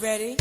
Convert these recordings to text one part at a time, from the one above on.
Ready?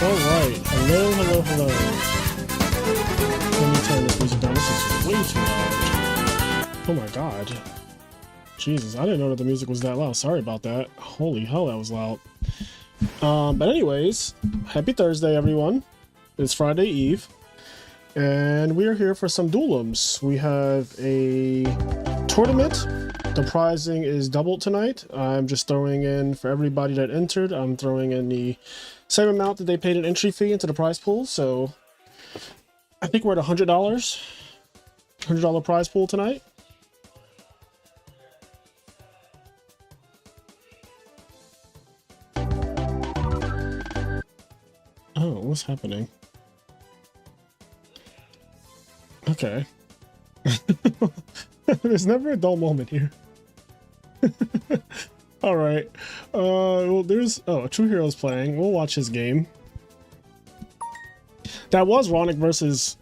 Alright. Hello, hello, hello. Let me turn this music down. This is way too loud. Oh my god. Jesus, I didn't know that the music was that loud. Sorry about that. Holy hell, that was loud. But anyways, happy Thursday, everyone. It's Friday Eve. And we are here for some duelums. We have a tournament. The prizing is doubled tonight. I'm just throwing in, for everybody that entered, I'm throwing in the same amount that they paid an entry fee into the prize pool. So I think we're at $100. $100 prize pool tonight. Oh, what's happening? Okay. There's never a dull moment here. All right. Well, there's ATrueHero's playing. We'll watch his game. That was Ronic versus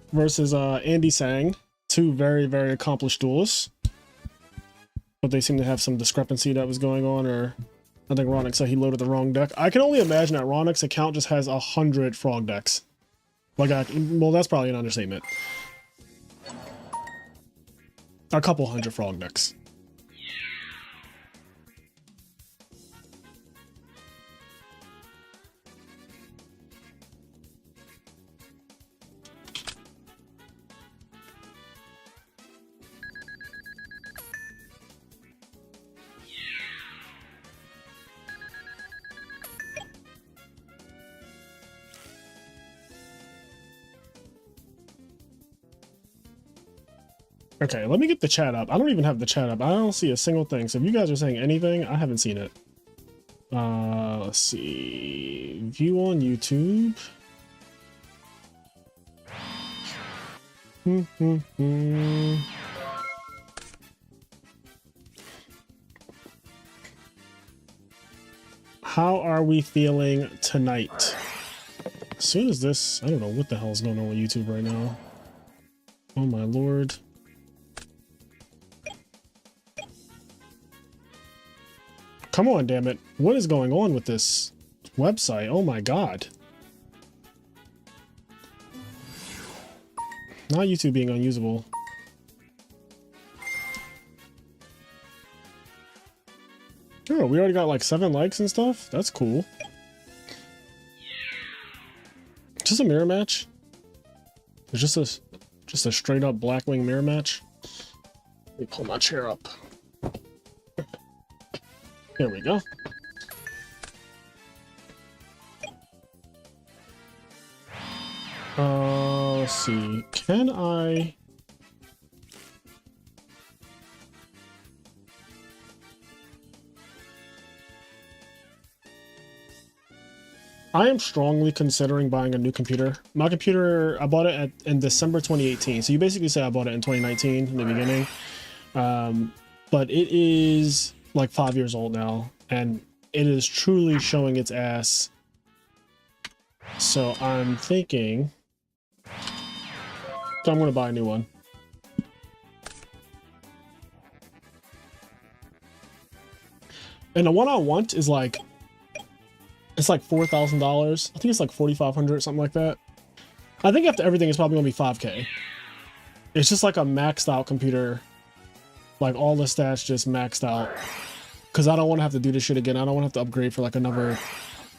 Andy Tsang. Two very, very accomplished duelists. But they seem to have some discrepancy that was going on, or I think Ronic said he loaded the wrong deck. I can only imagine that Ronic's account just has 100 frog decks. Like, well, that's probably an understatement. A couple hundred frog decks. Okay, let me get the chat up. I don't even have the chat up. I don't see a single thing. So if you guys are saying anything, I haven't seen it. Let's see. View on YouTube. How are we feeling tonight? As soon as this, I don't know what the hell is going on with YouTube right now. Oh my lord. Come on, damn it. What is going on with this website? Oh my god. Not YouTube being unusable. Oh, we already got like 7 likes and stuff? That's cool. Just a mirror match? It's just a straight up Blackwing mirror match? Let me pull my chair up. There we go. Let's see. Can I... I am strongly considering buying a new computer. My computer, I bought it in December 2018. So you basically say I bought it in 2019 in the beginning. But it is like 5 years old now, and it is truly showing its ass. So I'm thinking I'm going to buy a new one. And the one I want is like, it's like $4,000. I think it's like $4,500, something like that. I think after everything, it's probably gonna be $5K. It's just like a maxed out computer. Like all the stats just maxed out. Cause I don't want to have to do this shit again. I don't want to have to upgrade for like another,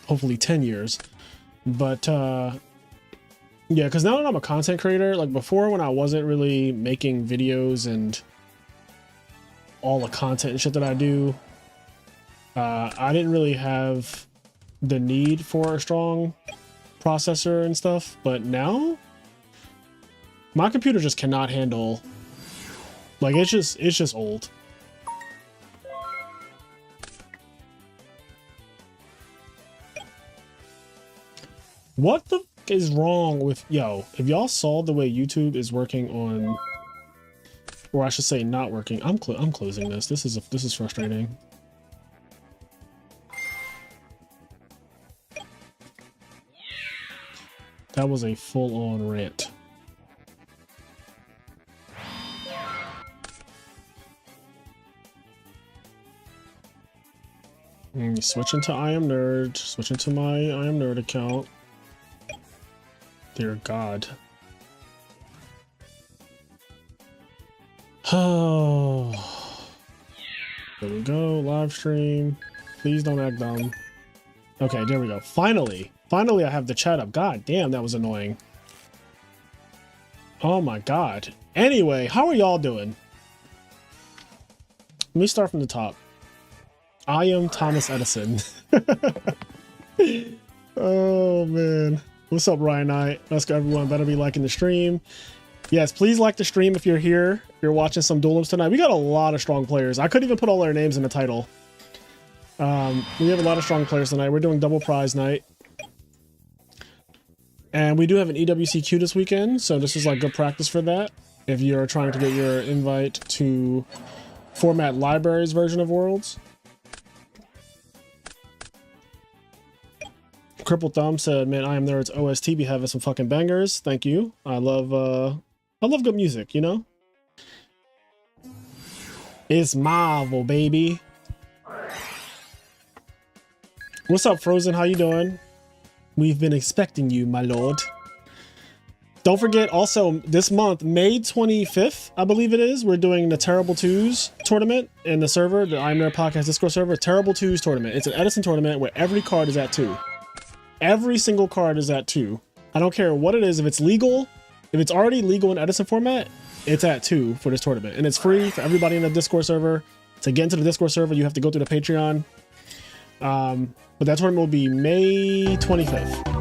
hopefully 10 years. But yeah, cause now that I'm a content creator, like before when I wasn't really making videos and all the content and shit that I do, I didn't really have the need for a strong processor and stuff, but now my computer just cannot handle, like it's just old. What the f is wrong with, yo, if y'all saw the way YouTube is working on, or I should say not working, I'm closing this. This is frustrating. That was a full-on rant. Switching to IMNerd. Switching to my IMNerd account. Dear God. Oh. There we go. Live stream. Please don't act dumb. Okay, there we go. Finally. Finally, I have the chat up. God damn, that was annoying. Oh my God. Anyway, how are y'all doing? Let me start from the top. I am Thomas Edison. Oh man. What's up, Roghnach? Let's go, everyone. Better be liking the stream. Yes, please like the stream if you're here. If you're watching some duelims tonight. We got a lot of strong players. I couldn't even put all their names in the title. We have a lot of strong players tonight. We're doing double prize night. And we do have an EWCQ this weekend, so this is like good practice for that. If you're trying to get your invite to Format Libraries version of Worlds. Crippled Thumb said, man, IMNerd's OST be having some fucking bangers. Thank you. I love good music, you know? It's Marvel, baby. What's up, Frozen? How you doing? We've been expecting you, my lord. Don't forget, also, this month, May 25th, I believe it is, we're doing the Terrible Twos tournament in the server, the IMNerd Podcast Discord server. Terrible Twos tournament. It's an Edison tournament where every card is at 2. Every single card is at 2. I don't care what it is. If it's legal, if it's already legal in Edison format, it's at 2 for this tournament. And it's free for everybody in the Discord server. To get into the Discord server, you have to go through the Patreon. But that tournament will be May 25th.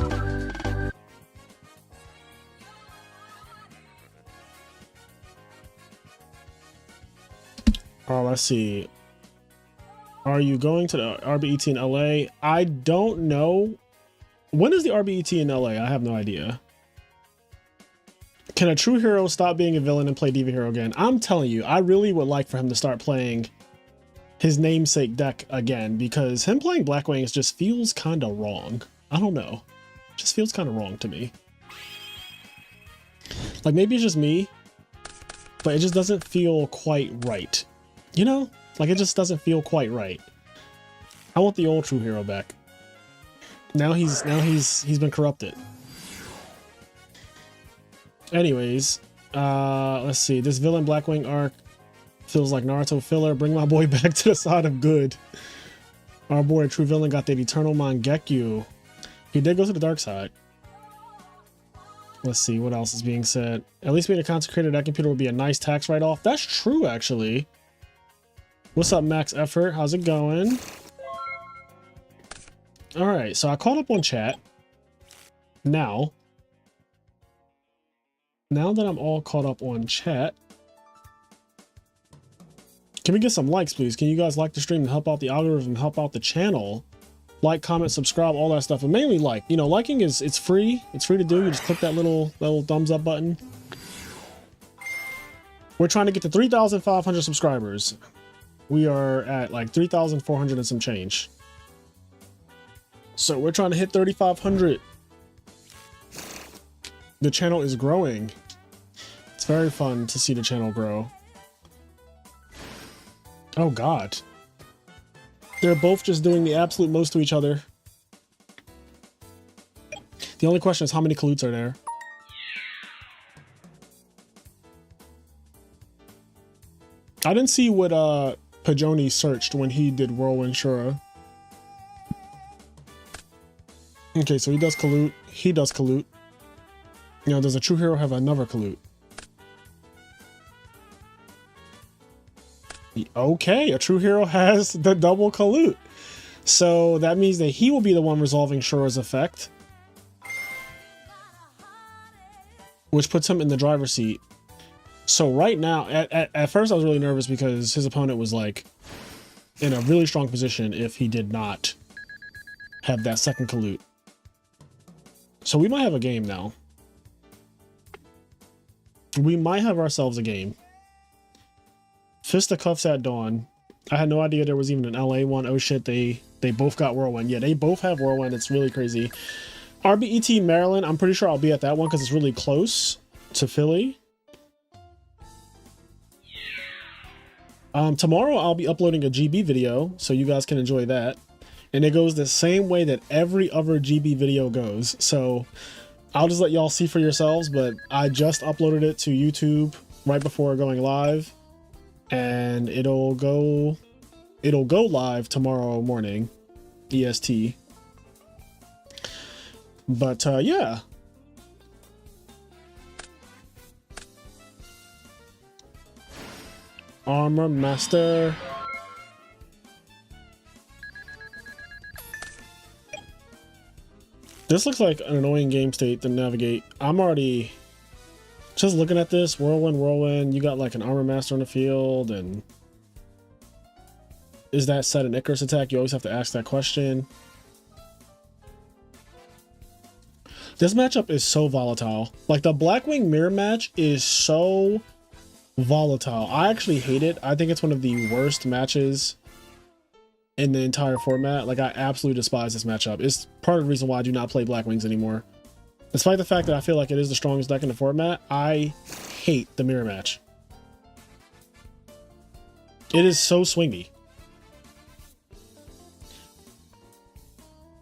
Oh, let's see. Are you going to the RBET in LA? I don't know. When is the RBET in LA? I have no idea. Can a true hero stop being a villain and play Diva Hero again? I'm telling you, I really would like for him to start playing his namesake deck again, because him playing Black Wings just feels kind of wrong. I don't know. Just feels kind of wrong to me. Like, maybe it's just me, but it just doesn't feel quite right. You know? Like, it just doesn't feel quite right. I want the old true hero back. Now he's been corrupted. Anyways, let's see. This villain Blackwing arc feels like Naruto filler. Bring my boy back to the side of good. Our boy, true villain, got that eternal Mangekyu. He did go to the dark side. Let's see what else is being said. At least being a consecrated, that computer would be a nice tax write-off. That's true, actually. What's up, Max Effort? How's it going? All right, so I caught up on chat. Now that I'm all caught up on chat, can we get some likes, please? Can you guys like the stream and help out the algorithm, help out the channel? Like, comment, subscribe, all that stuff, and mainly like. You know, liking it's free. It's free to do. You just click that little thumbs up button. We're trying to get to 3,500 subscribers. We are at like 3,400 and some change. So we're trying to hit 3,500. The channel is growing. It's very fun to see the channel grow. Oh God. They're both just doing the absolute most to each other. The only question is how many Kalutes are there? I didn't see what Pajoni searched when he did Whirlwind Shura. Okay, so he does Kalute. He does Kalute. You know, does a true hero have another Kalute? Okay, a true hero has the double Kalute. So that means that he will be the one resolving Shura's effect, which puts him in the driver's seat. So right now, at first I was really nervous because his opponent was like in a really strong position if he did not have that second Kalute. So we might have a game now. We might have ourselves a game. Fisticuffs at Dawn. I had no idea there was even an LA one. Oh shit, they both got Whirlwind. Yeah, they both have Whirlwind. It's really crazy. RBET Maryland, I'm pretty sure I'll be at that one because it's really close to Philly. Tomorrow I'll be uploading a GB video, so you guys can enjoy that. And it goes the same way that every other GB video goes. So I'll just let y'all see for yourselves, but I just uploaded it to YouTube right before going live, and it'll go live tomorrow morning, EST. But yeah. Armor Master. This looks like an annoying game state to navigate. I'm already just looking at this. Whirlwind. You got like an Armor Master on the field, and is that set an Icarus attack? You always have to ask that question. This matchup is so volatile. Like, the Blackwing mirror match is so volatile. I actually hate it. I think it's one of the worst matches in the entire format. Like, I absolutely despise this matchup. It's part of the reason why I do not play Blackwings anymore. Despite the fact that I feel like it is the strongest deck in the format, I hate the mirror match. It is so swingy.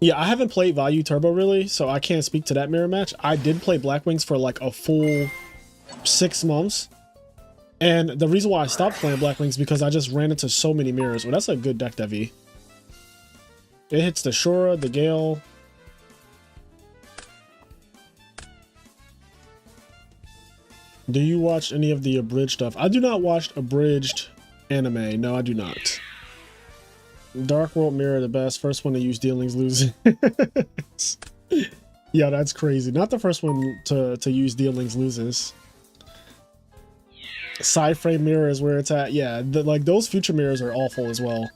Yeah, I haven't played Value Turbo really, so I can't speak to that mirror match. I did play Blackwings for like a full 6 months. And the reason why I stopped playing Blackwings is because I just ran into so many mirrors. Well, that's a good deck, Devi. It hits the Shura, the Gale. Do you watch any of the abridged stuff? I do not watch abridged anime. No, I do not. Dark World Mirror, the best. First one to use dealings losing. Yeah, that's crazy. Not the first one to use dealings loses. Side frame mirror is where it's at. Yeah, like those future mirrors are awful as well.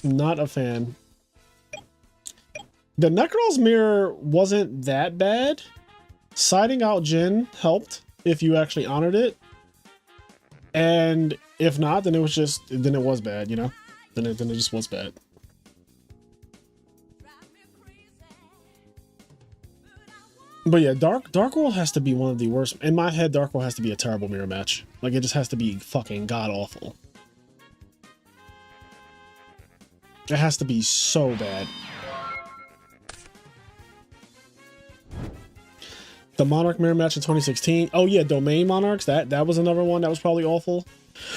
Not a fan. The Necrol's mirror wasn't that bad. Siding out Jin helped if you actually honored it. And if not, then it was bad, you know? Then it just was bad. But yeah, Dark World has to be one of the worst. In my head, Dark World has to be a terrible mirror match. Like, it just has to be fucking god-awful. It has to be so bad. The Monarch mirror match in 2016. Oh yeah, Domain Monarchs. That was another one that was probably awful.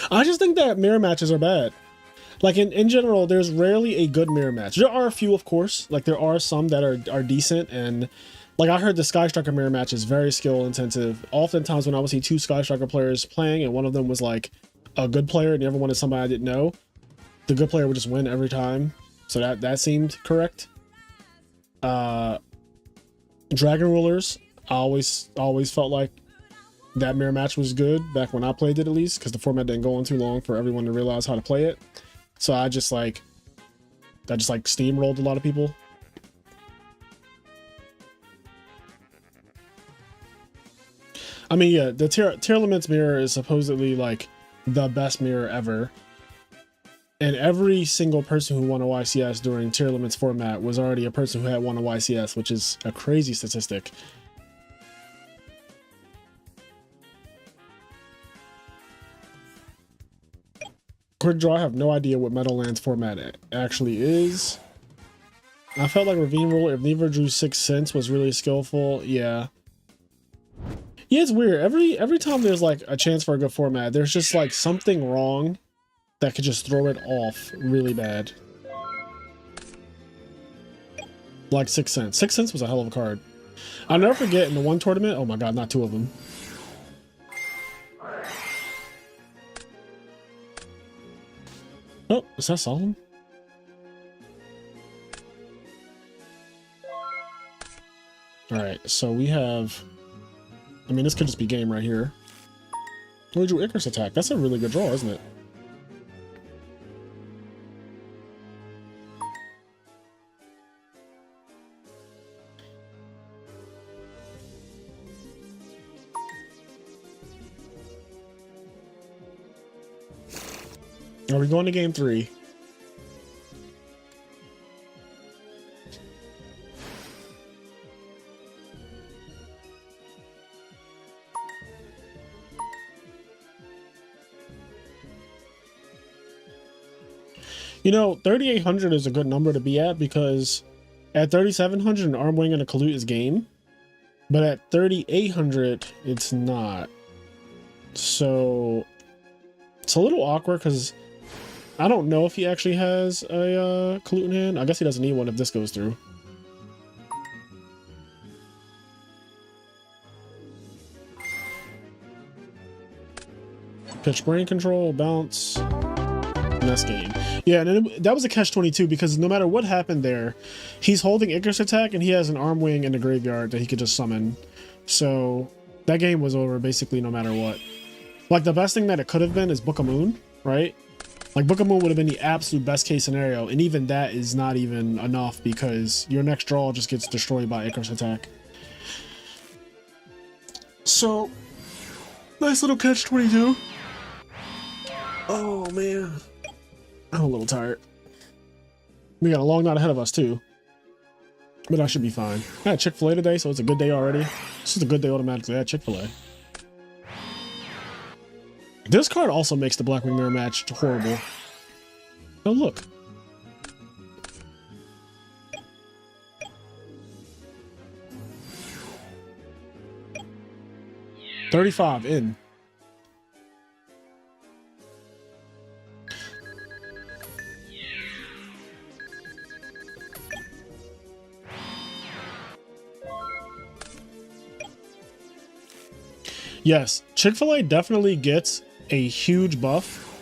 I just think that mirror matches are bad. Like, in general, there's rarely a good mirror match. There are a few, of course. Like, there are some that are decent, and like, I heard the Sky Striker mirror match is very skill intensive. Oftentimes when I would see 2 Sky Striker players playing and one of them was like a good player and the other one is somebody I didn't know, the good player would just win every time. So that seemed correct. Dragon Rulers, I always felt like that mirror match was good back when I played it, at least, because the format didn't go on too long for everyone to realize how to play it. So that just like steamrolled a lot of people. I mean, yeah, the Tearlaments mirror is supposedly like the best mirror ever. And every single person who won a YCS during Tearlaments format was already a person who had won a YCS, which is a crazy statistic. Quick Draw, I have no idea what Meadowlands format actually is. I felt like Ravine Ruler, if neither drew 6 cents, was really skillful. Yeah. Yeah, it's weird. Every time there's like a chance for a good format, there's just like something wrong that could just throw it off really bad. Like 6 cents. 6 cents was a hell of a card. I'll never forget in the one tournament. Oh my god, not 2 of them. Oh, is that Solemn? Alright, so we have... I mean, this could just be game right here. We drew Icarus attack. That's a really good draw, isn't it? Are we going to game 3? You know, 3,800 is a good number to be at because At 3,700, an arm wing and a colute is game. But at 3,800, it's not. So it's a little awkward because I don't know if he actually has a colute in hand. I guess he doesn't need one if this goes through. Pitch brain control, bounce. Next game. Yeah, and then that was a catch-22 because no matter what happened there, he's holding Icarus attack and he has an arm wing in the graveyard that he could just summon. So that game was over basically no matter what. Like the best thing that it could have been is Book of Moon, right? Like Book of Moon would have been the absolute best case scenario, and even that is not even enough because your next draw just gets destroyed by Icarus attack. So nice little catch-22. Oh man. I'm a little tired. We got a long night ahead of us too. But I should be fine. I had Chick-fil-A today, so it's a good day already. This is a good day automatically. I had Chick-fil-A. This card also makes the Blackwing Mirror match horrible. Oh look. $35 in. Yes, Chick-fil-A definitely gets a huge buff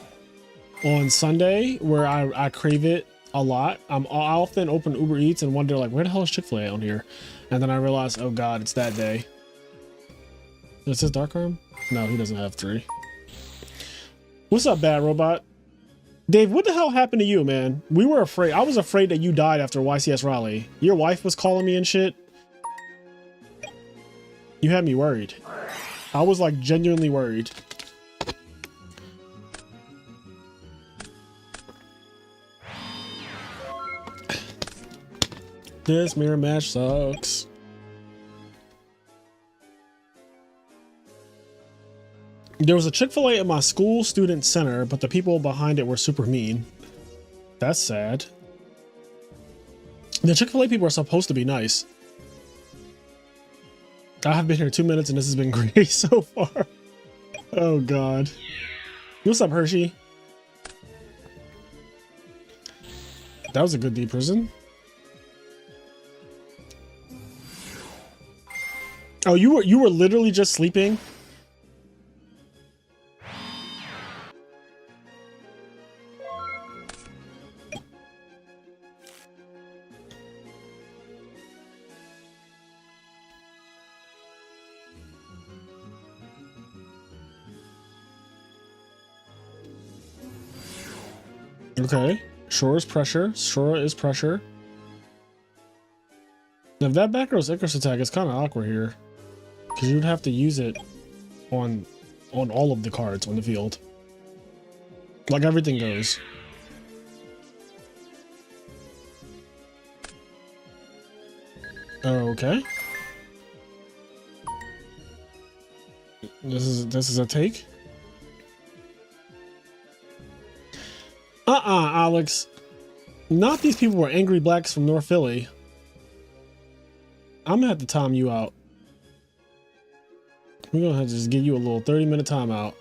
on Sunday where I crave it a lot. I often open Uber Eats and wonder like, where the hell is Chick-fil-A on here? And then I realize, oh god, it's that day. Is this Dark Arm? No, he doesn't have 3. What's up, Bad Robot? Dave, what the hell happened to you, man? We were afraid. I was afraid that you died after YCS Raleigh. Your wife was calling me and shit. You had me worried. I was like genuinely worried. This mirror match sucks. There was a Chick-fil-A at my school student center, but the people behind it were super mean. That's sad. The Chick-fil-A people are supposed to be nice. I have been here 2 minutes and this has been great so far. Oh god. What's up, Hershey? That was a good deep prison. Oh, you were literally just sleeping? Okay, Shore is pressure. Shore is pressure. Now, if that back row's Icarus attack, it's kind of awkward here, because you'd have to use it on all of the cards on the field. Like everything goes. Okay. This is a take. Alex. Not these people were angry blacks from North Philly. I'm gonna have to time you out. We're gonna have to just give you a little 30-minute timeout.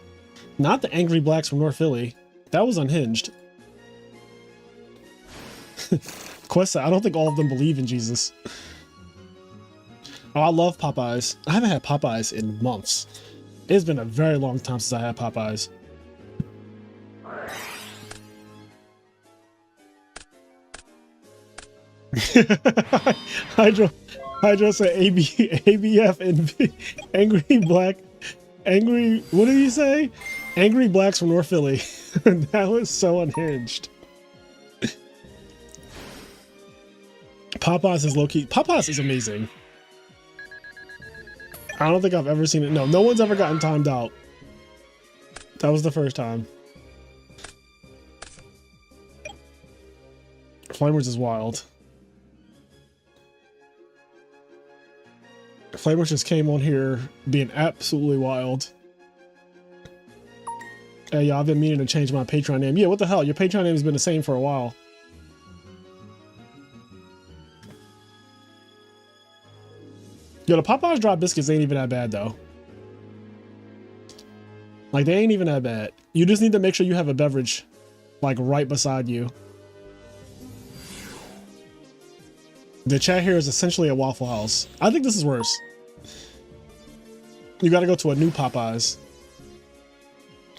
Not the angry blacks from North Philly. That was unhinged. Questa, I don't think all of them believe in Jesus. Oh, I love Popeyes. I haven't had Popeyes in months. It's been a very long time since I had Popeyes. Hydro said ABF and angry black, what did he say? Angry blacks from North Philly. That was so unhinged. Popeyes is low-key. Popeyes is amazing. I don't think I've ever seen it. No one's ever gotten timed out. That was the first time. Flamers is wild. Flamers just came on here being absolutely wild. Hey, y'all, I've been meaning to change my Patreon name. Yeah, what the hell? Your Patreon name has been the same for a while. Yo, the Popeyes dry biscuits ain't even that bad though. Like they ain't even that bad. You just need to make sure you have a beverage like right beside you. The chat here is essentially a Waffle House. I think this is worse. You gotta go to a new Popeyes.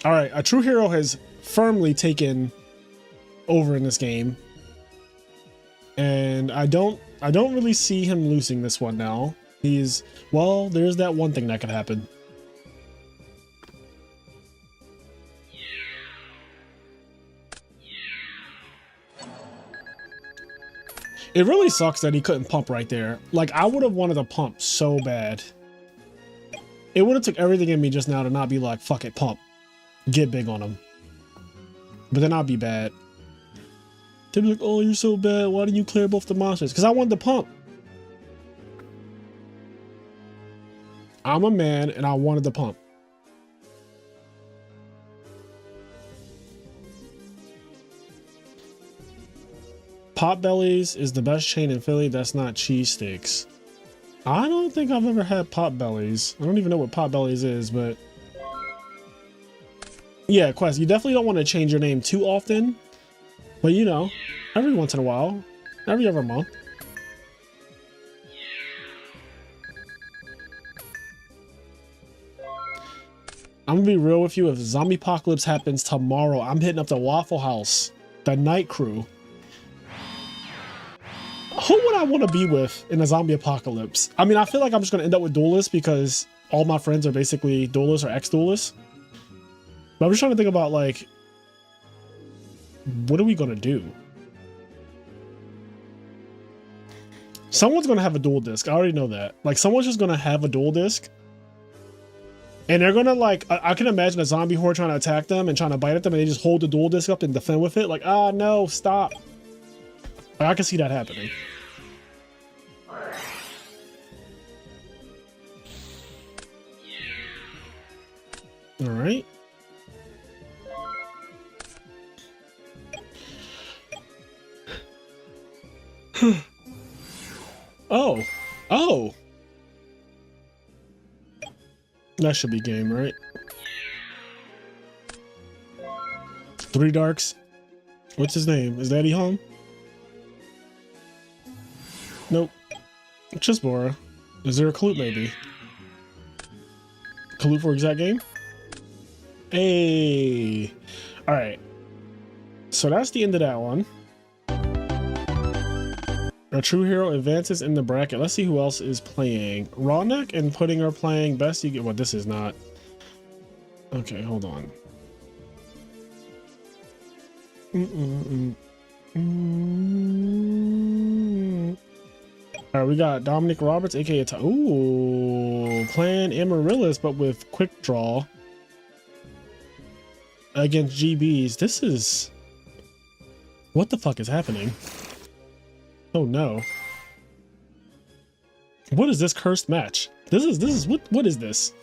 All right, ATrueHero has firmly taken over in this game. And I don't really see him losing this one now. Well, there's that one thing that could happen. It really sucks that he couldn't pump right there. Like, I would have wanted to pump so bad. It would have took everything in me just now to not be like, fuck it, pump. Get big on him. But then I'd be bad. They'd be like, oh, you're so bad. Why didn't you clear both the monsters? Because I wanted to pump. I'm a man and I wanted to pump. Potbellies is the best chain in Philly that's not cheesesteaks. I don't think I've ever had Potbellies. I don't even know what Potbellies is, but yeah, Quest, you definitely don't want to change your name too often, but you know, every once in a while, every other month. I'm gonna be real with you. If Zombie Apocalypse happens tomorrow, I'm hitting up the Waffle House, the night crew. Who would I want to be with in a zombie apocalypse? I mean, I feel like I'm just going to end up with duelists because all my friends are basically duelists or ex-duelists. But I'm just trying to think about, like, what are we going to do? Someone's going to have a dual disc. I already know that. Like, someone's just going to have a dual disc. And they're going to, like, I can imagine a zombie horde trying to attack them and trying to bite at them, and they just hold the dual disc up and defend with it. Like, ah, no, stop. Like, I can see that happening. All right. Oh. Oh. That should be game, right? 3 Darks. What's his name? Is Daddy home? Nope. Just Bora. Is there a Kalute maybe? Kalute for exact game? Hey. Alright. So that's the end of that one. ATrueHero advances in the bracket. Let's see who else is playing. Roghnach and Pudding are playing. Best you get. Well, this is not. Okay, hold on. Alright, we got Dominic Roberts, aka ooh, playing Amarillis, but with quick draw against GBs. This is, what the fuck is happening? Oh no. What is this cursed match? This is what is this?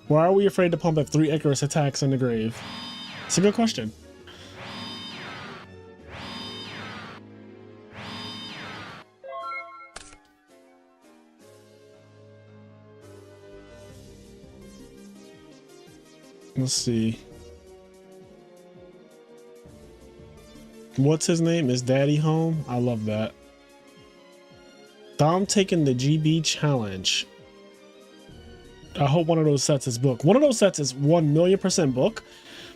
Why are we afraid to pump if 3 Icarus attacks in the grave? It's a good question. Let's see. What's his name? Is Daddy home? I love that. Dom taking the GB challenge. I hope one of those sets is book. One of those sets is 1,000,000% book,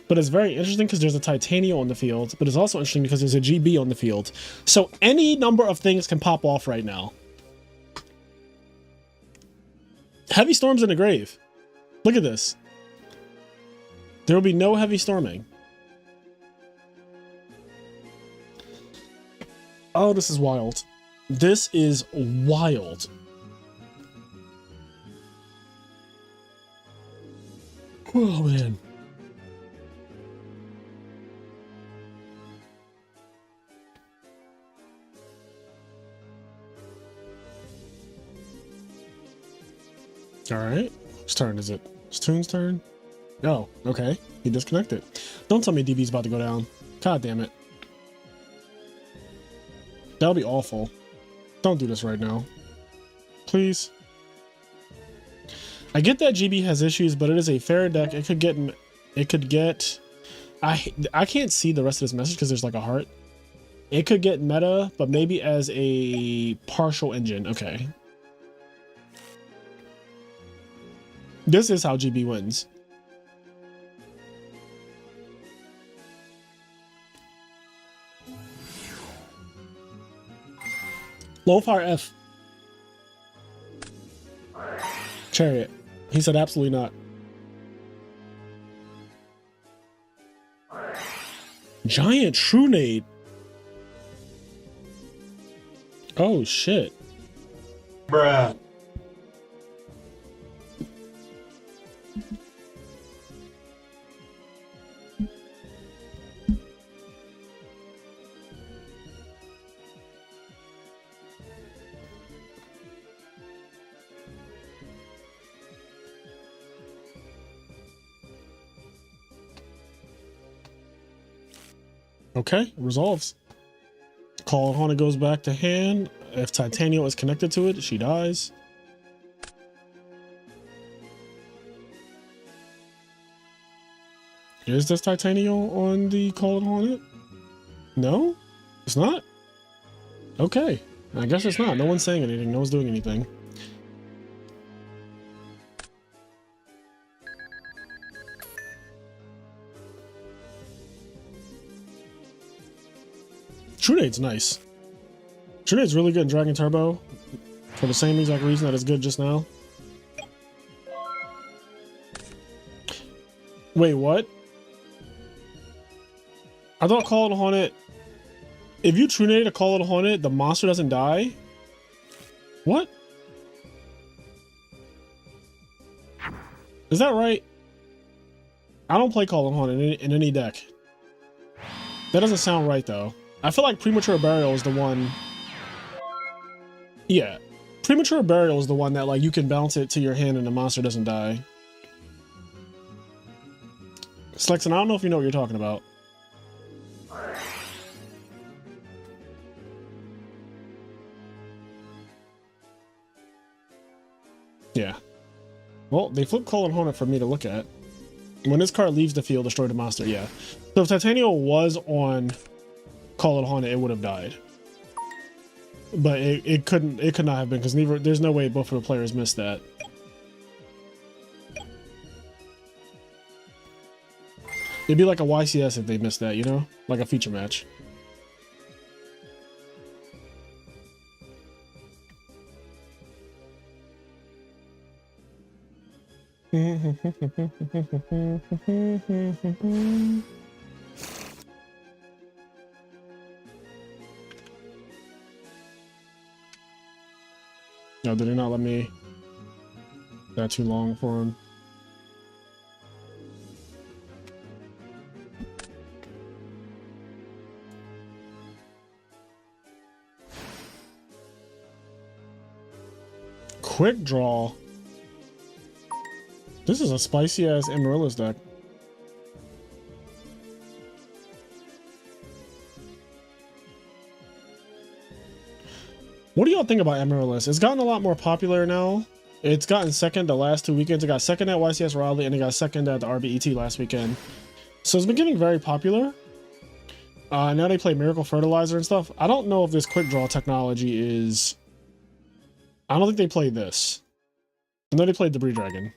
but it's very interesting because there's a Titania on the field, but it's also interesting because there's a GB on the field. So any number of things can pop off right now. Heavy storms in the grave. Look at this. There will be no heavy storming. Oh, this is wild. This is wild. Oh, man. All right. Whose turn is it? It's Toon's turn. Oh, okay. He disconnected. Don't tell me DB's about to go down. God damn it. That'll be awful. Don't do this right now. Please. I get that GB has issues, but it is a fair deck. It could get I can't see the rest of this message because there's like a heart. It could get meta, but maybe as a partial engine. Okay. This is how GB wins. Low fire F. Chariot. He said absolutely not. Giant True Nade. Oh shit. Bruh. Okay, resolves. Call Haunted goes back to hand. If Titanium is connected to it, she dies. Is this Titanium on the Call It Haunted? No? It's not? Okay. I guess it's not. No one's saying anything. No one's doing anything. True Nade's nice. True Nade's really good in Dragon Turbo for the same exact reason that it's good just now. Wait, what? I thought Call It Haunted. If you True Nade a Call It Haunted, the monster doesn't die? What? Is that right? I don't play Call It Haunted in any deck. That doesn't sound right though. I feel like Premature Burial is the one. Yeah. Premature Burial is the one that like you can bounce it to your hand and the monster doesn't die. Slexon, I don't know if you know what you're talking about. Yeah. Well, they flip Call It Haunted for me to look at. When this card leaves the field, destroy the monster. Yeah. So if Titanium was on Call It Haunted, it would have died. But it could not have been because there's no way both of the players missed that. It'd be like a YCS if they missed that, you know? Like a feature match. No, did they not let me? That too long for him. Quick draw. This is a spicy ass Amarillis deck. What do y'all think about Amarillis? It's gotten a lot more popular now. It's gotten second the last 2 weekends. It got second at YCS Raleigh and it got second at the RBET last weekend. So it's been getting very popular. Now they play Miracle Fertilizer and stuff. I don't know if this quick draw technology is... I don't think they played this. I know they played Debris Dragon.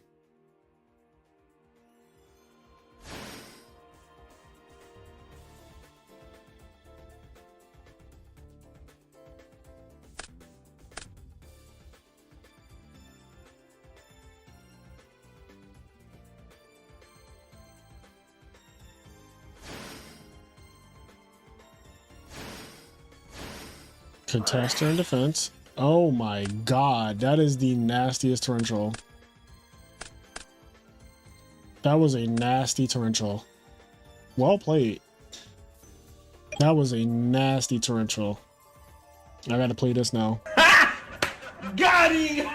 Contester in defense. Oh my god, that is the nastiest torrential. That was a nasty torrential. Well played. That was a nasty torrential. I gotta play this now. Got him!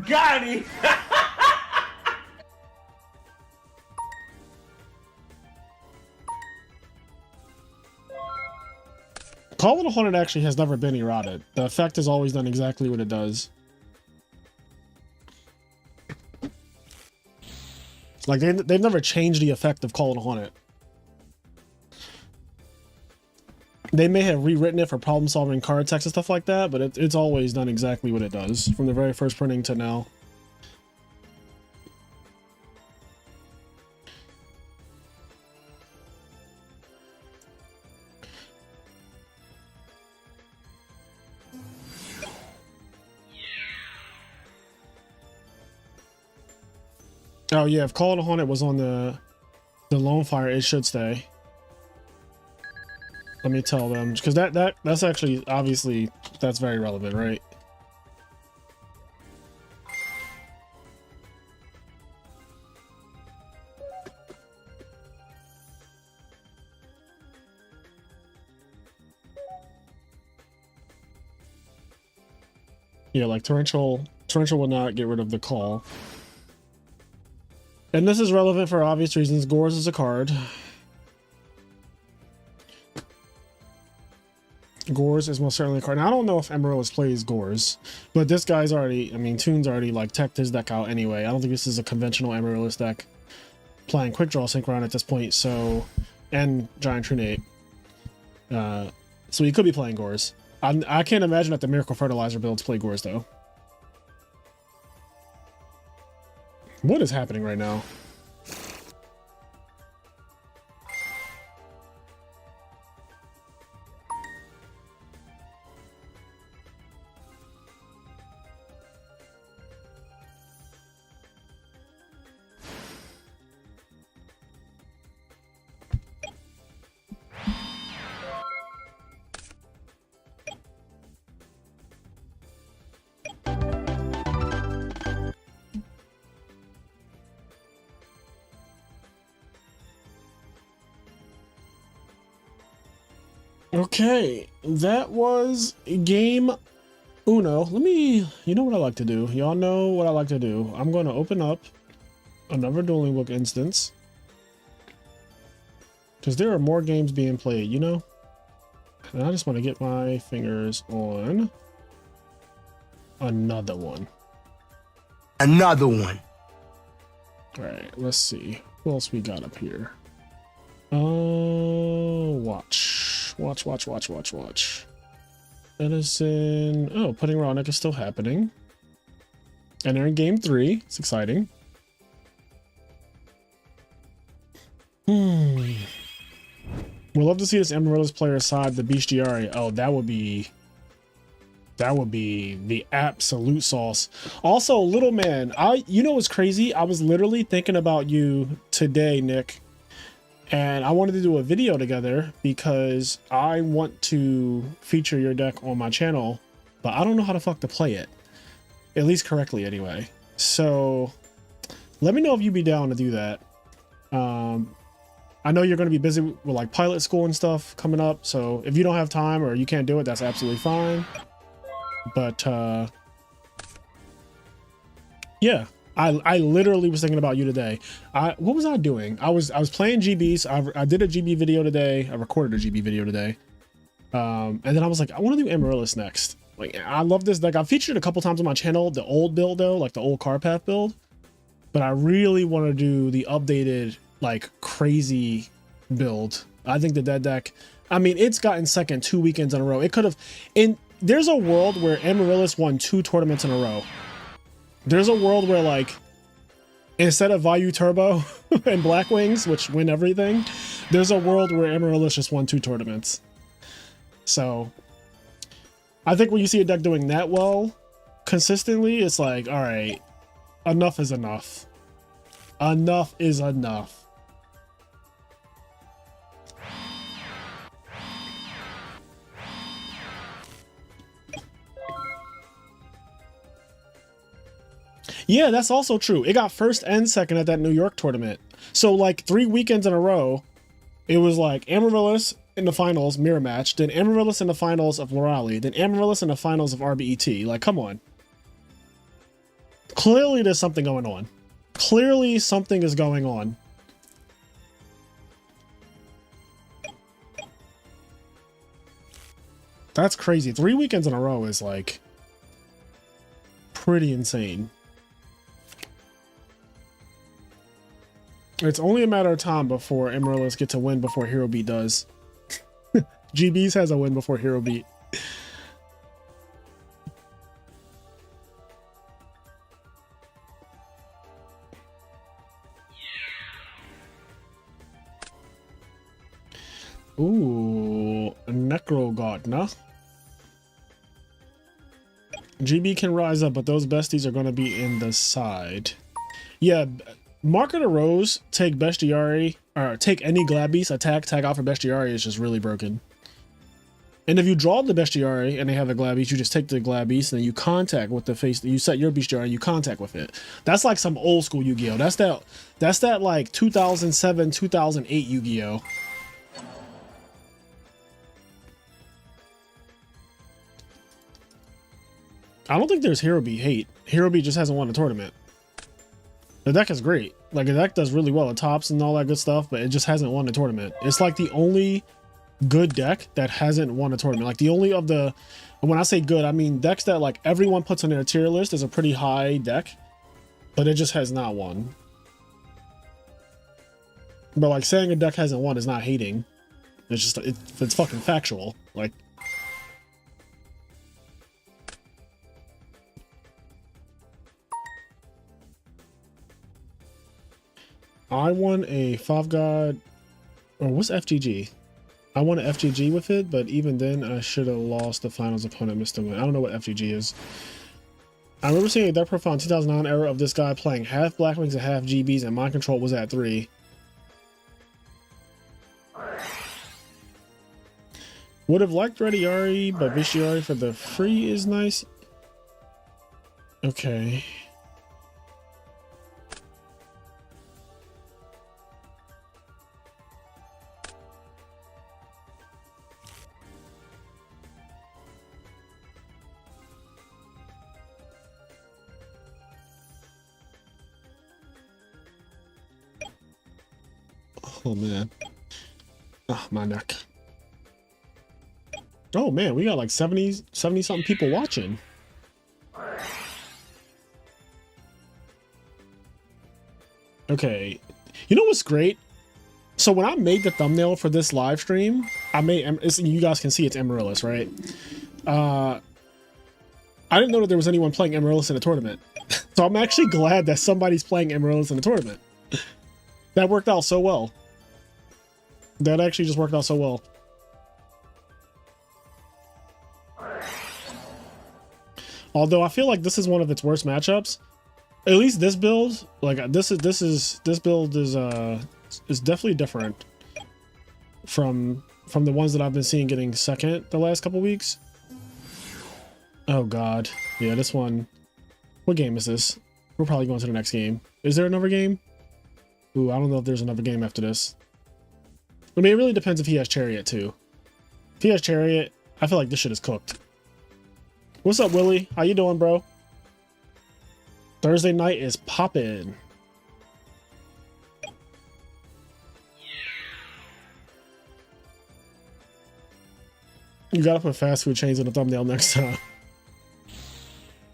Got him! Call of the Hornet actually has never been eroded. The effect has always done exactly what it does. Like, they've never changed the effect of Call of the Hornet. They may have rewritten it for problem-solving card text and stuff like that, but it's always done exactly what it does, from the very first printing to now. Oh yeah, if Call of the Hornet was on the Lone Fire, it should stay. Let me tell them, because that's actually, obviously, that's very relevant, right? Yeah, like Torrential will not get rid of the call. And this is relevant for obvious reasons. Gores is a card. Gores is most certainly a card. Now, I don't know if Amarillis plays Gores, but this guy's already, I mean, Toon's already like teched his deck out anyway. I don't think this is a conventional Amarillis deck playing Quick Draw Synchron at this point, so, and Giant Trunate. So he could be playing Gores. I can't imagine that the Miracle Fertilizer builds play Gores though. What is happening right now? Okay, that was game uno. Let me, you know what I like to do? Y'all know what I like to do. I'm going to open up another Dueling Book instance, because there are more games being played, you know? And I just want to get my fingers on another one. Another one. All right, let's see. What else we got up here? Watch. Edison. Oh, putting Ronic is still happening. And they're in game 3. It's exciting. We'd love to see this Amarillis player side the Bestiary. Oh, that would be the absolute sauce. Also, little man, you know what's crazy? I was literally thinking about you today, Nick. And I wanted to do a video together because I want to feature your deck on my channel, but I don't know how the fuck to play it. At least correctly anyway. So let me know if you'd be down to do that. I know you're going to be busy with like pilot school and stuff coming up. So if you don't have time or you can't do it, that's absolutely fine. But yeah. I literally was thinking about you today. What was I doing? I was playing GBs. I did a GB video today. I recorded a GB video today. And then I was like, I want to do Amarillis next. Like, I love this deck. I've featured it a couple times on my channel, the old build though, like the old Carpath build. But I really want to do the updated, like crazy build. I think that deck, I mean, it's gotten second 2 weekends in a row. It could have, there's a world where Amarillis won 2 tournaments in a row. There's a world where, like, instead of Vayu Turbo and Black Wings, which win everything, there's a world where Amarillis just won 2 tournaments. So I think when you see a deck doing that well consistently, it's like, all right, enough is enough. Enough is enough. Yeah, that's also true. It got first and second at that New York tournament. So like 3 weekends in a row, it was like Amarillis in the finals, mirror match, then Amarillis in the finals of Raleigh, then Amarillis in the finals of RBET. Like, come on. Clearly there's something going on. Clearly something is going on. That's crazy. 3 weekends in a row is like pretty insane. It's only a matter of time before Amarillis gets a win before Hero Beat does. GB's has a win before Hero Beat. Ooh, Roghnach. GB can rise up, but those besties are going to be in the side. Yeah, Market a Rose, take Bestiari, or take any Glad Beast, attack, tag out for Bestiari is just really broken. And if you draw the Bestiari and they have a Glad Beast, you just take the Glad Beast and then you contact with the face, you set your Bestiari and you contact with it. That's like some old school Yu-Gi-Oh! That's that like 2007, 2008 Yu-Gi-Oh! I don't think there's Hero Beat hate. Hero Beat just hasn't won a tournament. The deck is great. Like, the deck does really well. It tops and all that good stuff, but it just hasn't won a tournament. It's like the only good deck that hasn't won a tournament. Like, the only of the... And when I say good, I mean decks that, like, everyone puts on their tier list is a pretty high deck, but it just has not won. But, like, saying a deck hasn't won is not hating. It's just... It's fucking factual. Like... I won a 5-God, or what's FGG? I won an FGG with it, but even then I should have lost the finals opponent, missed the win. I don't know what FGG is. I remember seeing a deck profile in 2009 era of this guy playing half Black Wings and half GBs, and mind control was at 3. Would have liked Rediari, but Vishiari for the free is nice. Okay. Oh man. Ah, my neck. Oh man, we got like 70 something people watching. Okay. You know what's great? So when I made the thumbnail for this live stream, you guys can see it's Amarillis, right? I didn't know that there was anyone playing Amarillis in a tournament. So I'm actually glad that somebody's playing Amarillis in a tournament. That worked out so well. That actually just worked out so well. Although I feel like this is one of its worst matchups. At least this build, like this build is definitely different from the ones that I've been seeing getting second the last couple weeks. Oh god. Yeah, this one. What game is this? We're probably going to the next game. Is there another game? Ooh, I don't know if there's another game after this. I mean, it really depends if he has Chariot, too. If he has Chariot, I feel like this shit is cooked. What's up, Willie? How you doing, bro? Thursday night is poppin'. You gotta put fast food chains in the thumbnail next time.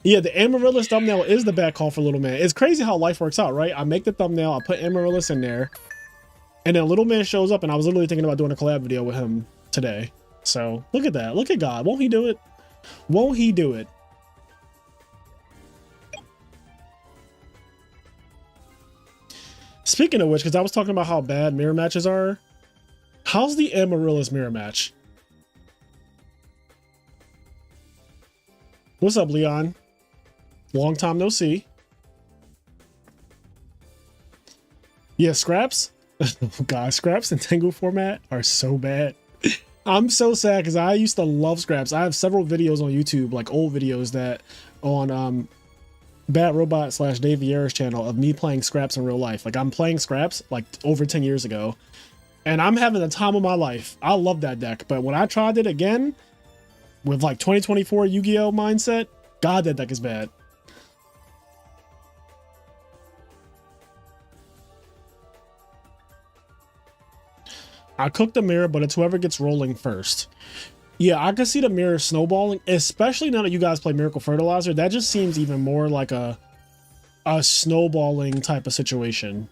Yeah, the Amarillis thumbnail is the bad call for Little Man. It's crazy how life works out, right? I make the thumbnail, I put Amarillis in there, and then Little Man shows up, and I was literally thinking about doing a collab video with him today. So, look at that. Look at God. Won't he do it? Won't he do it? Speaking of which, because I was talking about how bad mirror matches are, how's the Amarillis mirror match? What's up, Leon? Long time no see. Yeah, Scraps. God, Scraps and Tengu format are so bad. I'm so sad because I used to love Scraps. I have several videos on YouTube, like old videos that on Bad Robot / Dave Vieira's channel of me playing Scraps in real life. Like I'm playing Scraps like over 10 years ago, and I'm having the time of my life. I love that deck, but when I tried it again with like 2024 Yu-Gi-Oh mindset, God, that deck is bad. I cooked the mirror, but it's whoever gets rolling first. Yeah, I could see the mirror snowballing, especially now that you guys play Miracle Fertilizer. That just seems even more like a snowballing type of situation.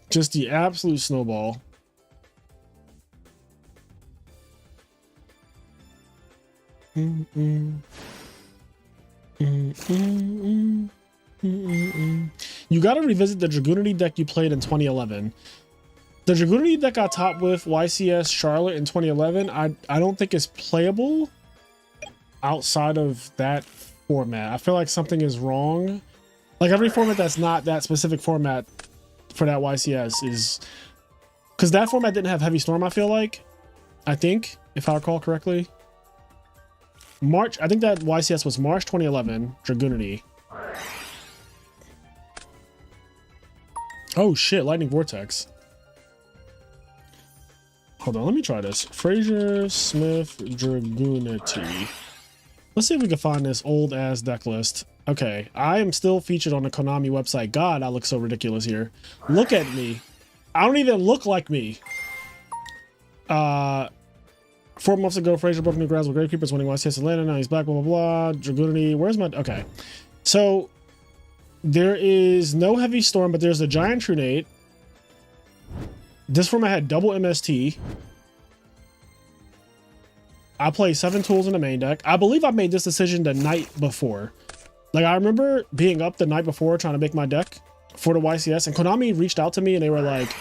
Just the absolute snowball. You gotta revisit the Dragoonity deck you played in 2011. The Dragoonity deck I topped with YCS Charlotte in 2011, I don't think is playable outside of that format. I feel like something is wrong. Like every format that's not that specific format for that YCS is... Because that format didn't have Heavy Storm, I feel like. I think, if I recall correctly. I think that YCS was March 2011, Dragoonity. Oh shit, Lightning Vortex. Hold on, let me try this. Fraser Smith Dragoonity. Let's see if we can find this old ass deck list. Okay, I am still featured on the Konami website. God, I look so ridiculous here. Look at me. I don't even look like me. 4 months ago, Fraser broke new grounds with Grave Keepers winning YCS Atlanta. Now he's back, blah, blah, blah. Dragoonity. Where's my... Okay. So, there is no Heavy Storm, but there's a Giant Trunade. This format had double MST. I play 7 tools in the main deck. I believe I made this decision the night before. Like, I remember being up the night before trying to make my deck for the YCS, and Konami reached out to me and they were like,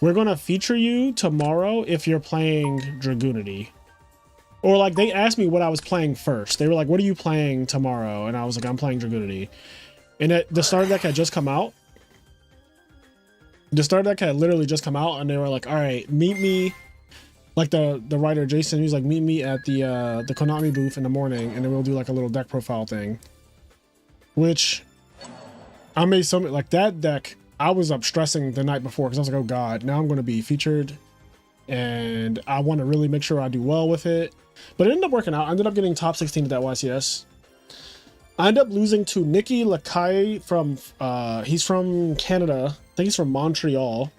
we're going to feature you tomorrow if you're playing Dragoonity. Or like they asked me what I was playing first. They were like, what are you playing tomorrow? And I was like, I'm playing Dragoonity. And the starter deck had just come out. The starter deck had literally just come out, and they were like, all right, meet me. Like the writer Jason, he was like, meet me at the Konami booth in the morning, and then we'll do like a little deck profile thing. Which I made something like that deck. I was up stressing the night before because I was like, oh God, now I'm going to be featured. And I want to really make sure I do well with it. But it ended up working out. I ended up getting top 16 at that YCS. I ended up losing to Nicky Lakai from, he's from Canada. I think he's from Montreal.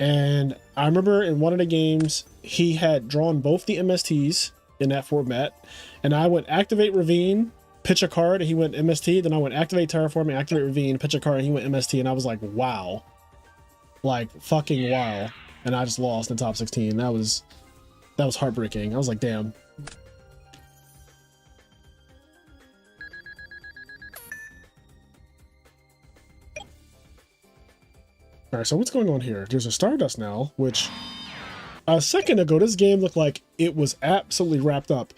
And I remember in one of the games, he had drawn both the MSTs in that format. And I went activate Ravine, pitch a card, and he went MST. Then I went activate Terraform, activate Ravine, pitch a card, and he went MST. And I was like, wow. Like, fucking wow. And I just lost in top 16. That was heartbreaking. I was like, damn. All right, so what's going on here? There's a Stardust now, which a second ago, this game looked like it was absolutely wrapped up.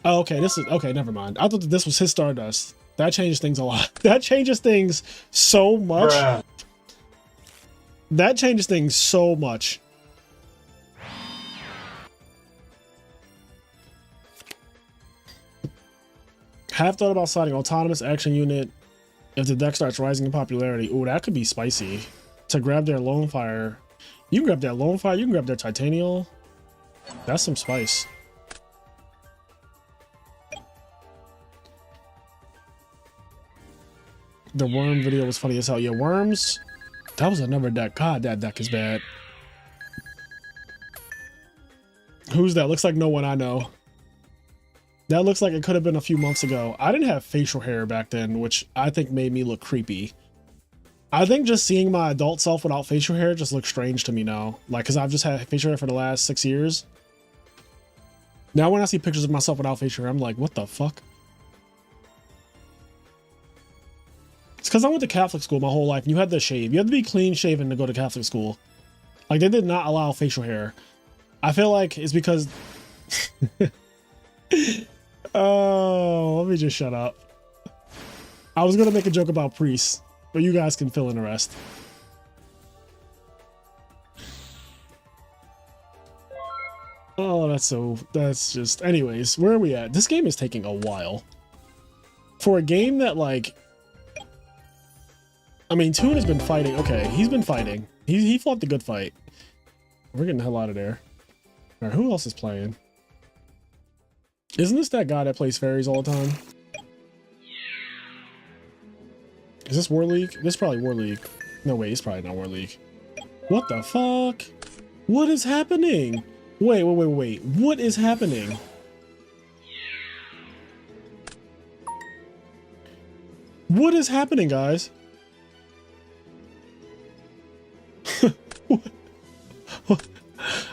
Oh, okay, okay, never mind. I thought that this was his Stardust. That changes things a lot. That changes things so much. Bruh. That changes things so much. Have thought about sliding Autonomous Action Unit if the deck starts rising in popularity. Ooh, that could be spicy. To grab their Lone Fire. You can grab their Lone Fire, you can grab their Titanial. That's some spice. The Worm video was funny as hell. Yeah, Worms. That was another deck. God, that deck is bad. Who's that? Looks like no one I know. That looks like it could have been a few months ago. I didn't have facial hair back then, which I think made me look creepy. I think just seeing my adult self without facial hair just looks strange to me now. Like, because I've just had facial hair for the last 6 years. Now when I see pictures of myself without facial hair, I'm like, what the fuck? It's because I went to Catholic school my whole life, and you had to shave. You had to be clean shaven to go to Catholic school. Like, they did not allow facial hair. I feel like it's because... Oh, let me just shut up. I was going to make a joke about priests, but you guys can fill in the rest. Oh, that's just... Anyways, where are we at? This game is taking a while. For a game that, like... I mean, Toon has been fighting. Okay, he's been fighting. He fought the good fight. We're getting the hell out of there. All right, who else is playing? Isn't this that guy that plays fairies all the time? Is this War League? This is probably War League. No, wait, it's probably not War League. What the fuck? What is happening? Wait. What is happening? What is happening, guys?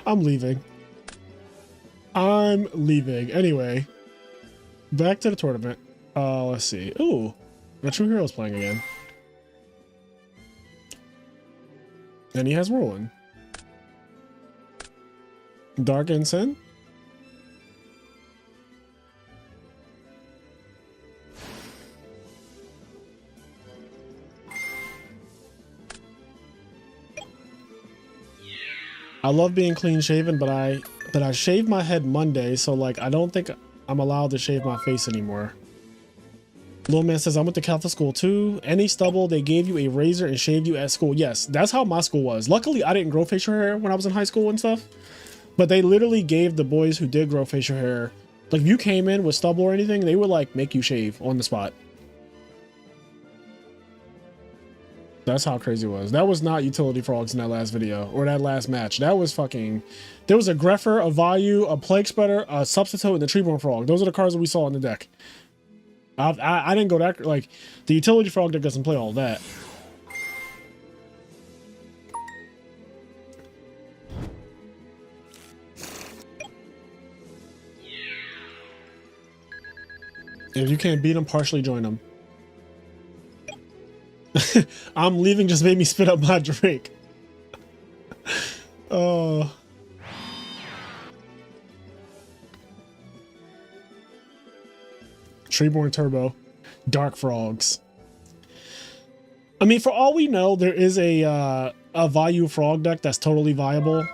I'm leaving. I'm leaving. Anyway, back to the tournament. Let's see. Ooh, ATrueHero's playing again. And he has Whirlwind. Dark Ensign. I love being clean shaven, but I shaved my head Monday, so like I don't think I'm allowed to shave my face anymore. Little man says, I went to Catholic school too. Any stubble, they gave you a razor and shaved you at school. Yes, that's how my school was. Luckily, I didn't grow facial hair when I was in high school and stuff. But they literally gave the boys who did grow facial hair, like if you came in with stubble or anything, they would like make you shave on the spot. That's how crazy it was. That was not utility frogs in that last video or that last match. That was fucking... There was a Greffer, a Vayu, a Plague Spreader, a Substitute, and the Treeborn Frog. Those are the cards that we saw on the deck. I didn't go that... Like, the utility frog deck doesn't play all that. If you can't beat them, partially join them. I'm leaving just made me spit up my drink. Oh. Treeborn Turbo. Dark Frogs. I mean, for all we know, there is a Vayu frog deck that's totally viable.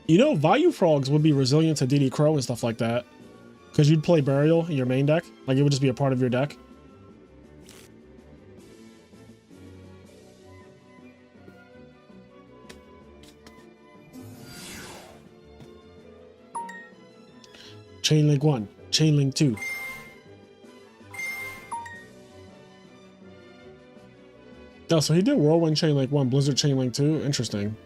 You know, Vayu frogs would be resilient to DD Crow and stuff like that. Because you'd play Burial in your main deck. Like, it would just be a part of your deck. Chainlink 1. Chainlink 2. Oh, so he did Whirlwind Chainlink 1, Blizzard Chainlink 2. Interesting.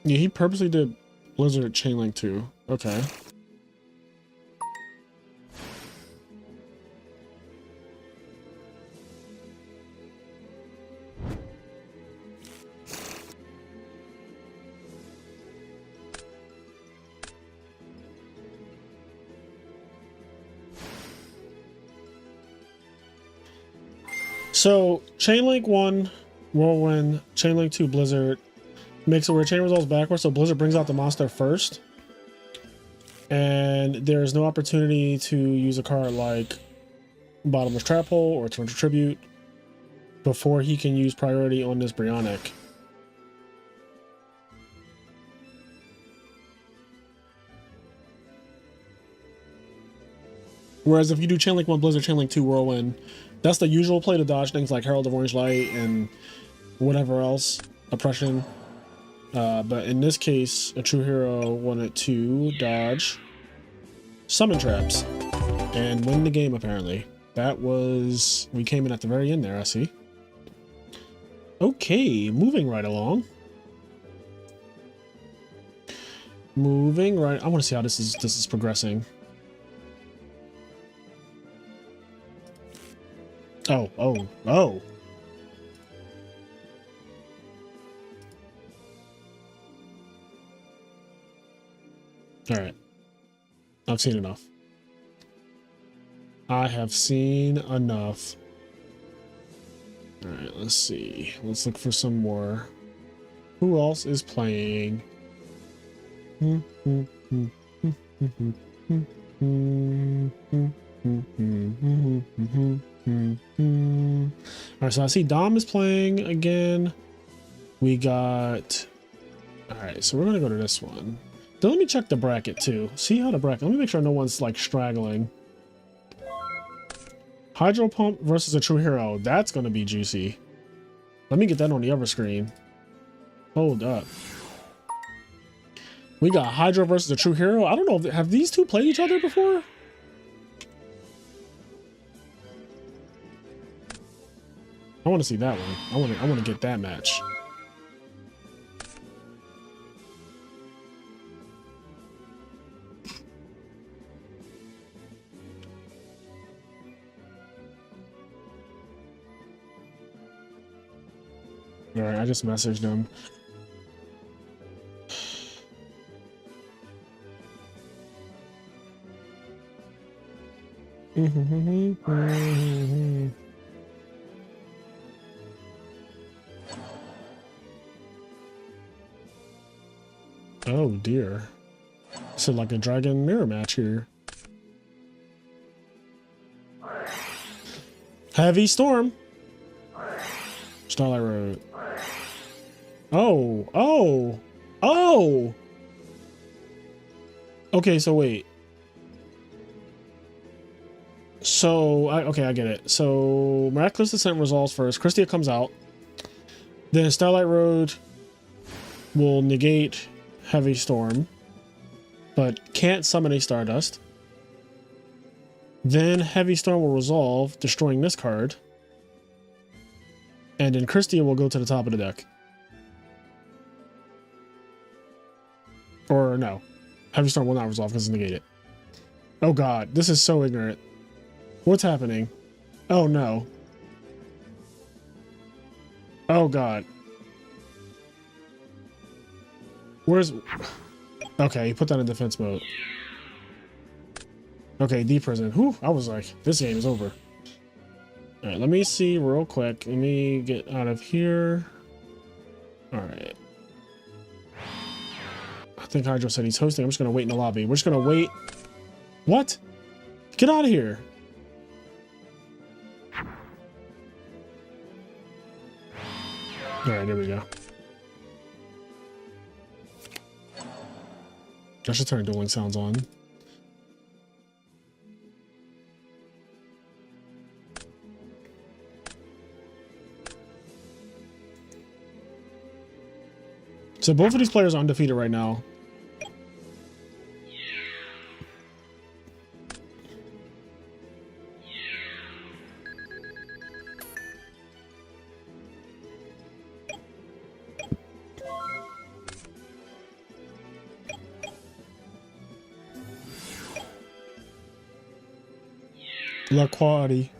Yeah, he purposely did Blizzard Chainlink 2. Okay. So, Chainlink 1, Whirlwind, Chainlink 2, Blizzard, makes it where chain resolves backwards, so Blizzard brings out the monster first. And there's no opportunity to use a card like Bottomless Trap Hole or Torrential Tribute before he can use priority on this Ronic. Whereas if you do Chainlink 1, Blizzard, Chainlink 2, Whirlwind, that's the usual play to dodge things like Herald of Orange Light and whatever else, Oppression. But in this case, ATrueHero wanted to dodge Summon Traps and win the game, apparently. That was... We came in at the very end there, I see. Okay, moving right along. Moving right... I want to see how this is progressing. Oh. All right. I've seen enough. I have seen enough. All right, let's see. Let's look for some more. Who else is playing? All right, so I see Dom is playing again. We got... All right, so we're gonna go to this one. Then let me check the bracket too. See how the bracket... Let me make sure no one's like straggling. HydroPump versus a true hero. That's gonna be juicy. Let me get that on the other screen. Hold up. We got Hydro versus a true hero. I don't know. Have these two played each other before? I want to see that one. I want to get that match. All right, I just messaged him. Oh dear. This is like a dragon mirror match here. Heavy storm. Starlight Road. Oh. Okay, so wait. So, okay, I get it. So, Miraculous Descent resolves first. Christia comes out. Then Starlight Road will negate Heavy Storm, but can't summon a Stardust. Then Heavy Storm will resolve, destroying this card. And then Christia will go to the top of the deck. Or no. Heavy Storm will not resolve because it's negated. Oh god, this is so ignorant. What's happening? Oh no. Oh god. Where's... Okay, he put that in defense mode. Okay, deep prison. Whew, I was like, this game is over. Alright, let me see real quick. Let me get out of here. Alright. I think Hydro said he's hosting. I'm just gonna wait in the lobby. We're just gonna wait. What? Get out of here. Alright, there we go. I should turn dueling sounds on. So both of these players are undefeated right now. La Quadi.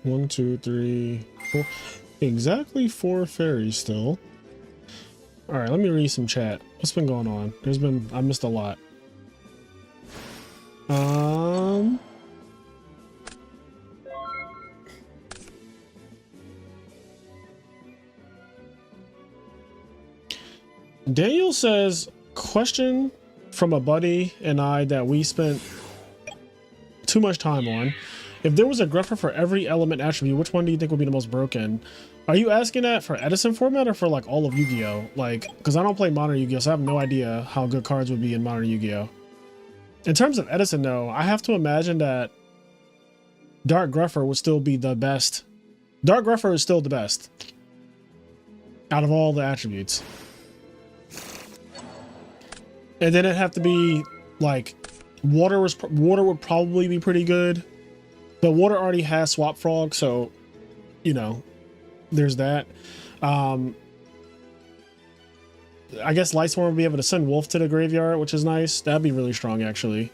One, two, three, four. Exactly 4 fairies still. Alright, let me read some chat. What's been going on? I missed a lot. Daniel says, question from a buddy and I that we spent too much time on. If there was a gruffer for every element attribute, which one do you think would be the most broken? Are you asking that for Edison format or for like all of Yu-Gi-Oh? Like, because I don't play Modern Yu-Gi-Oh, so I have no idea how good cards would be in Modern Yu-Gi-Oh. In terms of Edison though, I have to imagine that Dark Gruffer would still be the best. Dark Gruffer is still the best out of all the attributes. And then it'd have to be like water would probably be pretty good, but water already has Swap Frog, so you know there's that. I guess Lightsworn would be able to send Wolf to the graveyard, which is nice. That'd be really strong actually.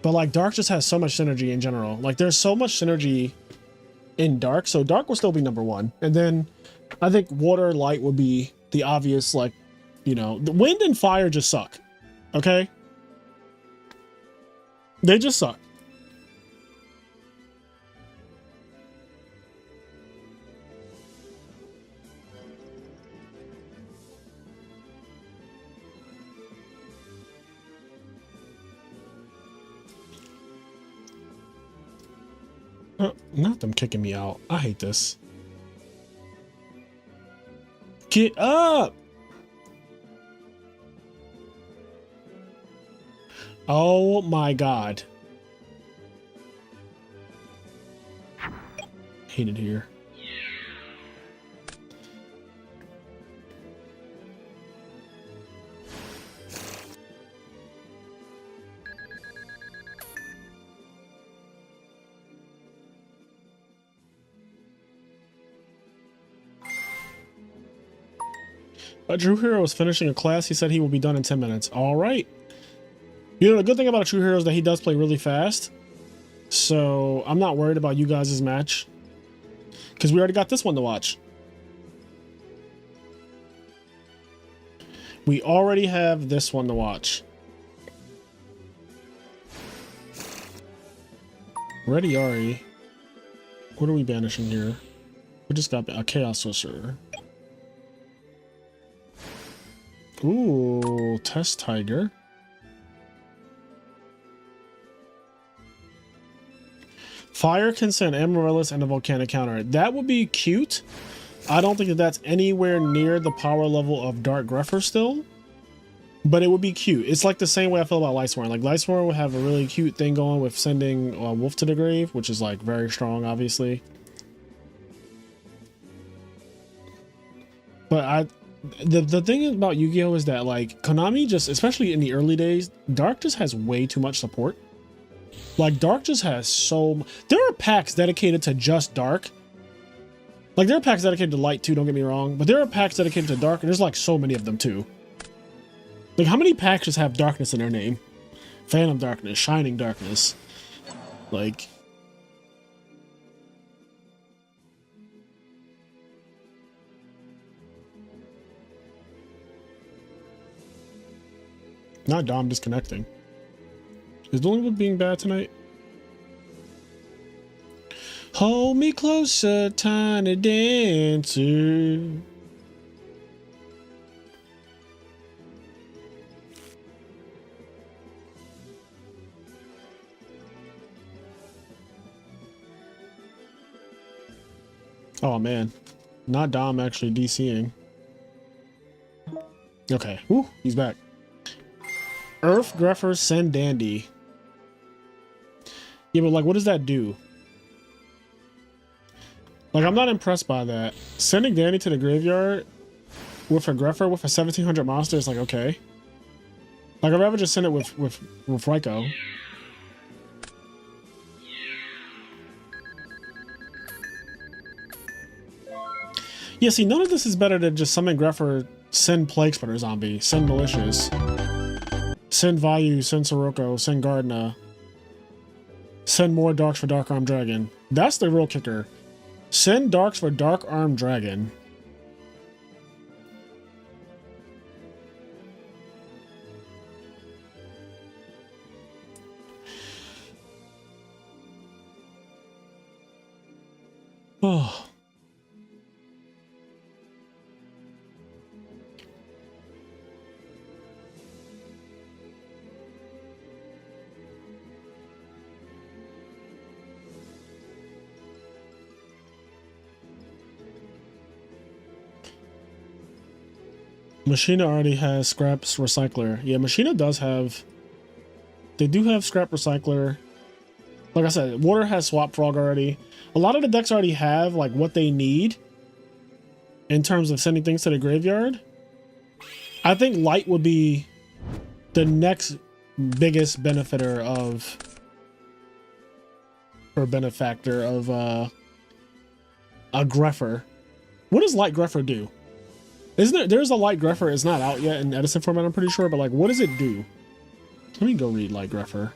But like Dark just has so much synergy in general. Like there's so much synergy in Dark, so Dark will still be number 1. And then I think Water Light would be the obvious, like, you know, the Wind and Fire just suck. Okay? They just suck. Not them kicking me out. I hate this. Get up! Oh my god. Hate it here. ATrueHero is finishing a class. He said he will be done in 10 minutes. All right. You know, the good thing about ATrueHero is that he does play really fast. So I'm not worried about you guys' match. Because we already got this one to watch. We already have this one to watch. Ready, Ari. What are we banishing here? We just got a Chaos Sorcerer. Ooh, Test Tiger. Fire can send Amarillis and a volcanic counter. That would be cute. I don't think that that's anywhere near the power level of Dark Grepher still. But it would be cute. It's like the same way I feel about Lightsworn. Like, Lightsworn would have a really cute thing going with sending Wolf to the Grave, which is, like, very strong, obviously. But the thing about Yu-Gi-Oh! Is that, like, Konami just, especially in the early days, Dark just has way too much support. Like, Dark just has so... There are packs dedicated to just Dark. Like, there are packs dedicated to Light, too, don't get me wrong. But there are packs dedicated to Dark, and there's, like, so many of them, too. Like, how many packs just have Darkness in their name? Phantom Darkness, Shining Darkness. Like... Not Dom disconnecting. Is Dollywood being bad tonight? Hold me closer, tiny dancer. Oh man, not Dom actually DCing. Okay, woo, he's back. Earth Grepher send Dandy. Yeah, but like, what does that do? Like, I'm not impressed by that. Sending Dandy to the graveyard with a Grepher with a 1700 monster is like, okay. Like, I'd rather just send it with Ryko. Yeah, see, none of this is better than just summon Grepher, send Plague Spreader Zombie, send Malicious, send Vayu, send Sirocco, send Gardna, send more Darks for Dark Armed Dragon. That's the real kicker. Send Darks for Dark Armed Dragon. Oh. Machina already has Scraps Recycler. Yeah, Machina does have... They do have Scrap Recycler. Like I said, Water has Swap Frog already. A lot of the decks already have, like, what they need in terms of sending things to the graveyard. I think Light would be the next biggest benefactor of... a Grepher. What does Light Grepher do? Isn't there? There's a Light Grepher. It's not out yet in Edison format, I'm pretty sure. But like, what does it do? Let me go read Light Grepher.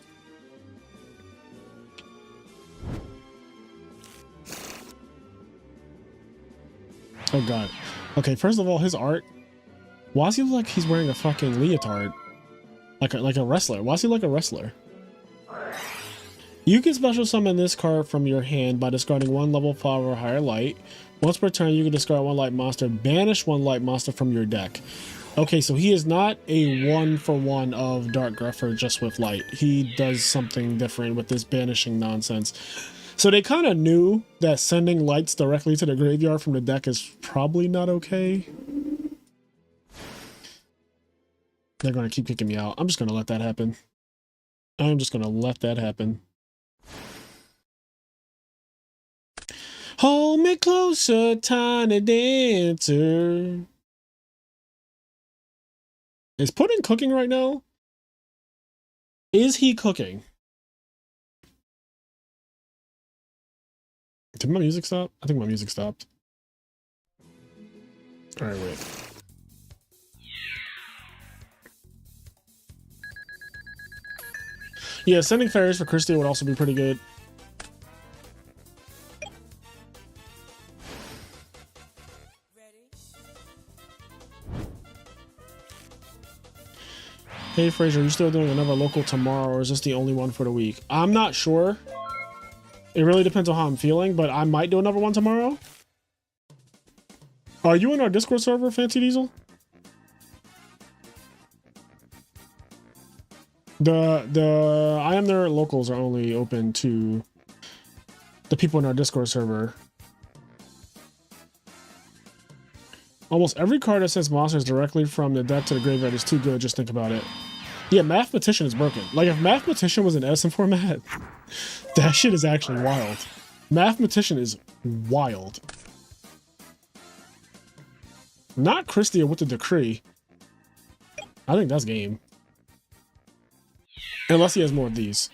Oh god. Okay, first of all, his art. Why does he look like he's wearing a fucking leotard? Like a wrestler. Why is he like a wrestler? You can special summon this card from your hand by discarding one level 5 or higher light. Once per turn, you can discard one light monster, banish one light monster from your deck. Okay, so he is not a 1-for-1 of Dark Grepher just with light. He does something different with this banishing nonsense. So they kind of knew that sending lights directly to the graveyard from the deck is probably not okay. They're going to keep kicking me out. I'm just going to let that happen. I'm just going to let that happen. Hold me closer, tiny dancer. Is Pudding cooking right now? Is he cooking? Did my music stop? I think my music stopped. All right, wait. Yeah, sending fairies for Christy would also be pretty good. Hey Fraser, are you still doing another local tomorrow, or is this the only one for the week? I'm not sure. It really depends on how I'm feeling, but I might do another one tomorrow. Are you in our Discord server, Fancy Diesel? The IMNerd locals are only open to the people in our Discord server. Almost every card that sends monsters directly from the deck to the graveyard is too good, just think about it. Yeah, Mathematician is broken. Like, if Mathematician was an Edison format, that shit is actually wild. Mathematician is wild. Not Christia with the decree. I think that's game. Unless he has more of these.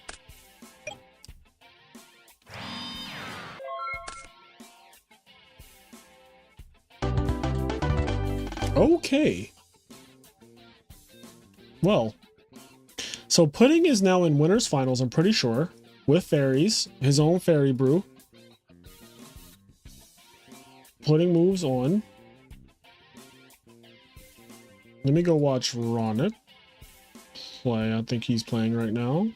Okay. Well, so Pudding is now in winners finals, I'm pretty sure, with fairies, his own fairy brew. Pudding moves on. Let me go watch Ronic play. I think he's playing right now.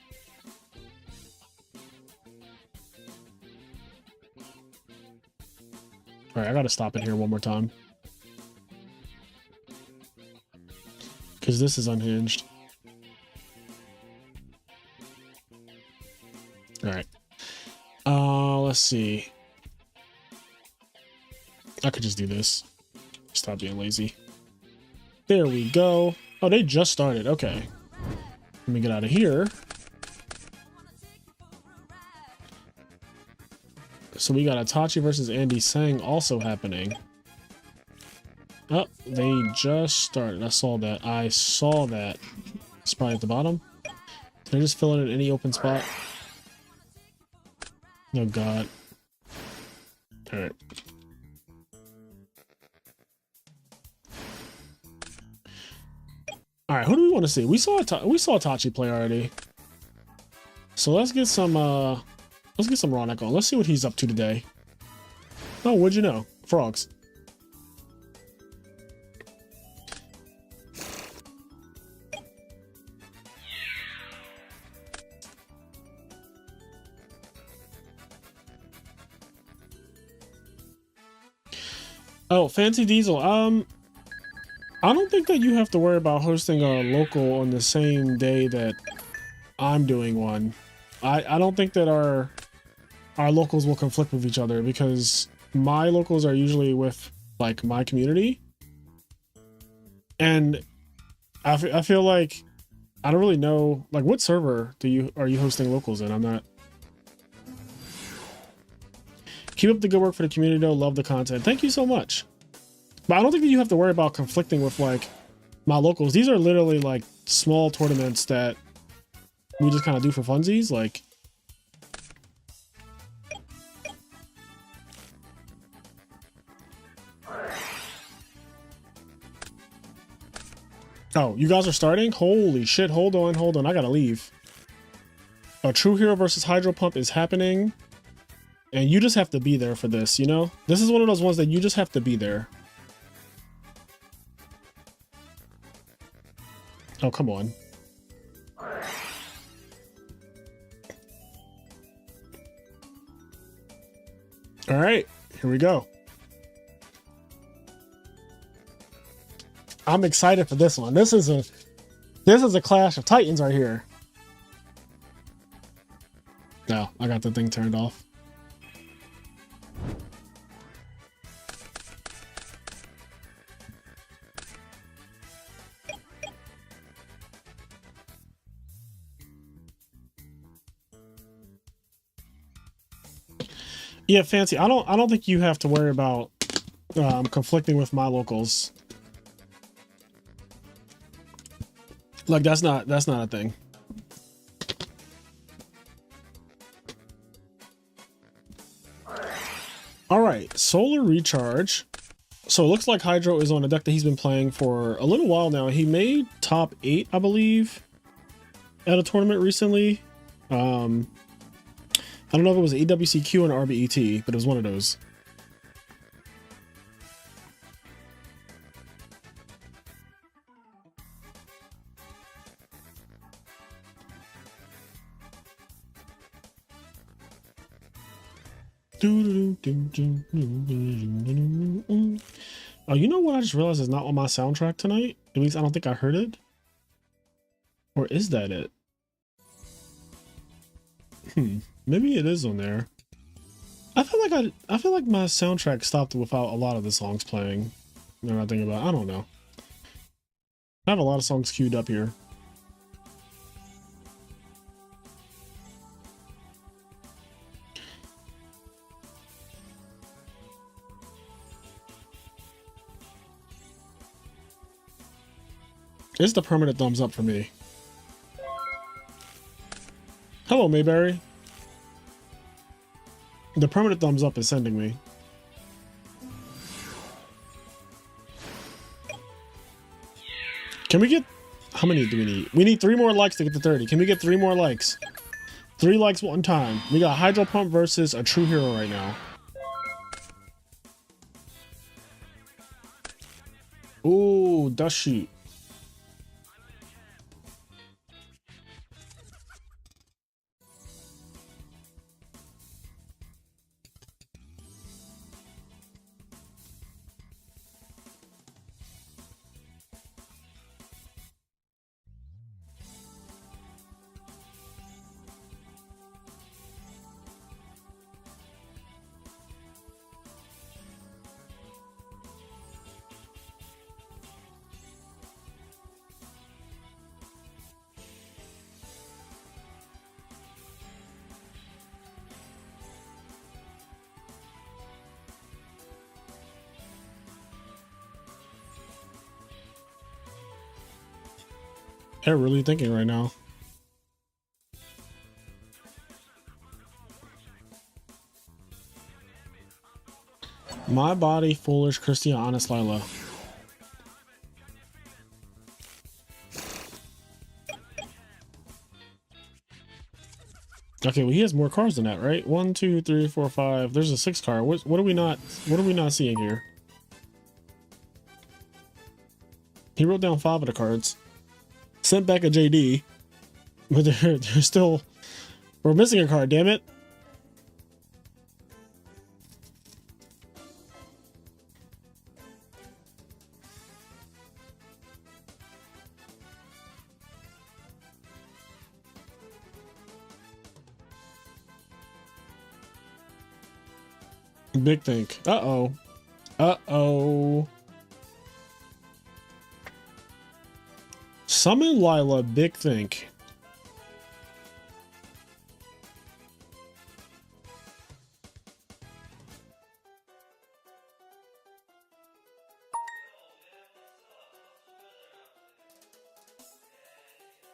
All right, I gotta stop it here one more time. Because this is unhinged. All right. Let's see. I could just do this. Stop being lazy. There we go. Oh, they just started. Okay. Let me get out of here. So we got Itachi versus Andy Tsang also happening. Oh, they just started. I saw that. I saw that. It's probably at the bottom. Can I just fill in any open spot? Oh, God. All right. All right, who do we want to see? We saw Itachi play already. So let's get some Ronic on. Let's see what he's up to today. Oh, what'd you know? Frogs. Oh, Fancy Diesel. I don't think that you have to worry about hosting a local on the same day that I'm doing one. I don't think that our locals will conflict with each other, because my locals are usually with like my community, and I feel like I don't really know, like, what server are you hosting locals in? I'm not. Keep up the good work for the community though. Love the content. Thank you so much. But I don't think that you have to worry about conflicting with like my locals. These are literally like small tournaments that we just kind of do for funsies. Like, oh, you guys are starting? Holy shit. Hold on. I gotta leave. ATrueHero versus HydroPump is happening. And you just have to be there for this, you know? This is one of those ones that you just have to be there. Oh, come on. All right, here we go. I'm excited for this one. This is a clash of titans right here. No, I got the thing turned off. Yeah, Fancy. I don't think you have to worry about conflicting with my locals. Like that's not a thing. All right, Solar Recharge. So it looks like Hydro is on a deck that he's been playing for a little while now. He made top 8, I believe, at a tournament recently. I don't know if it was EWCQ or an RBET, but it was one of those. Oh, you know what I just realized is not on my soundtrack tonight? At least I don't think I heard it. Or is that it? Maybe it is on there. I feel like my soundtrack stopped without a lot of the songs playing. Now I think about it, I don't know. I have a lot of songs queued up here. It's the permanent thumbs up for me. Hello, Mayberry. The permanent thumbs up is sending me. Can we get... How many do we need? We need 3 more likes to get to 30. Can we get 3 more likes? 3 likes one time. We got HydroPump versus ATrueHero right now. Ooh, dust shoot. They're really thinking right now. My body, foolish, Christian, honest, Lila. Okay, well he has more cards than that, right? 1, 2, 3, 4, 5. There's a 6 card. What are we not seeing here? He wrote down 5 of the cards. Sent back a JD, but they're still... We're missing a card, damn it. Big think. Uh-oh. Uh-oh. Summon Lila, big think.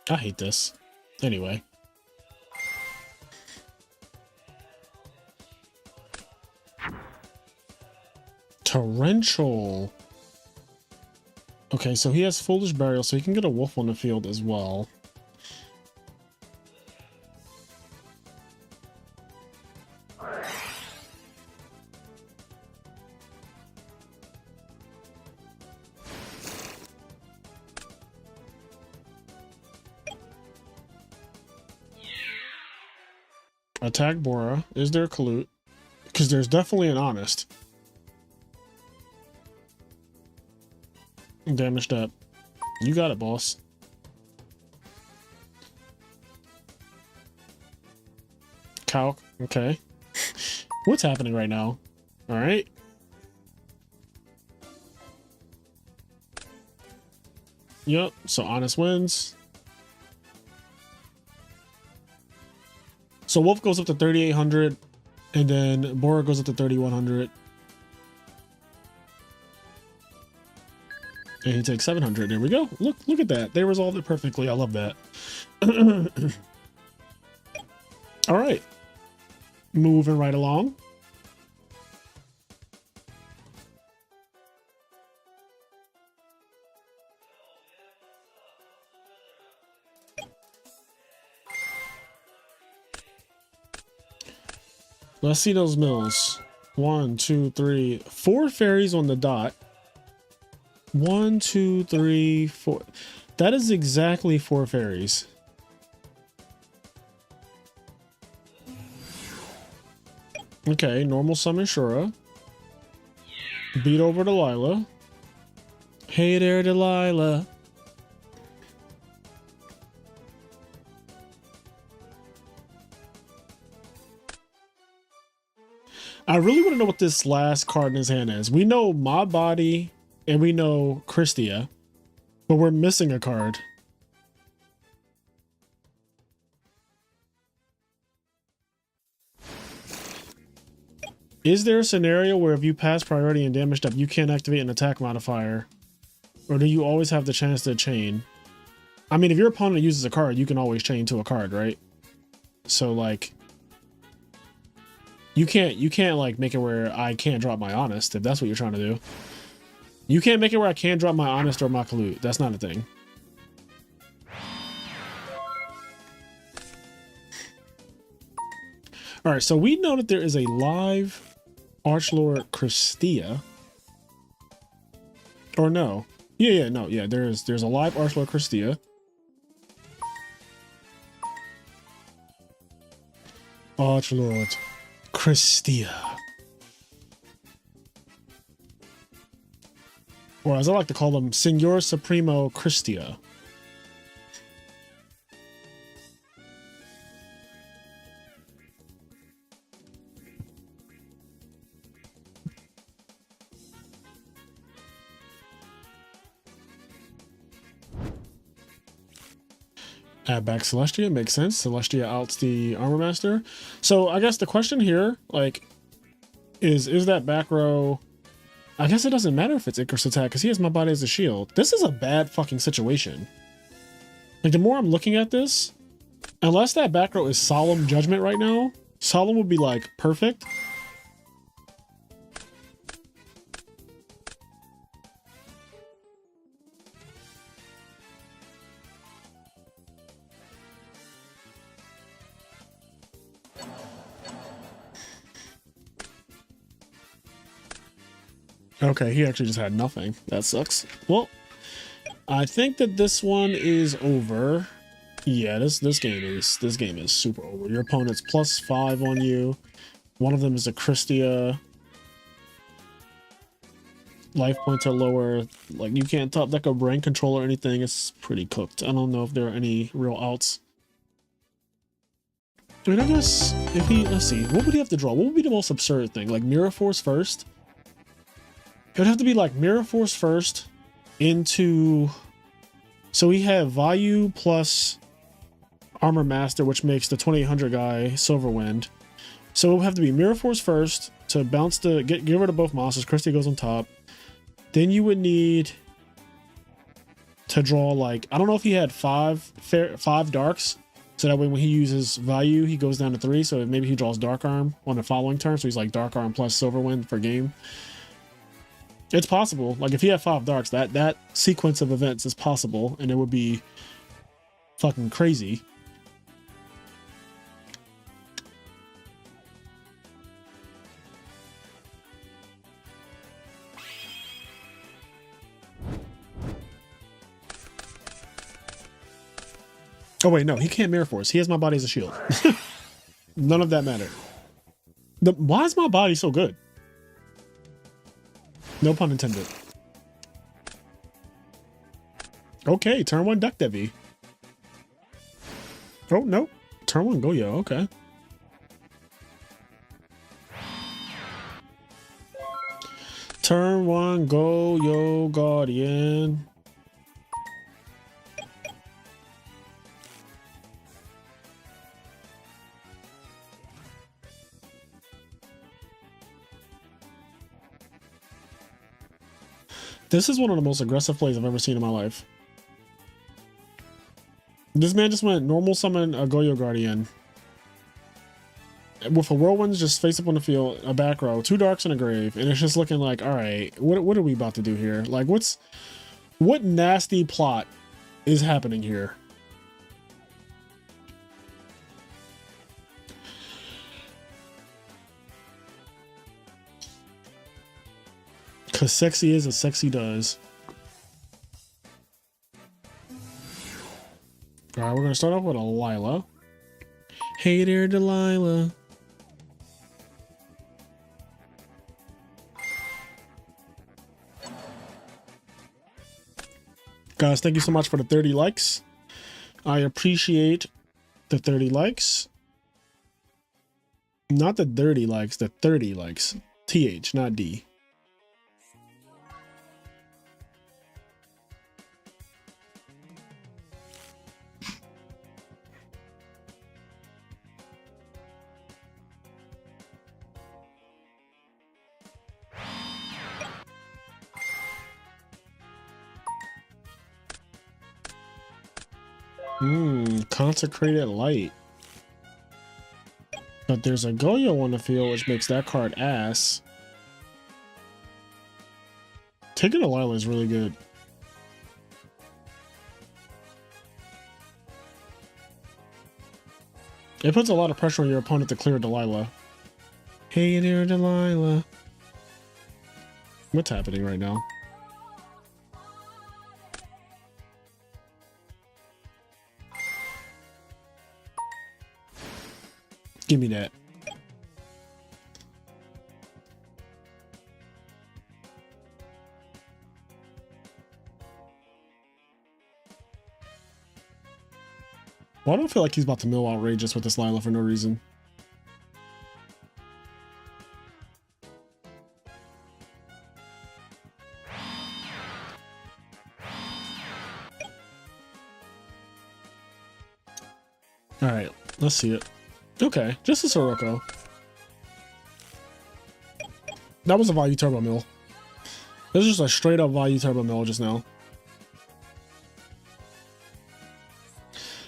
I hate this. Anyway. Torrential. Okay, so he has Foolish Burial, so he can get a wolf on the field as well. Attack Bora. Is there a Kalut? Because there's definitely an Honest. Damaged up. You got it, boss. Calc. Okay. What's happening right now? All right. Yep. So Honest wins. So Wolf goes up to 3,800 And then Bora goes up to 3,100. And he takes 700. There we go. Look at that. They resolved it perfectly. I love that. All right. Moving right along. Let's see those mills. 1, 2, 3, 4 fairies on the dot. 1, 2, 3, 4. That is exactly 4 fairies. Okay, normal summon Shura. Beat over Delilah. Hey there, Delilah. I really want to know what this last card in his hand is. We know My Body and we know Christia, but we're missing a card. Is there a scenario where if you pass priority and damaged up, you can't activate an attack modifier? Or do you always have the chance to chain? I mean, if your opponent uses a card, you can always chain to a card, right? So like, you can't like make it where I can't drop my Honest, if that's what you're trying to do. You can't make it where I can't drop my Honest or my Kalut. That's not a thing. All right, so we know that there is a live Archlord Christia. Or no. Yeah, no, yeah, there's a live Archlord Christia. Archlord Christia. Or as I like to call them, Senor Supremo Christia. Add back Celestia, makes sense. Celestia outs the Armor Master. So I guess the question here, like, is that back row... I guess it doesn't matter if it's Icarus attack, because he has My Body as a shield. This is a bad fucking situation. Like, the more I'm looking at this, unless that back row is Solemn Judgment right now, Solemn would be, like, perfect. Okay, he actually just had nothing. That sucks. Well, I think that this one is over. Yeah, this game is super over. Your opponent's +5 on you. One of them is a Christia. Life points are lower. Like, you can't top deck a brain control or anything. It's pretty cooked. I don't know if there are any real outs. I mean, I guess if he, let's see, what would he have to draw? What would be the most absurd thing? Like Mirror Force first? It would have to be like Mirror Force first into... So we have Vayu plus Armor Master, which makes the 2800 guy Silverwind. So it would have to be Mirror Force first to bounce the... Get rid of both monsters. Christie goes on top. Then you would need to draw like... I don't know if he had five darks. So that way when he uses Vayu, he goes down to 3. So maybe he draws Dark Arm on the following turn. So he's like Dark Arm plus Silverwind for game. It's possible. Like if he had 5 darks, that sequence of events is possible, and it would be fucking crazy. Oh wait, no, he can't Mirror Force. He has My Body as a shield. None of that mattered. Why is My Body so good? No pun intended. Okay, turn 1 Duck Devi. Oh, no. Turn 1 Goyo, okay. Turn 1 Goyo Guardian. This is one of the most aggressive plays I've ever seen in my life. This man just went normal summon a Goyo Guardian. With a Whirlwind's just face up on the field, a back row, 2 Darks and a Grave, and it's just looking like, alright, what are we about to do here? Like, what nasty plot is happening here? Because sexy is as sexy does. Alright, we're going to start off with a Lila. Hey there, Delilah. Guys, thank you so much for the 30 likes. I appreciate the 30 likes. Not the dirty likes, the 30 likes. TH, not D. Consecrated Light. But there's a Goyo on the field, which makes that card ass. Taking a Lila is really good. It puts a lot of pressure on your opponent to clear Delilah. Hey there, Delilah. What's happening right now? Give me that. Well, I don't feel like he's about to mill Outrageous with this Lila for no reason. Alright, let's see it. Okay, just a Sirocco. That was a Value Turbo Mill. This is just a straight up Value Turbo Mill just now.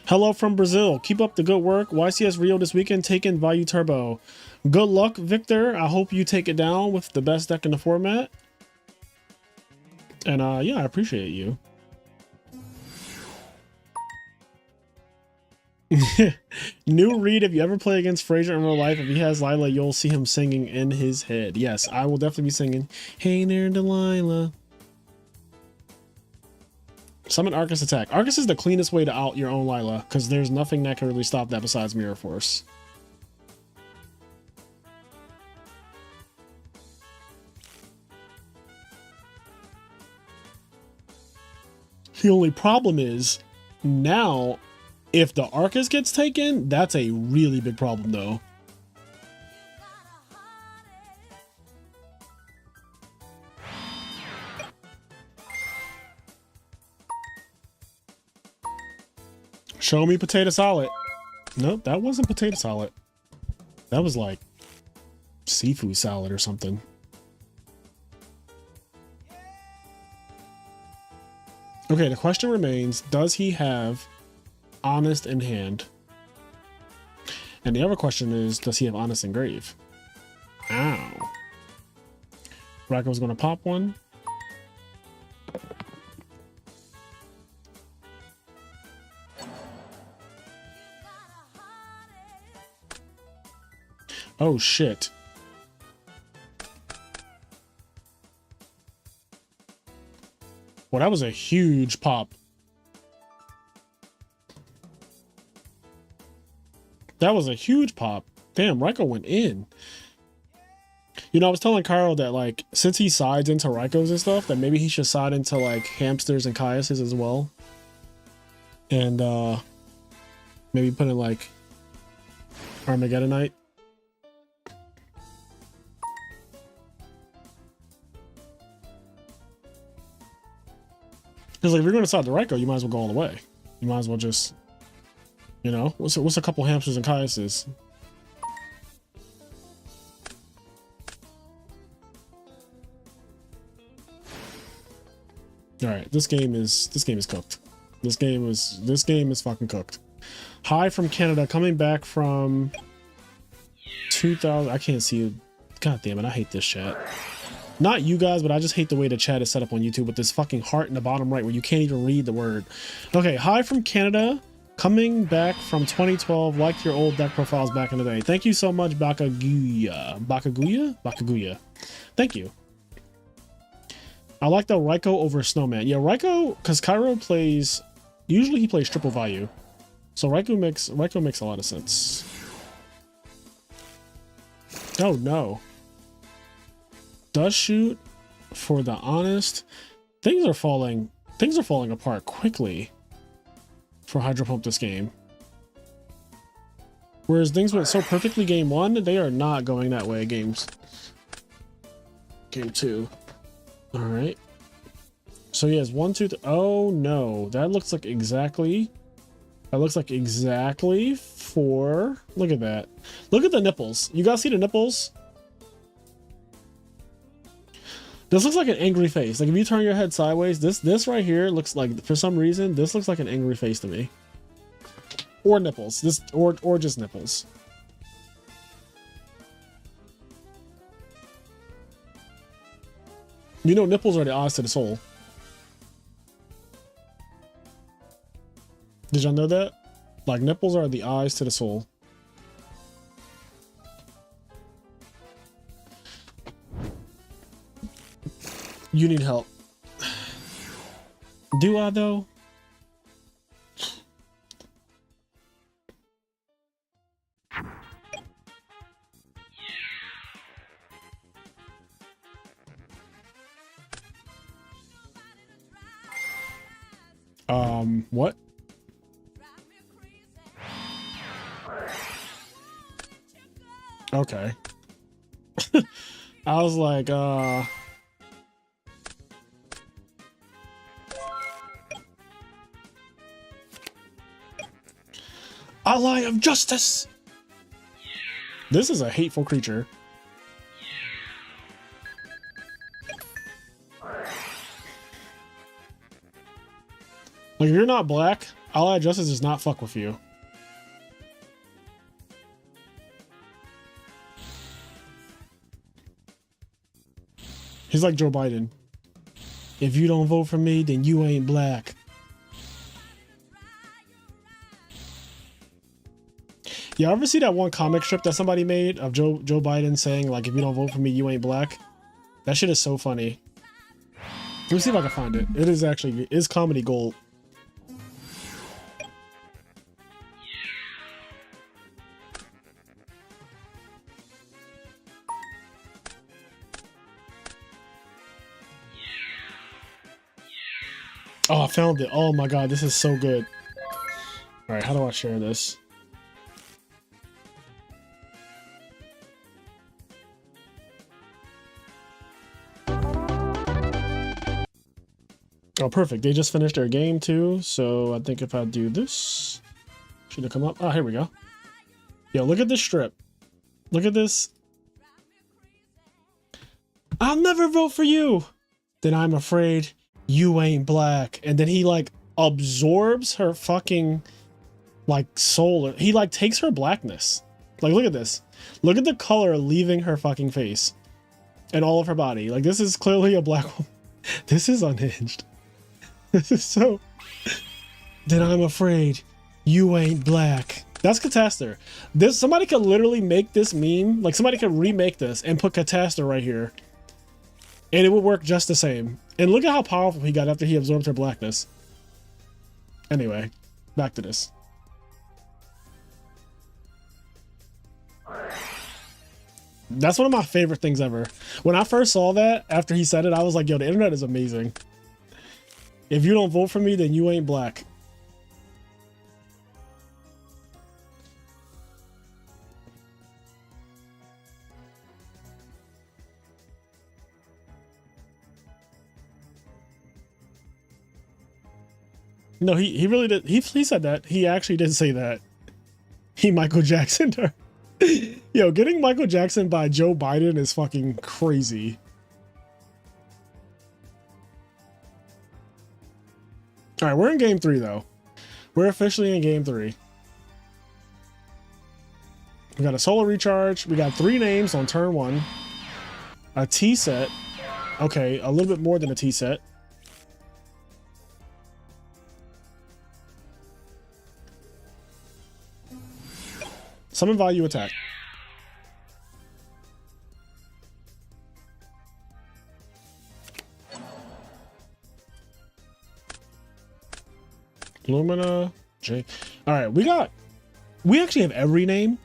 Hello from Brazil. Keep up the good work. YCS Rio this weekend taking Value Turbo. Good luck, Victor. I hope you take it down with the best deck in the format. And yeah, I appreciate you. New read, if you ever play against Frazier in real life, if he has Lila, you'll see him singing in his head. Yes, I will definitely be singing Hey there, Delilah. Summon Arcus Attack. Arcus is the cleanest way to out your own Lila, because there's nothing that can really stop that besides Mirror Force. The only problem is, now, if the Arcus gets taken, that's a really big problem, though. Show me Potato Salad. Nope, that wasn't Potato Salad. That was like seafood salad or something. Okay, the question remains, does he have Honest in hand? And the other question is, does he have Honest Engrave? Ow. Racco's gonna pop one. Oh shit. Well, that was a huge pop. That was a huge pop. Damn, Raikou went in. You know, I was telling Carl that, like, since he sides into Raikous and stuff, that maybe he should side into, like, Hamsters and Caiuses as well. And, maybe put in, like, Armageddonite. Because, like, if you're going to side the Raikou, you might as well go all the way. You might as well just, you know, what's a couple Hamsters and Caiuses? All right, this game is cooked. This game is fucking cooked. Hi from Canada, coming back from 2000. I can't see you. God damn it, I hate this chat. Not you guys, but I just hate the way the chat is set up on YouTube with this fucking heart in the bottom right where you can't even read the word. Okay, hi from Canada, coming back from 2012, liked your old deck profiles back in the day. Thank you so much, Bakaguya. Bakaguya. Thank you. I like the Raiko over Snowman. Yeah, Raiko, because Cairo plays, usually he plays triple value. So Raiko makes a lot of sense. Oh no. Does shoot for the honest. Things are falling apart quickly for HydroPump this game. Whereas things went so perfectly game one, they are not going that way game two. All right. So he has 1, 2, 3. Oh no, that looks like exactly. That looks like exactly for. Look at that. Look at the nipples. You guys see the nipples? This looks like an angry face. Like if you turn your head sideways, this right here looks like, for some reason, this looks like an angry face to me. Or nipples. This or just nipples. You know, nipples are the eyes to the soul. Did y'all know that? Like nipples are the eyes to the soul. You need help. Do I though? What? Okay. I was like, ally of justice. This is a hateful creature. Like if you're not black, ally of justice does not fuck with you. He's like Joe Biden. If you don't vote for me, then you ain't black. You ever see that one comic strip that somebody made of Joe Biden saying like, if you don't vote for me, you ain't black? That shit is so funny. Let me see if I can find it. It is comedy gold. Oh, I found it. Oh my god, this is so good. Alright, how do I share this? Oh, perfect. They just finished their game too, so I think if I do this, should it come up? Oh, here we go. Yo, look at this strip. Look at this. I'll never vote for you. Then I'm afraid you ain't black. And then he like absorbs her fucking like soul. He like takes her blackness. Like look at this. Look at the color leaving her fucking face and all of her body. Like this is clearly a black woman. This is unhinged. This is so. Then I'm afraid you ain't black. That's Catastor. Somebody could literally make this meme. Like somebody could remake this and put Catastor right here. And it would work just the same. And look at how powerful he got after he absorbed her blackness. Anyway, back to this. That's one of my favorite things ever. When I first saw that, after he said it, I was like, yo, the internet is amazing. If you don't vote for me, then you ain't black. No, he really did. He said that. He actually did say that. He Michael Jacksoned her. Yo, getting Michael Jackson by Joe Biden is fucking crazy. All right, we're in game 3 though. We're officially in game 3. We got a solar recharge. We got 3 names on turn 1. A T set. Okay, a little bit more than a T set. Summon value attack. Lumina, J. All right, we actually have every name.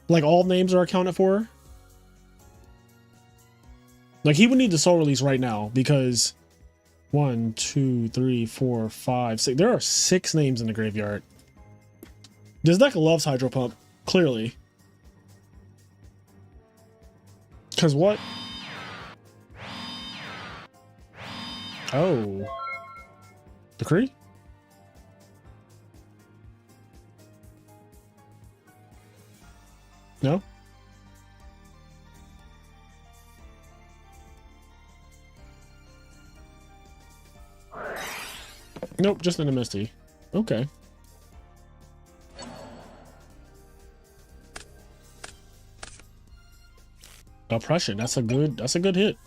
Like all names are accounted for. Like he would need the soul release right now because 1, 2, 3, 4, 5, 6. There are 6 names in the graveyard. This deck loves HydroPump, clearly. Cause what? Oh. Decree? No? Nope, just in a Misty. Okay. Oppression, that's a good hit.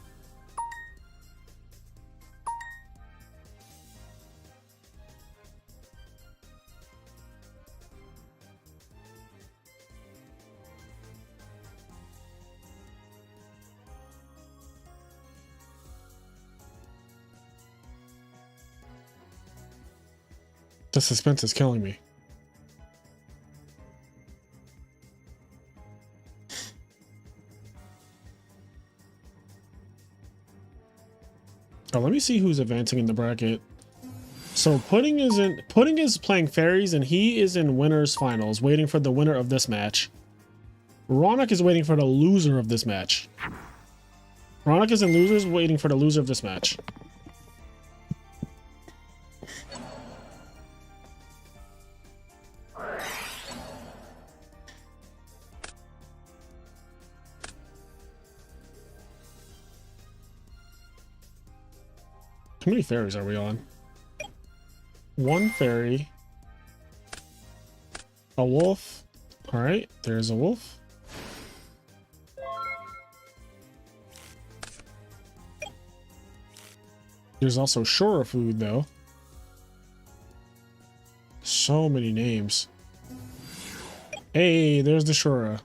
The suspense is killing me. Oh, let me see who's advancing in the bracket. So Pudding is playing fairies and he is in winners finals, waiting for the winner of this match. Ronic is waiting for the loser of this match. Ronic is in losers, waiting for the loser of this match. How many fairies are we on? 1 fairy. A wolf. All right, there's a wolf. There's also Shura food though. So many names. Hey, there's the Shura.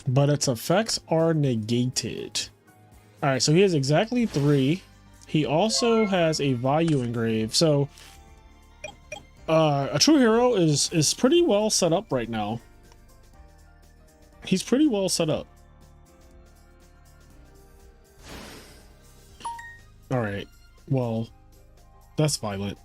But its effects are negated. All right, so he has exactly 3. He also has a value engrave. So a true hero is pretty well set up right now. He's pretty well set up. All right, well, that's violent.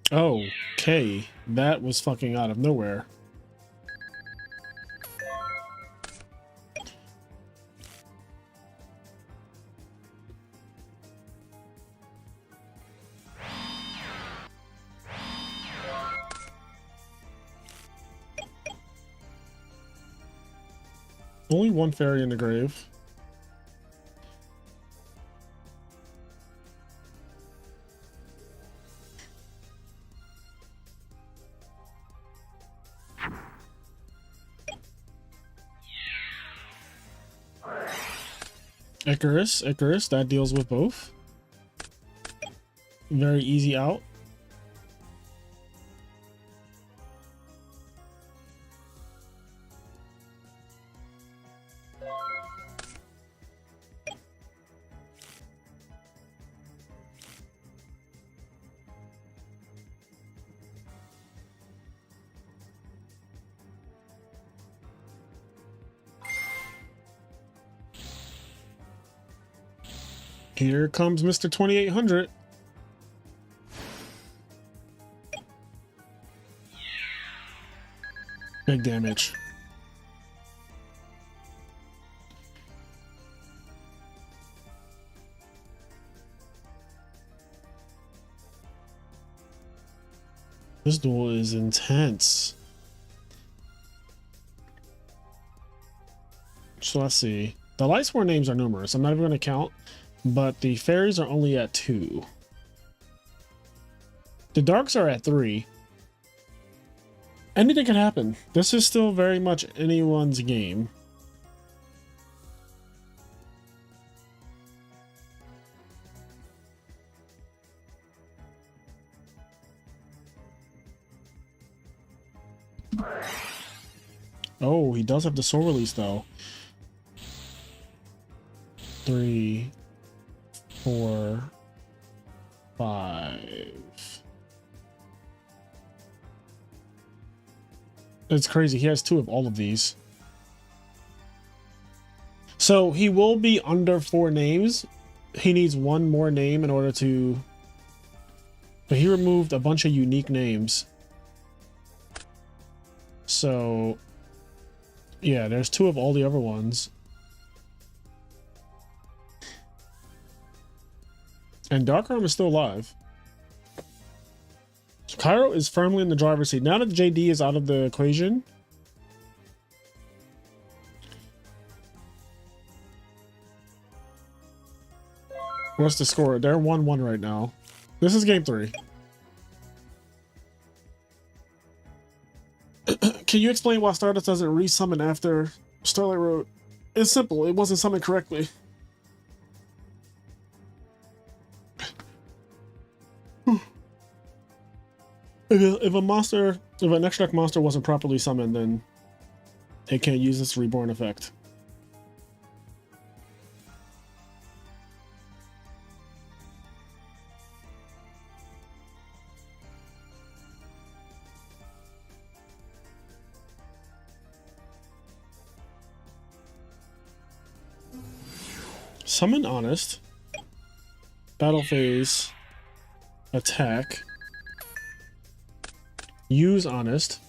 Okay, that was fucking out of nowhere. Only 1 fairy in the grave. Icarus, that deals with both. Very easy out. Here comes Mr. 2800. Big damage. This duel is intense. So let's see. The Light Sworn names are numerous. I'm not even going to count, but the fairies are only at 2. The darks are at 3. Anything can happen. This is still very much anyone's game. Oh, he does have the soul release though. 3, 4, 5. It's crazy. He has 2 of all of these. So he will be under 4 names. He needs 1 more name in order to... But he removed a bunch of unique names. So... Yeah, there's 2 of all the other ones. And Darkarm is still alive. So Cairo is firmly in the driver's seat. Now that JD is out of the equation, what's the score? They're 1-1 right now. This is game 3. Can you explain why Stardust doesn't resummon after Starlight Road? It's simple. It wasn't summoned correctly. If an extra deck monster wasn't properly summoned, then it can't use this reborn effect. Summon Honest. Battle phase. Attack. Use Honest.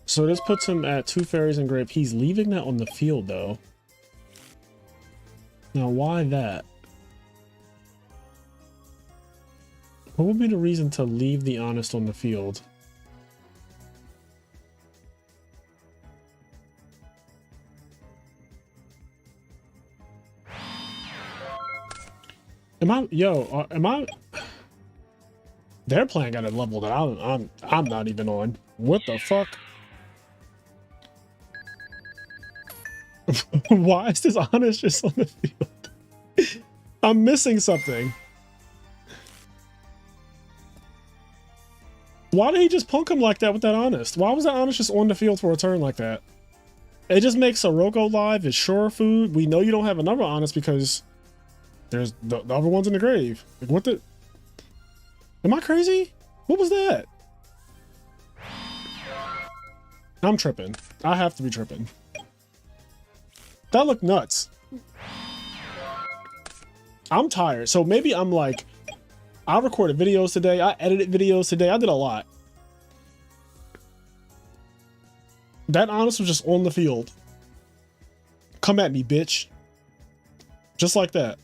So this puts him at 2 fairies engraved. He's leaving that on the field though. Now why that? What would be the reason to leave the Honest on the field? Am I? They're playing at a level that I'm not even on. What the fuck? Why is this Honest just on the field? I'm missing something. Why did he just punk him like that with that Honest? Why was that Honest just on the field for a turn like that? It just makes Sirocco live. It's sure food. We know you don't have another Honest because there's the other one's in the grave. Like, what the? Am I crazy? What was that? I'm tripping. I have to be tripping. That looked nuts. I'm tired. So maybe I'm like, I recorded videos today. I edited videos today. I did a lot. That Honest was just on the field. Come at me, bitch. Just like that.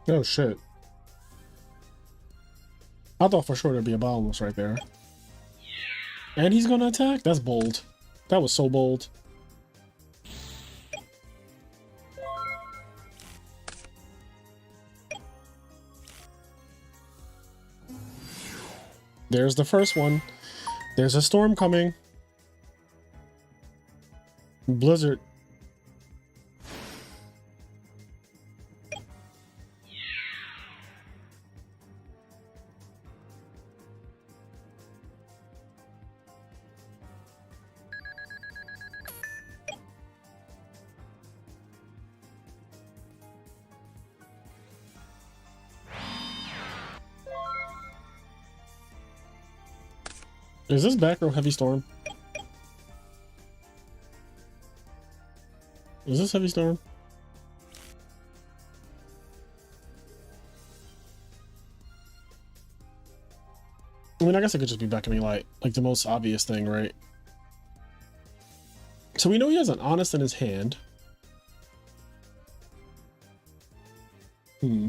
Oh shit. I thought for sure there'd be a Boundless right there. And he's gonna attack? That's bold. That was so bold. There's the first one. There's a storm coming. Blizzard. Is this back row heavy storm? Is this heavy storm? I mean, I guess it could just be beckoning light, like the most obvious thing, right? So we know he has an honest in his hand. Hmm.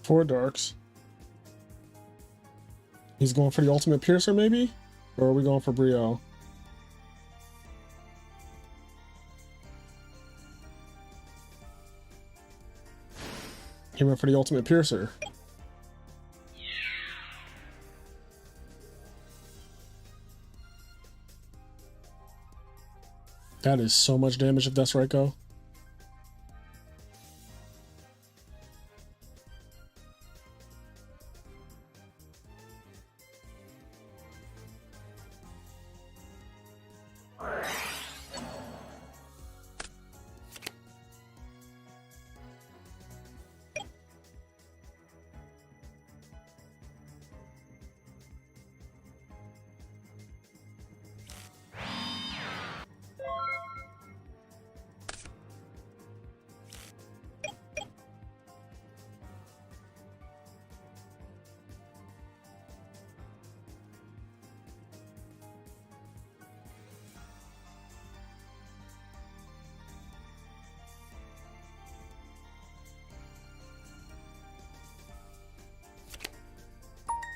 Four darks. He's going for the ultimate piercer, maybe? Or are we going for Brio? He went for the ultimate piercer. That is so much damage if that's right, go.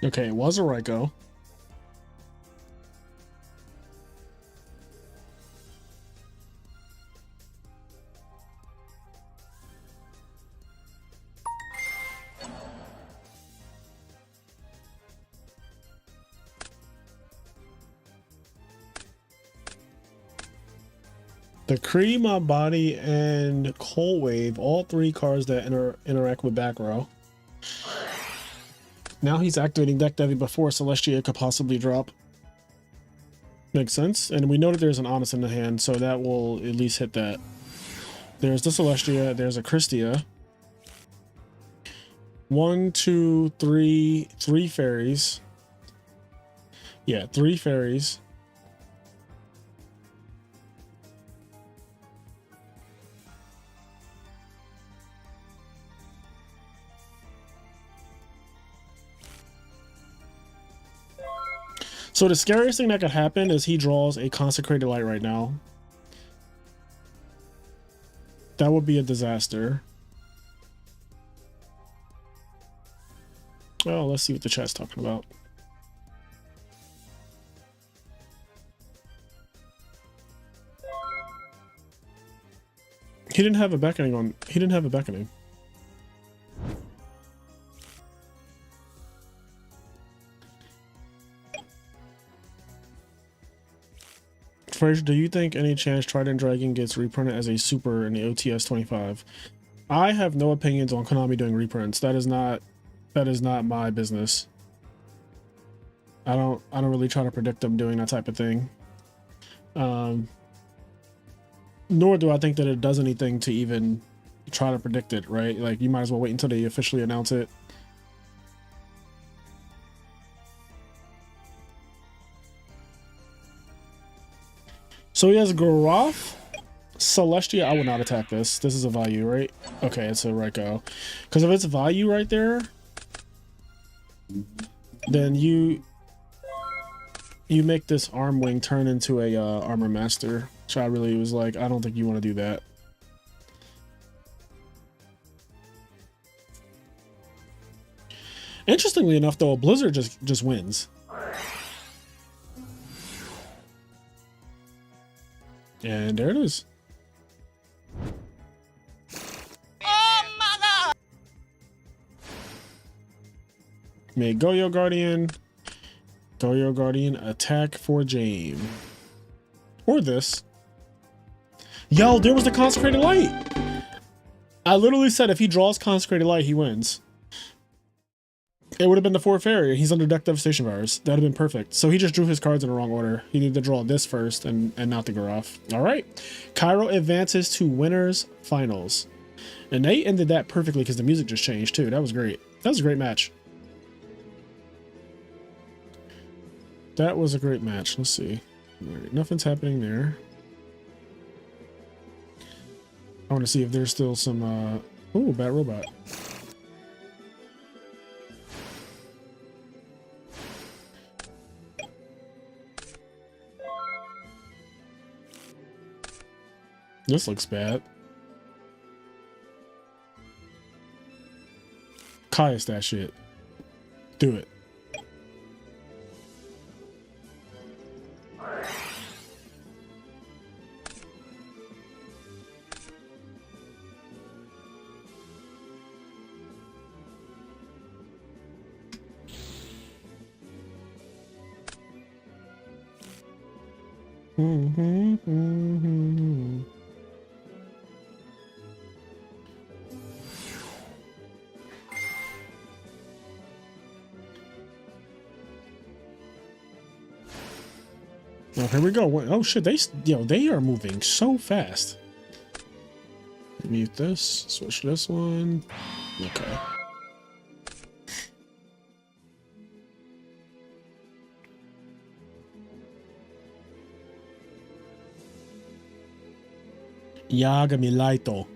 Okay, it was a Ryko. The Kree, My Body, and Cold Wave, all three cards that interact with back row. Now he's activating Deck Devi before Celestia could possibly drop. Makes sense. And we know that there's an Honest in the hand, so that will at least hit that. There's the Celestia, there's a Christia. 1, 2, 3, 3 fairies. Yeah, 3 fairies. So the scariest thing that could happen is he draws a Consecrated Light right now. That would be a disaster. Well, let's see what the chat's talking about. He didn't have a beckoning on. He didn't have a beckoning. Fraser, do you think any chance Trident Dragon gets reprinted as a super in the OTS 25? I have no opinions on Konami doing reprints. That is not my business. I don't really try to predict them doing that type of thing. Nor do I think that it does anything to even try to predict it, right? Like, you might as well wait until they officially announce it. So he has Garoth, Celestia. I would not attack this. This is a value, right? Okay, it's a Ryko. Because if it's a value right there, then you... you make this arm wing turn into a armor master, which I really was like, I don't think you want to do that. Interestingly enough, though, Blizzard just wins. And there it is. Make Goyo Guardian. Goyo Guardian attack for Jame. Or this. Yo, there was the Consecrated Light. I literally said if he draws Consecrated Light, he wins. It would have been the 4th fairy. He's under deck devastation virus. That would have been perfect. So he just drew his cards in the wrong order. He needed to draw this first and not the Garoth. All right. Cairo advances to winners finals. And they ended that perfectly because the music just changed too. That was great. That was a great match. That was a great match. Let's see. All right, nothing's happening there. I want to see if there's still some... Oh, Bat Robot. This looks bad. Caius that shit. Do it. Oh, here we go. Oh shit, they are moving so fast. Mute this, switch this one. Okay. Yagami Laito.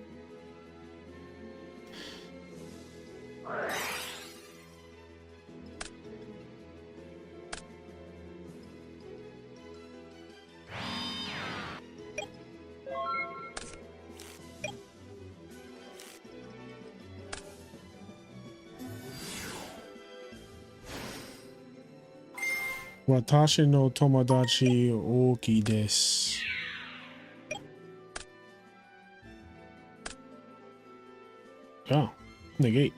Watashi no tomodachi oki desu. Oh, negate.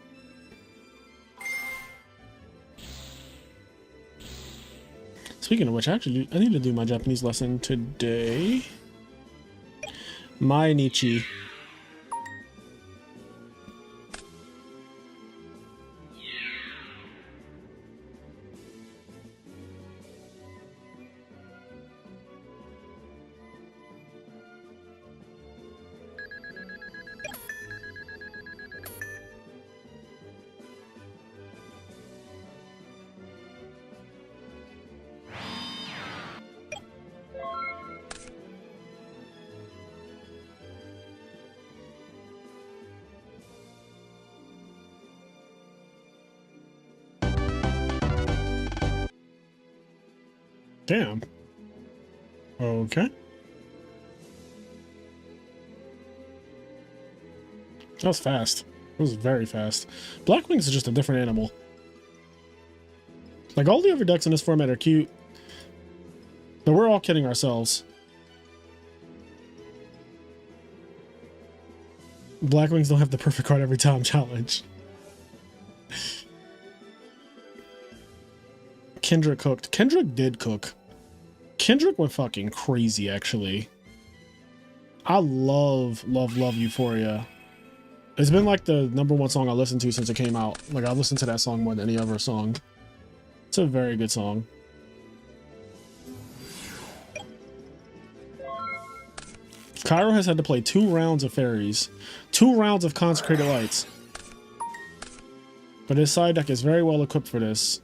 Speaking of which, actually, I need to do my Japanese lesson today. Mainichi. Damn. Okay. That was fast. It was very fast. Black Wings is just a different animal. Like, all the other decks in this format are cute, but we're all kidding ourselves. Black Wings don't have the perfect card every time challenge. Kendrick cooked. Kendrick did cook. Kendrick went fucking crazy, actually. I love Euphoria. It's been like the #1 song I listened to since it came out. Like, I've listened to that song more than any other song. It's a very good song. Cairo has had to play 2 rounds of fairies, 2 rounds of consecrated lights. But his side deck is very well equipped for this.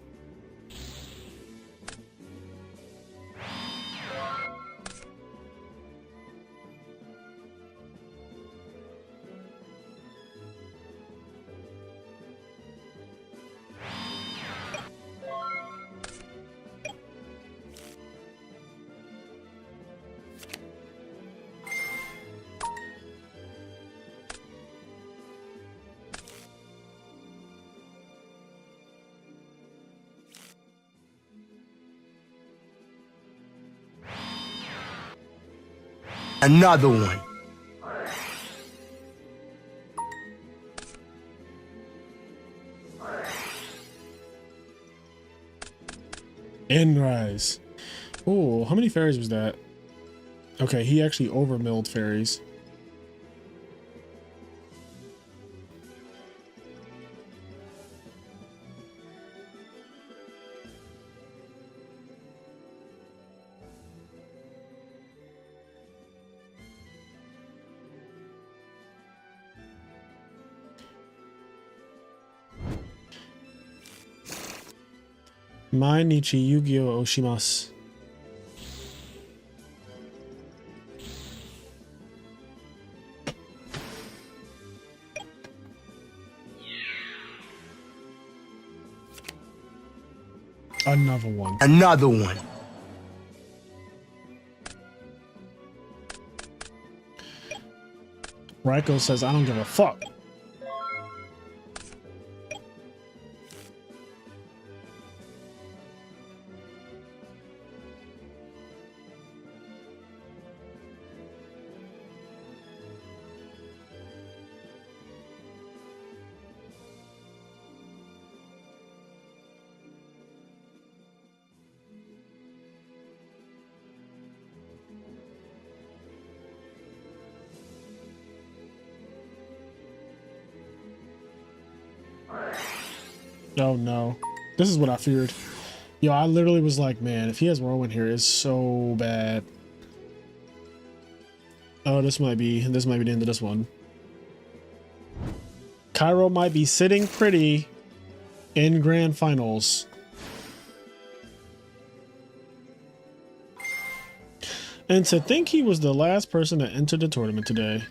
Another one. And rise. Oh, how many fairies was that? Okay, he actually overmilled fairies. Mainichi Yu-Gi-Oh! Oshimasu. Another one. Another one. Raiko says, I don't give a fuck. Oh no. This is what I feared. Yo, I literally was like, man, if he has Whirlwind here, it's so bad. Oh, this might be the end of this one. Cairo might be sitting pretty in grand finals. And to think he was the last person to enter the tournament today.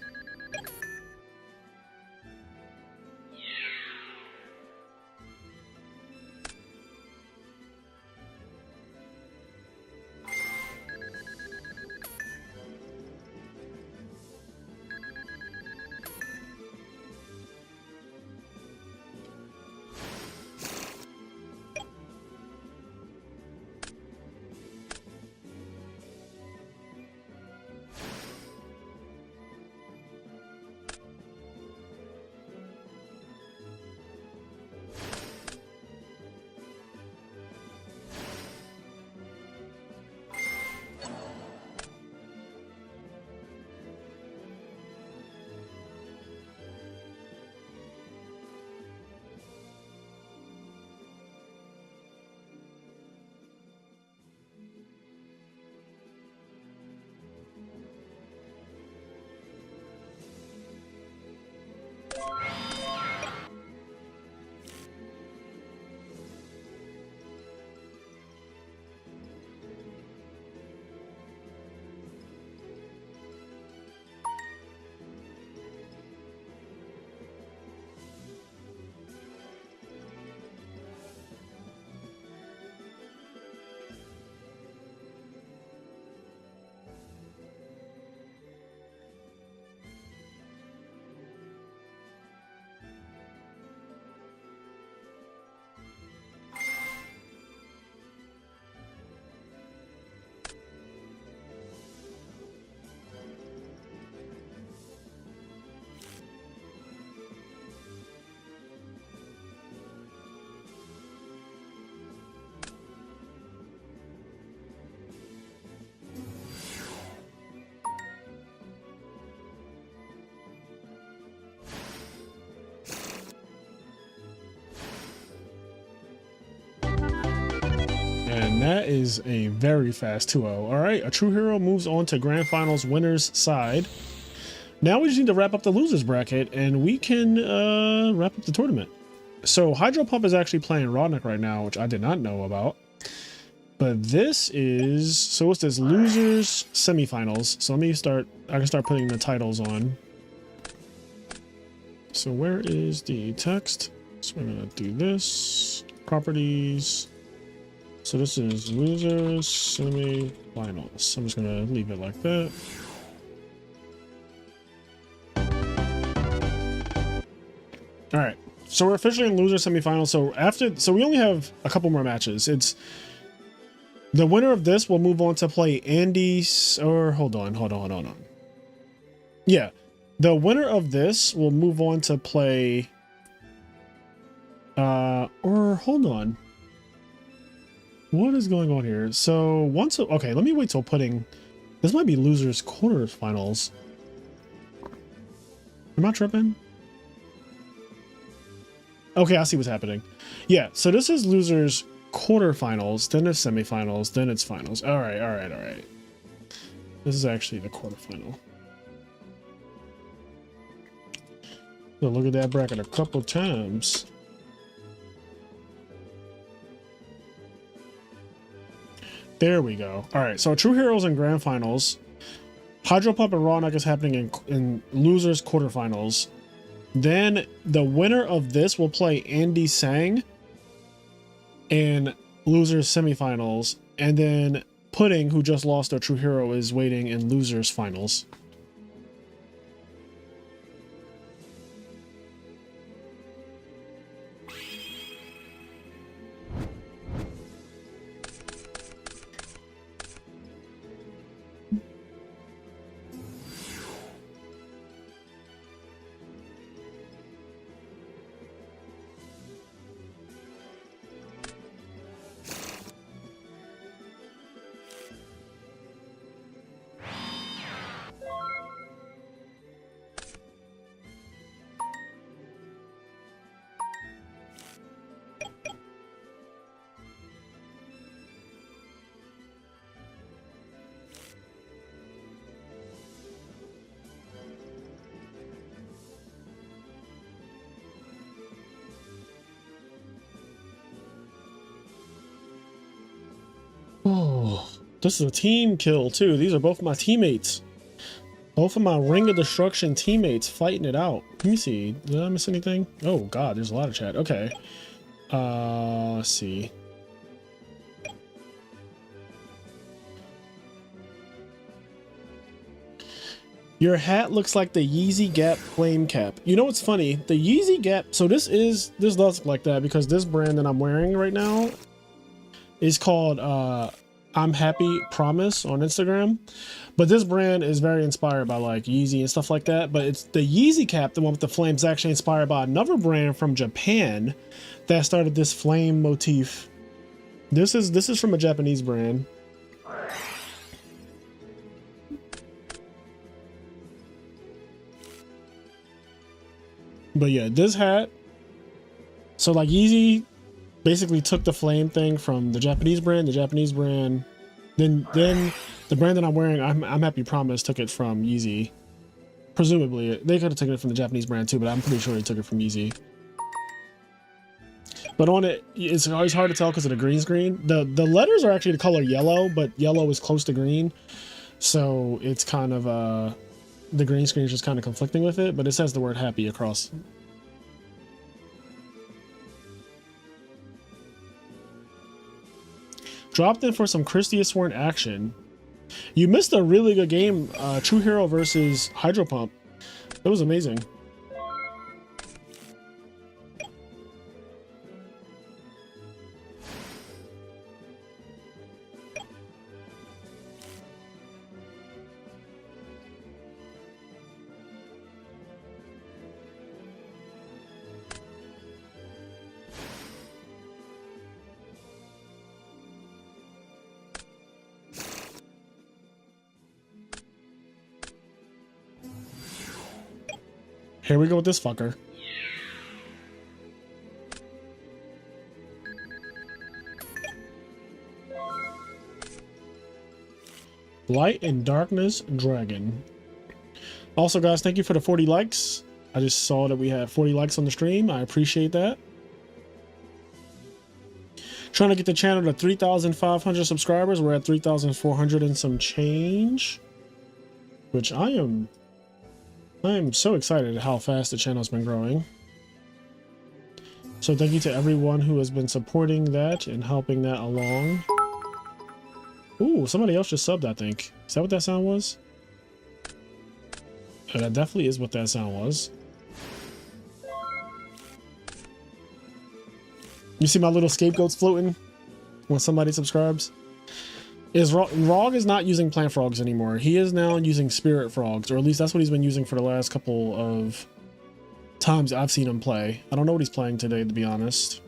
And that is a very fast 2-0. All right, ATrueHero moves on to Grand Finals winners side. Now we just need to wrap up the losers bracket and we can wrap up the tournament. So HydroPump is actually playing Ronic right now, which I did not know about. But this is, so what's this? Losers semifinals. So let me start, I can start putting the titles on. So where is the text? So we're gonna do this, properties. So this is losers semi-finals. I'm just gonna leave it like that. All right, so we're officially in loser semi-finals. So we only have a couple more matches. It's the winner of this will move on to play Andy's, or hold on. Yeah. The winner of this will move on to play... or hold on. What is going on here? So once... Okay, let me wait till putting... This might be losers quarterfinals. Am I tripping? Okay, I see what's happening. Yeah, so this is losers quarterfinals, then it's semifinals, then it's finals. All right, all right, all right. This is actually the quarterfinal. So look at that bracket a couple times. There we go. All right, so True Heroes and Grand Finals. HydroPump and Ronic is happening in losers quarterfinals. Then the winner of this will play Andy Tsang in losers semifinals. And then Pudding, who just lost their True Hero, is waiting in losers finals. Oh, this is a team kill too. These are both my teammates. Both of my Ring of Destruction teammates fighting it out. Let me see. Did I miss anything? Oh god, there's a lot of chat. Okay. Let's see. Your hat looks like the Yeezy Gap flame cap. You know what's funny? The Yeezy Gap, so this does look like that because this brand that I'm wearing right now is called I'm Happy Promise on Instagram. But this brand is very inspired by like Yeezy and stuff like that. But it's the Yeezy cap, the one with the flames, actually inspired by another brand from Japan that started this flame motif. This is from a Japanese brand. But yeah, this hat. So like Yeezy basically took the flame thing from the Japanese brand, then the brand that I'm wearing, I'm Happy Promise, took it from Yeezy. Presumably, they could have taken it from the Japanese brand too, but I'm pretty sure they took it from Yeezy. But on it, it's always hard to tell because of the green screen. The letters are actually the color yellow, but yellow is close to green, so it's kind of the green screen is just kind of conflicting with it. But it says the word happy across. Dropped in for some Christie Sworn action. You missed a really good game, True Hero versus HydroPump. It was amazing. Here we go with this fucker. Light and Darkness Dragon. Also, guys, thank you for the 40 likes. I just saw that we have 40 likes on the stream. I appreciate that. Trying to get the channel to 3,500 subscribers. We're at 3,400 and some change, which I am so excited at how fast the channel's been growing. So thank you to everyone who has been supporting that and helping that along. Ooh, somebody else just subbed, I think. Is that what that sound was? Yeah, that definitely is what that sound was. You see my little scapegoats floating when somebody subscribes? Rog is not using plant frogs anymore. He is now using spirit frogs, or at least that's what he's been using for the last couple of times I've seen him play. I don't know what he's playing today, to be honest.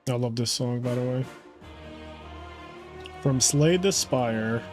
I love this song, by the way. From Slade to Spire.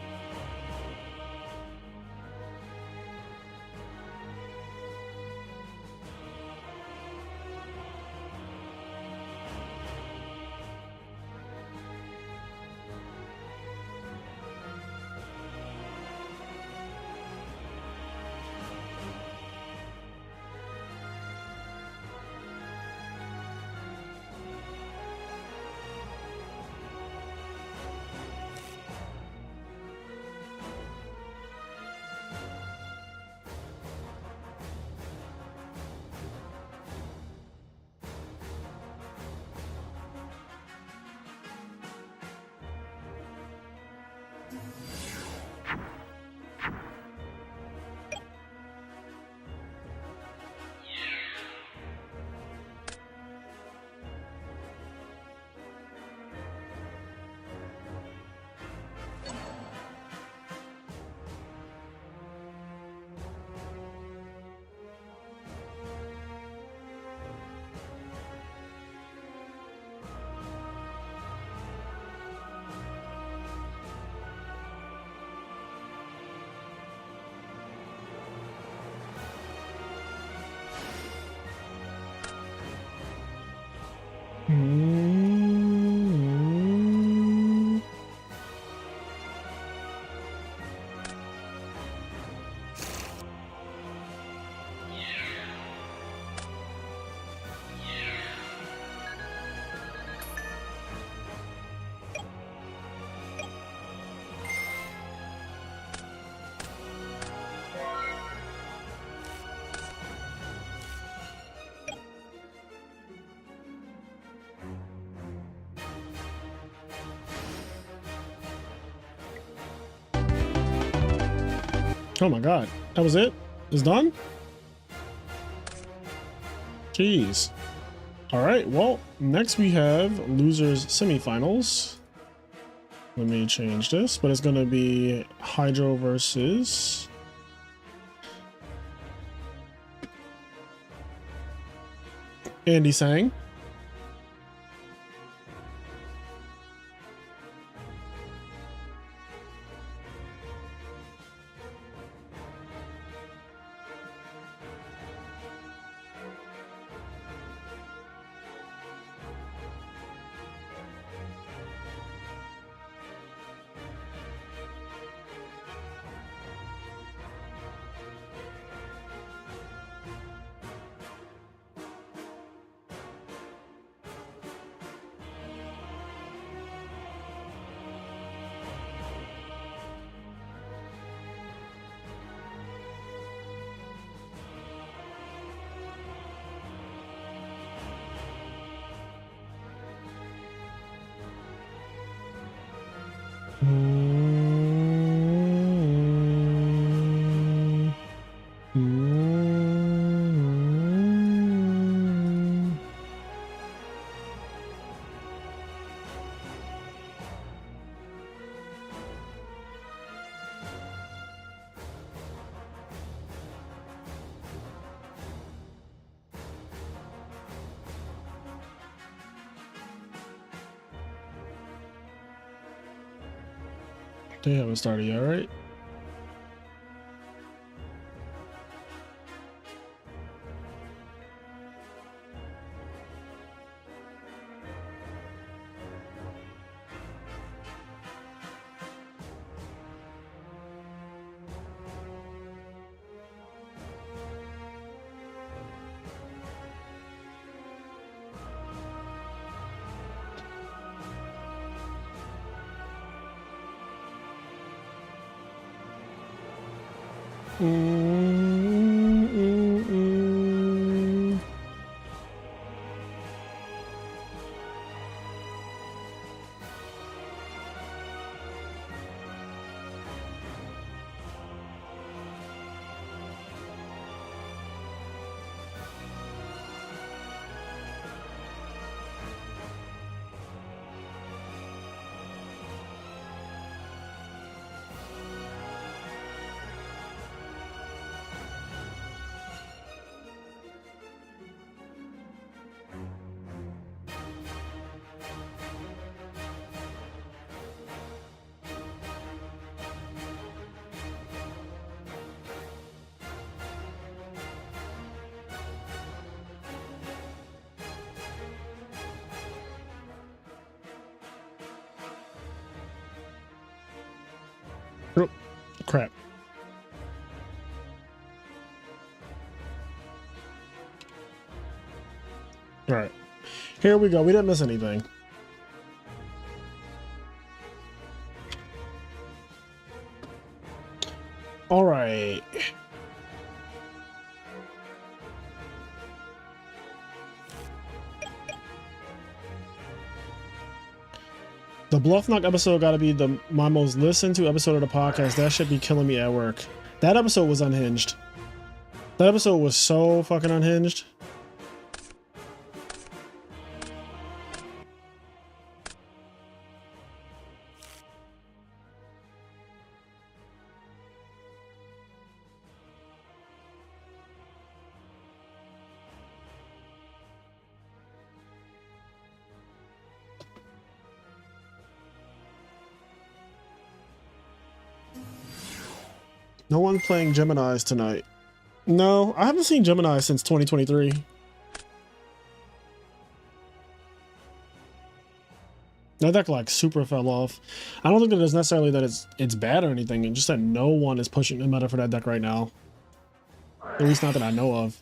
Oh my god, that was it? It's done? Jeez. Alright, well, next we have losers semifinals. Let me change this, but it's gonna be Hydro versus Andy Tsang. They haven't started yet, right? Oh, crap. All right. Here we go. We didn't miss anything. All right. The Bluffknock episode got to be my most listened to episode of the podcast. That should be killing me at work. That episode was unhinged. That episode was so fucking unhinged. No one playing Geminis tonight. No, I haven't seen Gemini since 2023. That deck like super fell off. I don't think that it's necessarily that it's bad or anything. It's just that no one is pushing the meta for that deck right now. At least not that I know of.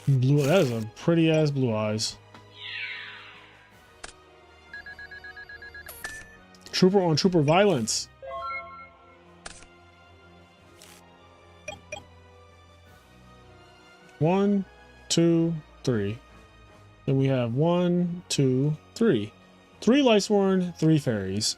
Blue, that is a pretty ass blue eyes. Trooper on trooper violence. One, two, three. Then we have 1, 2, 3. 3 Lightsworn, 3 fairies.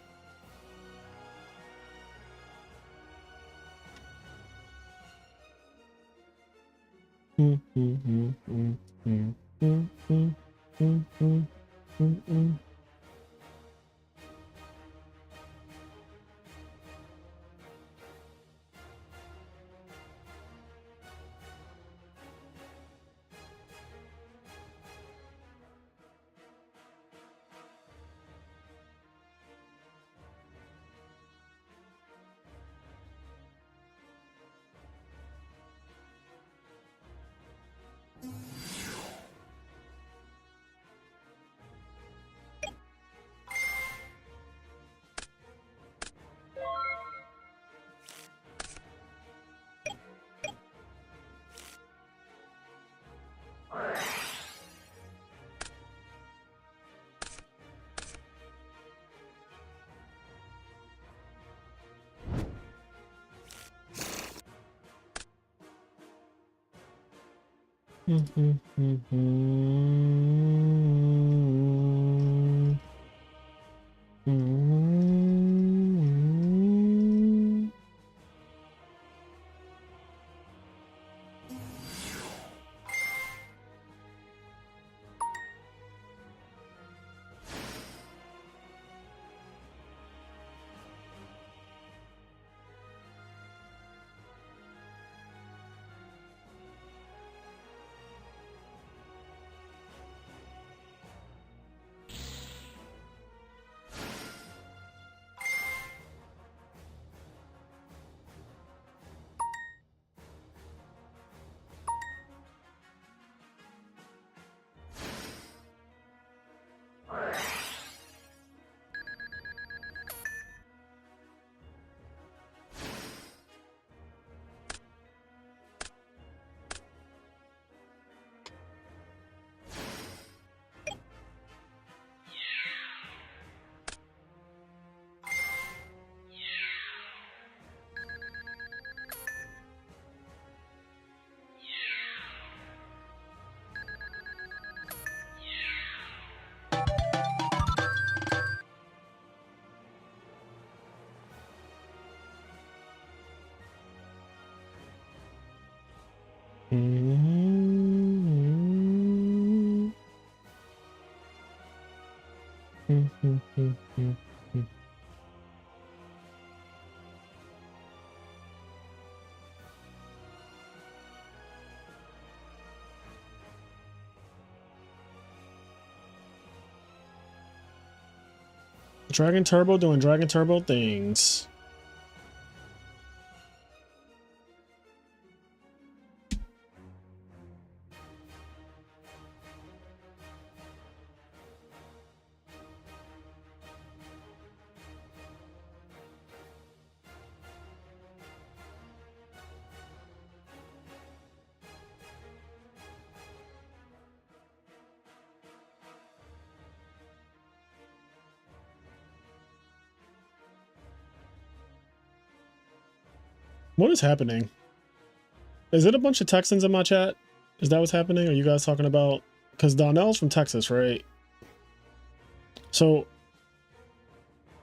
Dragon Turbo doing Dragon Turbo things. What is happening? Is it a bunch of Texans in my chat? Is that what's happening? Are you guys talking about? Because Donnell's from Texas, right? So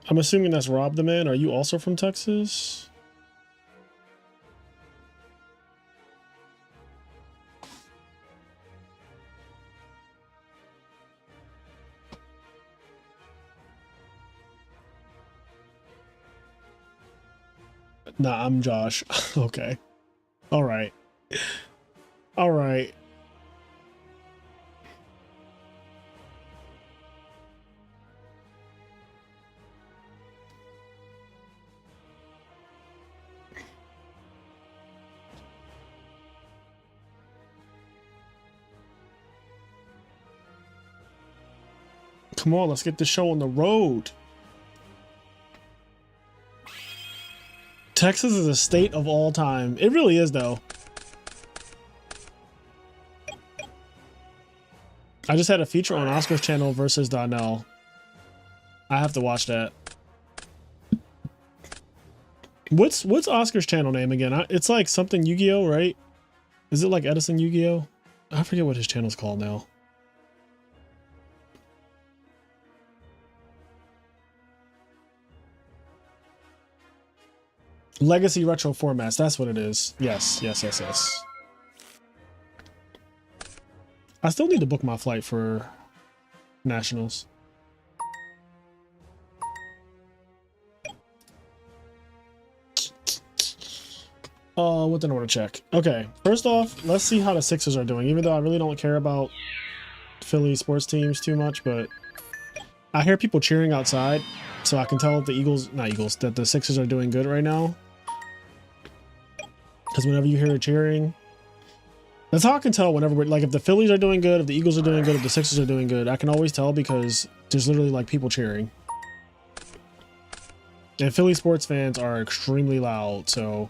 I'm assuming that's Rob the Man. Are you also from Texas? Nah, I'm Josh. Okay. All right. All right. Come on, let's get the show on the road. Texas is a state of all time. It really is, though. I just had a feature on Oscar's channel versus Donnell. I have to watch that. What's Oscar's channel name again? It's like something Yu-Gi-Oh, right? Is it like Edison Yu-Gi-Oh? I forget what his channel's called now. Legacy Retro Formats, that's what it is. Yes. I still need to book my flight for Nationals. What did I want to check? Okay, first off, let's see how the Sixers are doing, even though I really don't care about Philly sports teams too much, but I hear people cheering outside, so I can tell if that the Sixers are doing good right now. Because whenever you hear cheering, that's how I can tell whenever like if the Phillies are doing good, if the Eagles are doing good, if the Sixers are doing good. I can always tell because there's literally like people cheering. And Philly sports fans are extremely loud, so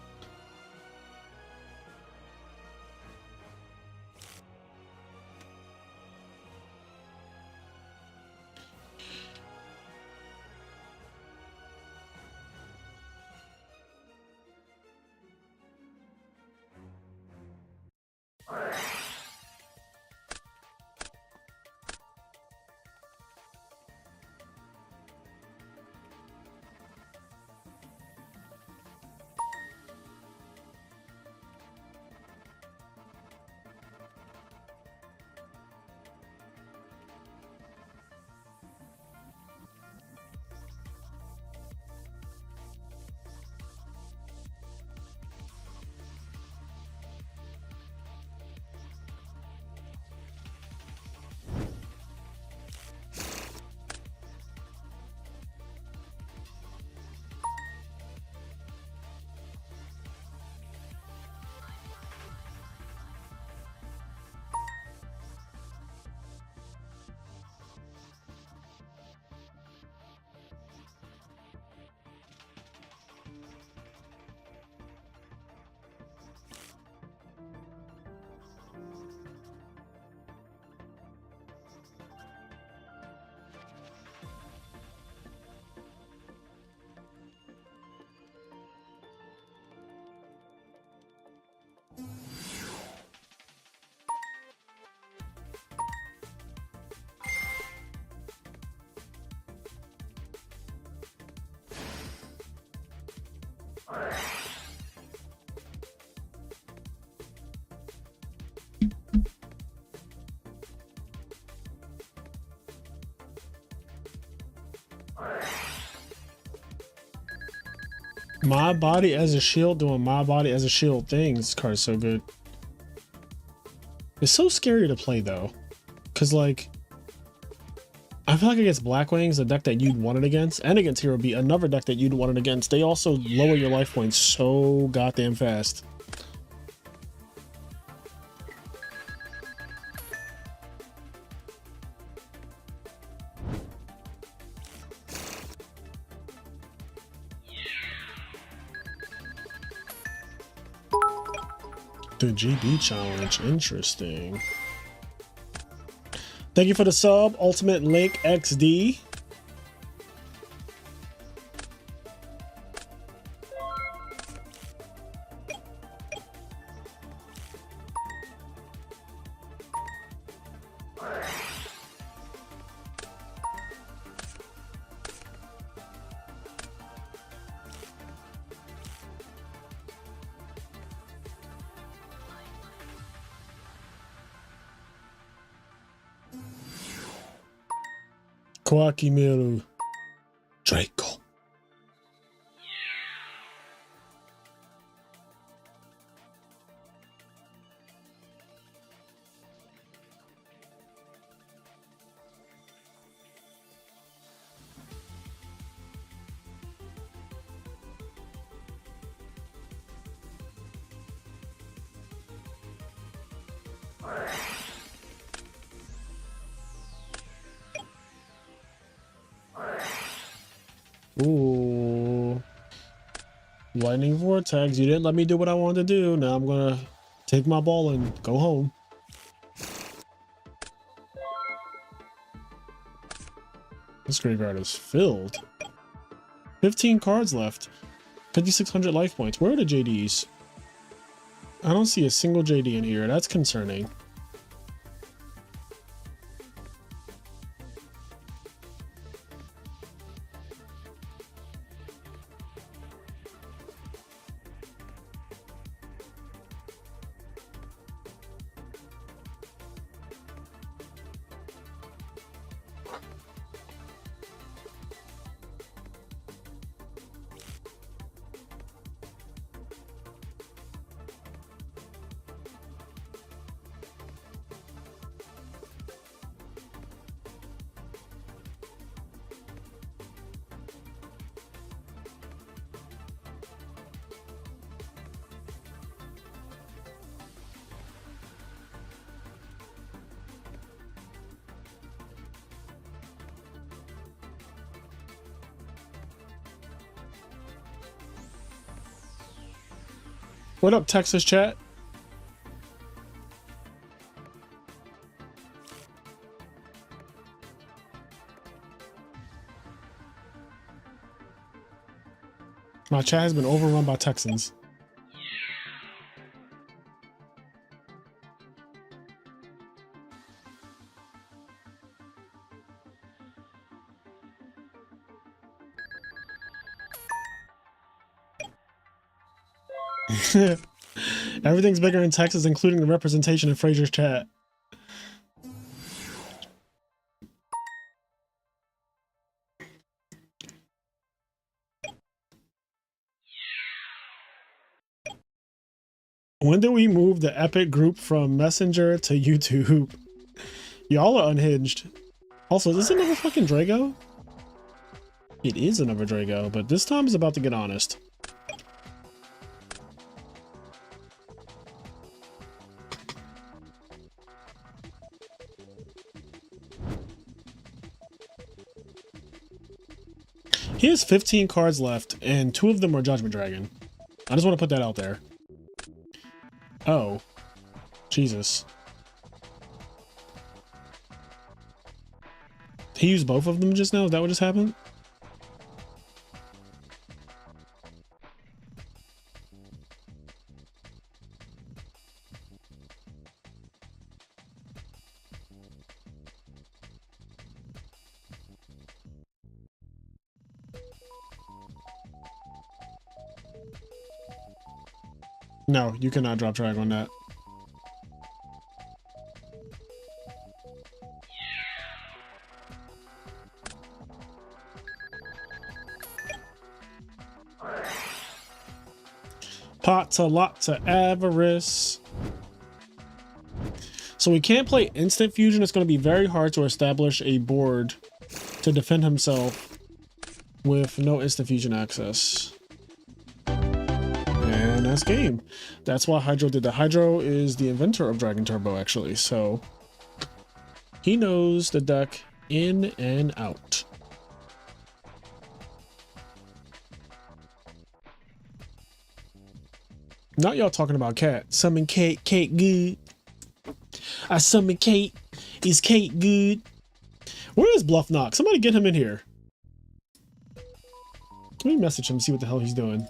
My body as a shield doing my body as a shield things. This card is so good. It's so scary to play though, because like I feel like against Blackwings, a deck that you'd want it against, and against Hero Beat, another deck that you'd want it against, they also lower your life points so goddamn fast. The GB challenge, interesting. Thank you for the sub, Ultimate Link XD. Kwakimiru Draco. Ooh. Lightning Vortex. You didn't let me do what I wanted to do. Now I'm gonna take my ball and go home. This graveyard is filled. 15 cards left. 5,600 life points. Where are the JDs? I don't see a single JD in here. That's concerning. What up, Texas chat? My chat has been overrun by Texans. Everything's bigger in Texas, including the representation in Fraser's chat. When did we move the Epic group from Messenger to YouTube? Y'all are unhinged. Also, is this another fucking Drago? It is another Drago, but this time is about to get honest. He has 15 cards left, and 2 of them are Judgment Dragon. I just want to put that out there. Oh. Jesus. He used both of them just now? Is that what just happened? No, you cannot drop drag on that. Pot to lot to avarice. So we can't play instant fusion. It's going to be very hard to establish a board to defend himself with no instant fusion access. And that's game. That's why Hydro did that. Hydro is the inventor of Dragon Turbo, actually. So he knows the deck in and out. Not y'all talking about Cat. Summon Kate. Kate good. I summon Kate. Is Kate good? Where is Bluffnock? Somebody get him in here. Let me message him, see what the hell he's doing.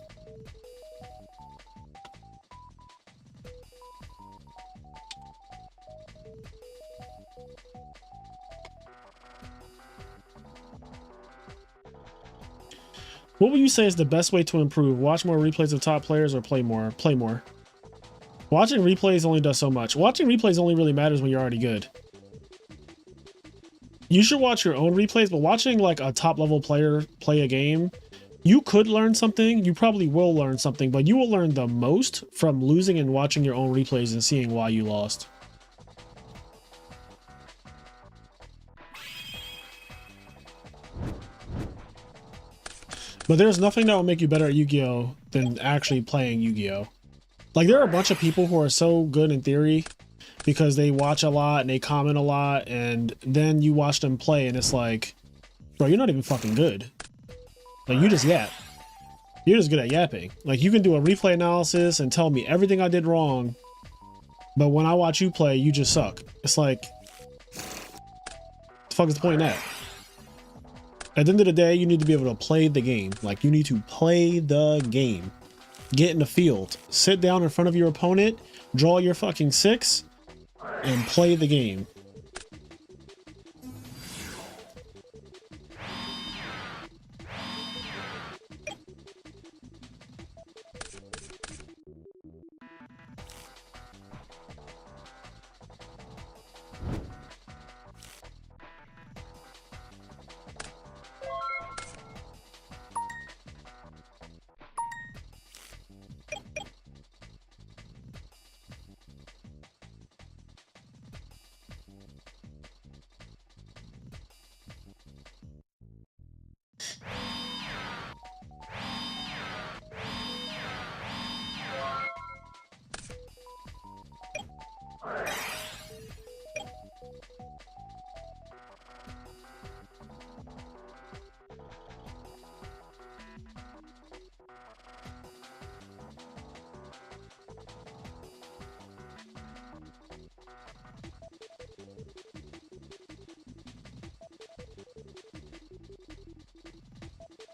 What would you say is the best way to improve? Watch more replays of top players or play more? Play more. Watching replays only does so much. Watching replays only really matters when you're already good. You should watch your own replays, but watching like a top level player play a game, you could learn something. You probably will learn something, but you will learn the most from losing and watching your own replays and seeing why you lost. But there's nothing that will make you better at Yu-Gi-Oh! Than actually playing Yu-Gi-Oh! Like, there are a bunch of people who are so good in theory because they watch a lot and they comment a lot, and then you watch them play and it's like, bro, you're not even fucking good. Like, you just yap. You're just good at yapping. Like, you can do a replay analysis and tell me everything I did wrong, but when I watch you play, you just suck. It's like, the fuck is the point in that? At the end of the day, you need to be able to play the game. Like, you need to play the game. Get in the field. Sit down in front of your opponent, draw your fucking six, and play the game.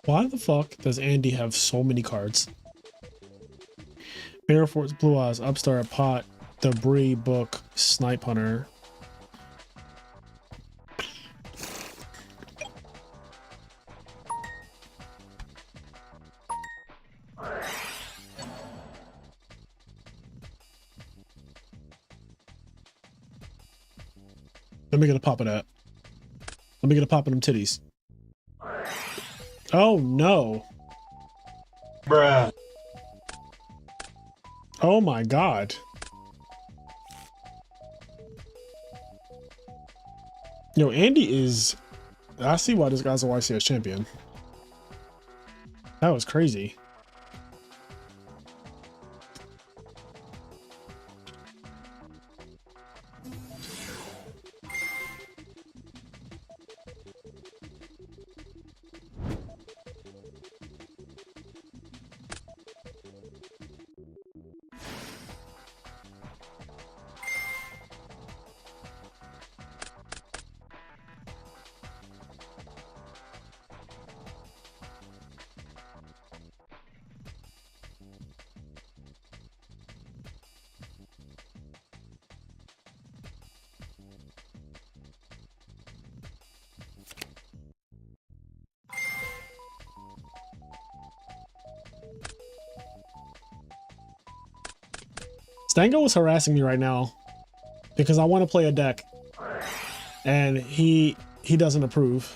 Why the fuck does Andy have so many cards? Air Force, Blue Eyes, Upstart, Pot, Debris, Book, Snipe Hunter. Let me get a pop of that. Let me get a pop of them titties. Oh no. Bruh. Oh my god. Yo, Andy is... I see why this guy's a YCS champion. That was crazy. Stango is harassing me right now because I want to play a deck, and he doesn't approve.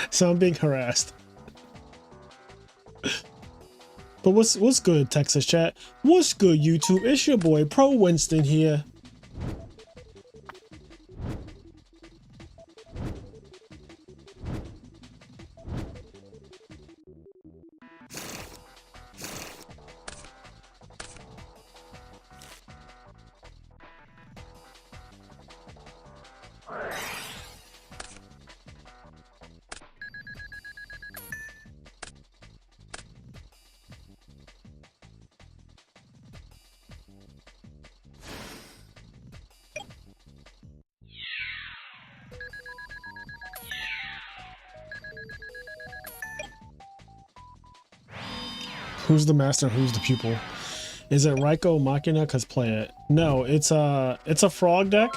So I'm being harassed. But what's good, Texas chat? What's good, YouTube? It's your boy Pro Winston here. Who's the master? Who's the pupil? Is it Raiko Machina? Cause play it. No, it's a frog deck.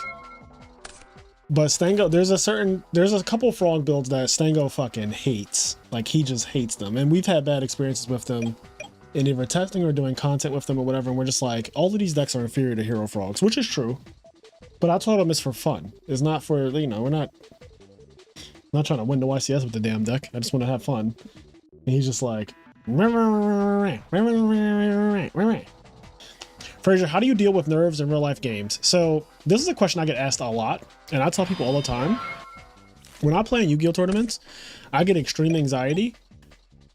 But Stango, there's a couple frog builds that Stango fucking hates. Like he just hates them, and we've had bad experiences with them in either testing or doing content with them or whatever. And we're just like, all of these decks are inferior to Hero Frogs, which is true. But I told him it's for fun. It's not for, you know, we're not trying to win the YCS with the damn deck. I just want to have fun. And he's just like. Fraser, how do you deal with nerves in real life games? So this is a question I get asked a lot, and I tell people all the time. When I play in Yu-Gi-Oh tournaments, I get extreme anxiety.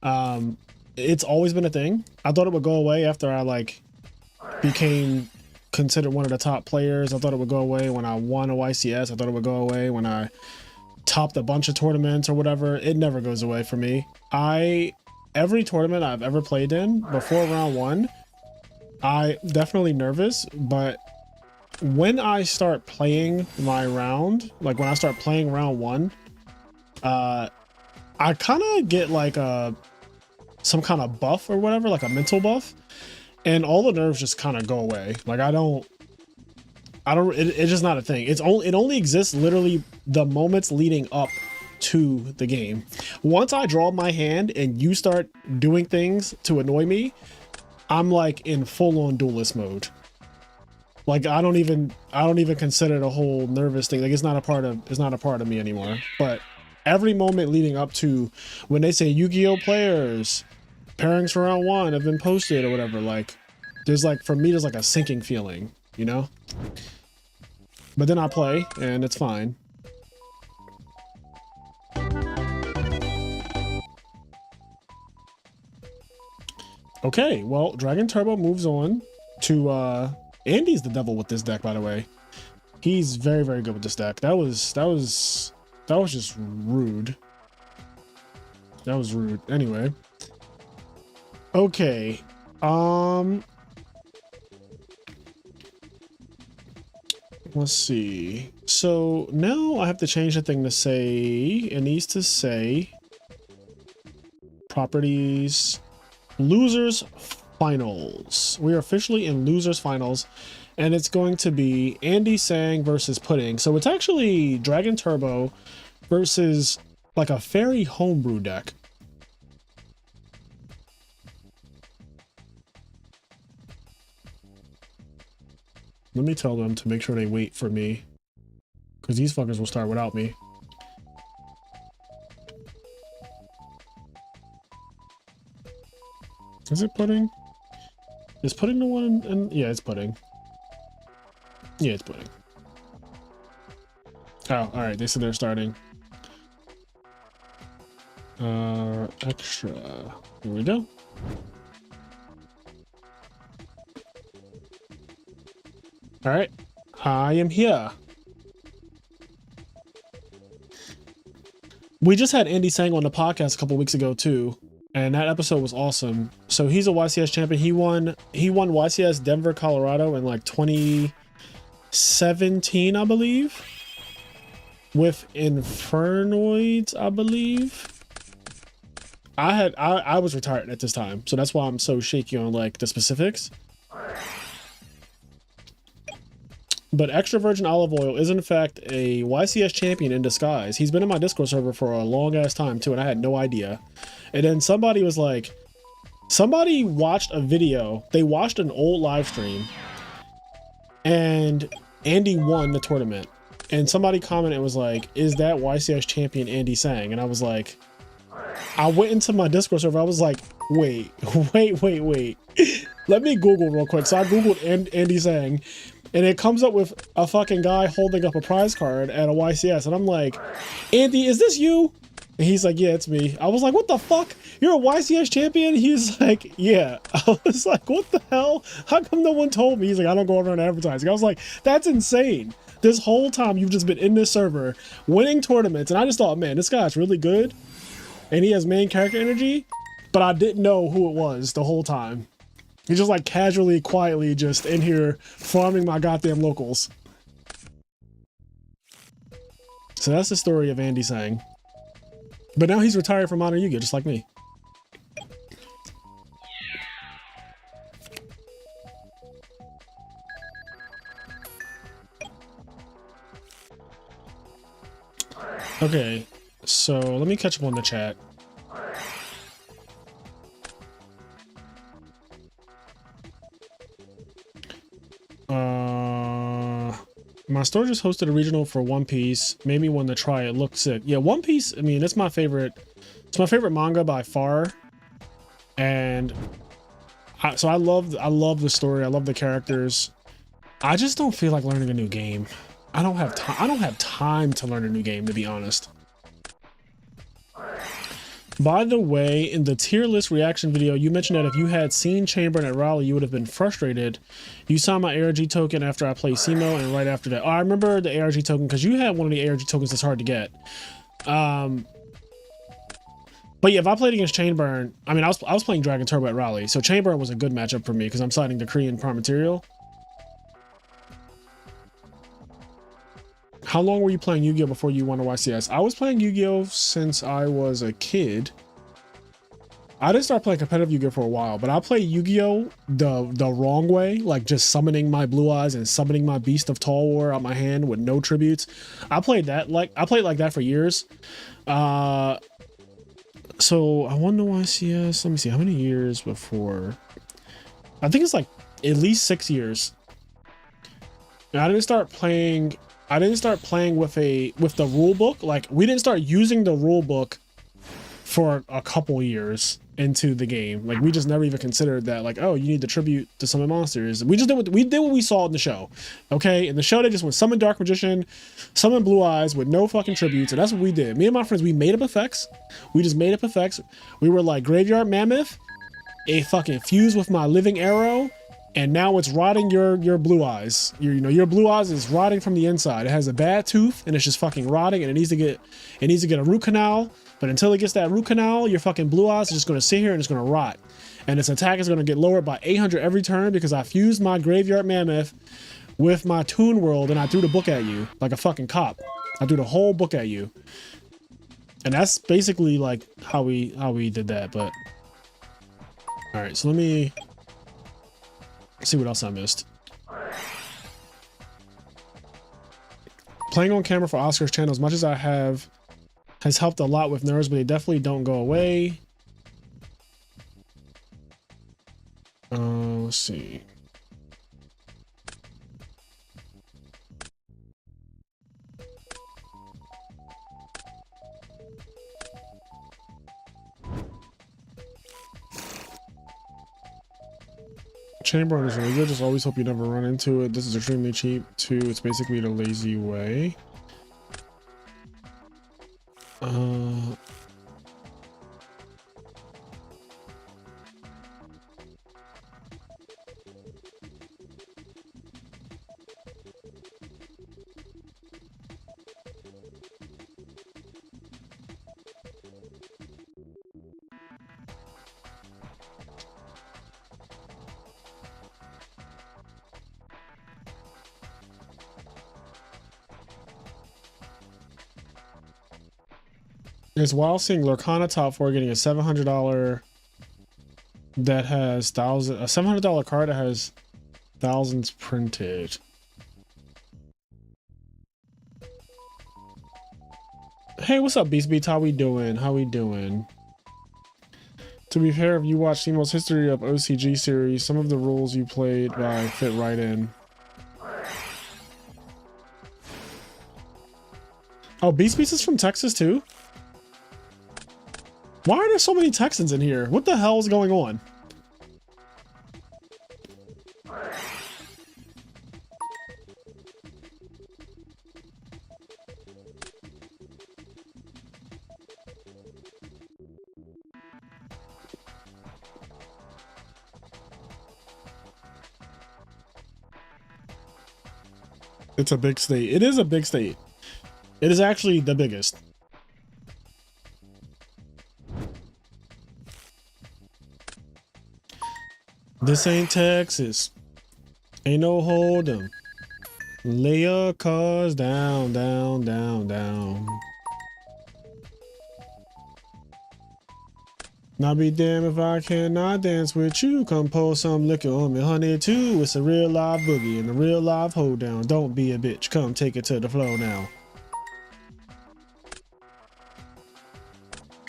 It's always been a thing. I thought it would go away after I like became considered one of the top players. I thought it would go away when I won a YCS. I thought it would go away when I topped a bunch of tournaments or whatever. It never goes away for me. Every tournament I've ever played in before round one, I definitely nervous, but when I start playing my round, like when I start playing round one, I kind of get like some kind of buff or whatever, like a mental buff, and all the nerves just kind of go away. Like it's just not a thing. It only exists literally the moments leading up to the game. Once I draw my hand and you start doing things to annoy me, I'm like in full-on duelist mode. Like I don't even consider the whole nervous thing. Like it's not a part of me anymore. But every moment leading up to when they say Yu-Gi-Oh players pairings for round one have been posted or whatever, like there's like, for me, there's like a sinking feeling, you know? But then I play and it's fine. Okay, well, Dragon Turbo moves on to Andy's the devil with this deck, by the way. He's very, very good with this deck. That was just rude. That was rude. Anyway. Okay. Let's see. So now I have to change the thing to say, it needs to say properties. Losers finals. We are officially in losers finals, and it's going to be Andy Tsang versus Pudding. So it's actually Dragon Turbo versus like a fairy homebrew deck. Let me tell them to make sure they wait for me, because these fuckers will start without me. Is it Pudding? Is Pudding the one? And yeah, it's Pudding. Yeah, it's Pudding. Oh, all right. They said they're starting. Extra. Here we go. All right. I am here. We just had Andy Tsang on the podcast a couple weeks ago too. And that episode was awesome. So he's a YCS champion. He won YCS Denver, Colorado in like 2017, I believe. With Infernoids, I believe. I was retired at this time, so that's why I'm so shaky on like the specifics. But Extra Virgin Olive Oil is in fact a YCS champion in disguise. He's been in my Discord server for a long ass time too, and I had no idea. And then somebody was like, Somebody watched a video. They watched an old live stream, and Andy won the tournament. And somebody commented and was like, "Is that YCS champion Andy Tsang?" And I was like, I went into my Discord server. I was like, wait. Let me Google real quick. So I Googled Andy Tsang, and it comes up with a fucking guy holding up a prize card at a YCS. And I'm like, Andy, is this you? And he's like, yeah, it's me. I was like, what the fuck? You're a YCS champion? He's like, yeah. I was like, what the hell? How come no one told me? He's like, I don't go around advertising. I was like, that's insane. This whole time you've just been in this server winning tournaments. And I just thought, man, this guy's really good. And he has main character energy, but I didn't know who it was the whole time. He's just like casually, quietly just in here farming my goddamn locals. So that's the story of Andy Tsang. But now he's retired from Modern Yu-Gi-Oh! Just like me. Okay, so let me catch up on the chat. My store just hosted a regional for One Piece. Made me want to try it. Looked sick. Yeah, One Piece, I mean, it's my favorite. It's my favorite manga by far. And so I love the story. I love the characters. I just don't feel like learning a new game. I don't have time to learn a new game, to be honest. By the way, in the tier list reaction video, you mentioned that if you had seen Chamberlain at Raleigh, you would have been frustrated. You saw my ARG token after I played SEMO, and right after that. Oh, I remember the ARG token because you had one of the ARG tokens that's hard to get. But yeah, if I played against Chainburn, I mean, I was playing Dragon Turbo at Raleigh, so Chainburn was a good matchup for me because I'm siding the Korean Prime Material. How long were you playing Yu-Gi-Oh before you won a YCS? I was playing Yu-Gi-Oh since I was a kid. I didn't start playing competitive Yu-Gi-Oh for a while, but I played Yu-Gi-Oh the wrong way, like just summoning my Blue Eyes and summoning my Beast of Tall War out my hand with no tributes. I played like that for years. So I won the YCS. Let me see, how many years before? I think it's like at least 6 years. And I didn't start playing with the rule book. Like, we didn't start using the rule book for a couple years into the game. Like, we just never even considered that, like, oh, you need to tribute to summon monsters. We just did what we saw in the show. Okay, in the show they just went summon Dark Magician, summon Blue Eyes with no fucking tributes, and that's what we did. Me and my friends, we made up effects. We just made up effects. We were like Graveyard Mammoth, a fucking fuse with my Living Arrow, and now it's rotting your Blue Eyes. Your Blue Eyes is rotting from the inside. It has a bad tooth and it's just fucking rotting, and it needs to get a root canal. But until it gets that root canal, your fucking Blue Eyes is just gonna sit here and it's gonna rot. And its attack is gonna get lowered by 800 every turn because I fused my Graveyard Mammoth with my Toon World and I threw the book at you like a fucking cop. I threw the whole book at you. And that's basically like how we did that. But all right, so let me see what else I missed. Playing on camera for Oscar's channel, as much as I have, has helped a lot with nerves, but they definitely don't go away. Let's see. Chamber is really good. Just always hope you never run into it. This is extremely cheap too. It's basically the lazy way. It's wild seeing Lorcana top 4 getting a $700 that has a $700 card that has thousands printed. Hey, what's up, Beast Beats? How we doing? To be fair, if you watch Temo's history of OCG series, some of the rules you played by fit right in. Oh, Beast Beast is from Texas too? Why are there so many Texans in here? What the hell is going on? It's a big state. It is a big state. It is actually the biggest. This ain't Texas. Ain't no hold 'em. Lay your cars down, down, down, down. Now be damned if I cannot dance with you. Come pour some liquor on me, honey, too. It's a real live boogie and a real live hold down. Don't be a bitch. Come take it to the floor now.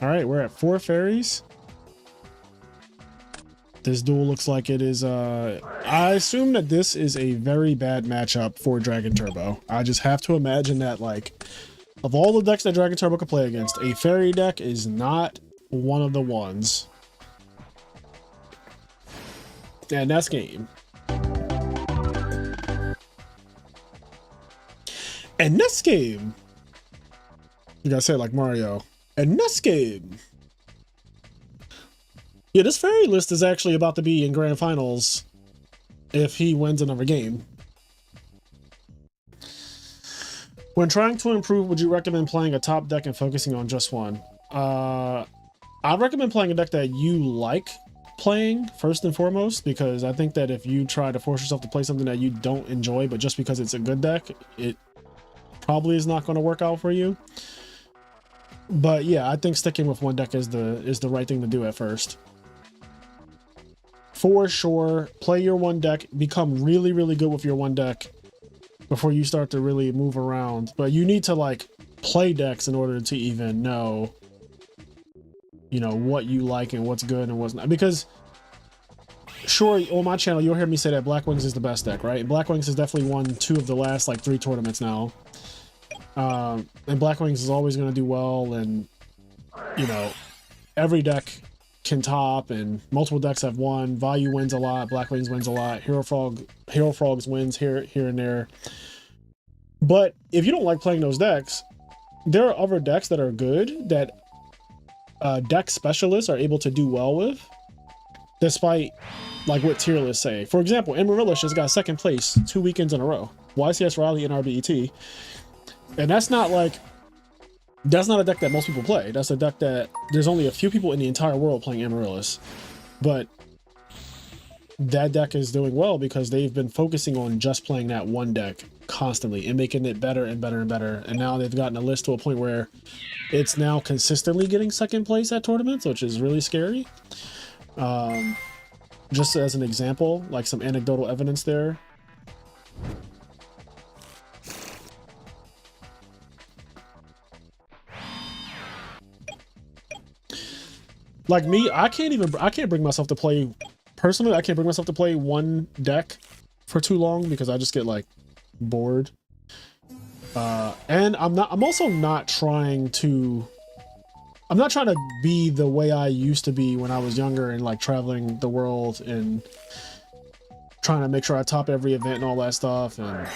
All right, we're at 4 fairies. This duel looks like it is, I assume that this is a very bad matchup for Dragon Turbo. I just have to imagine that, like, of all the decks that Dragon Turbo could play against, a fairy deck is not one of the ones. And that's game. And this game. You gotta say it like Mario. And this game. Yeah, this fairy list is actually about to be in grand finals if he wins another game. When trying to improve, would you recommend playing a top deck and focusing on just one? I recommend playing a deck that you like playing first and foremost, because I think that if you try to force yourself to play something that you don't enjoy, but just because it's a good deck, it probably is not going to work out for you. But yeah, I think sticking with one deck is the right thing to do at first. For sure, play your one deck, become really, really good with your one deck before you start to really move around. But you need to like play decks in order to even know, you know, what you like and what's good and what's not. Because sure, on my channel, you'll hear me say that Black Wings is the best deck, right? And Black Wings has definitely won 2 of the last like 3 tournaments now. And Black Wings is always going to do well, and you know, every deck can top, and multiple decks have won. Value wins a lot, Black Wings wins a lot, Hero Frogs wins here and there. But if you don't like playing those decks, there are other decks that are good that deck specialists are able to do well with, despite like what tier lists say. For example, Amarillis just got 2nd place 2 weekends in a row. YCS Raleigh and RBET. And that's not a deck that most people play. That's a deck that there's only a few people in the entire world playing Amarillis. But that deck is doing well because they've been focusing on just playing that one deck constantly and making it better and better and better. And now they've gotten a list to a point where it's now consistently getting 2nd place at tournaments, which is really scary. Just as an example, like some anecdotal evidence there. Like me, I can't bring myself to play, personally, I can't bring myself to play one deck for too long because I just get like bored. And I'm also not trying to be the way I used to be when I was younger and like traveling the world and trying to make sure I top every event and all that stuff. And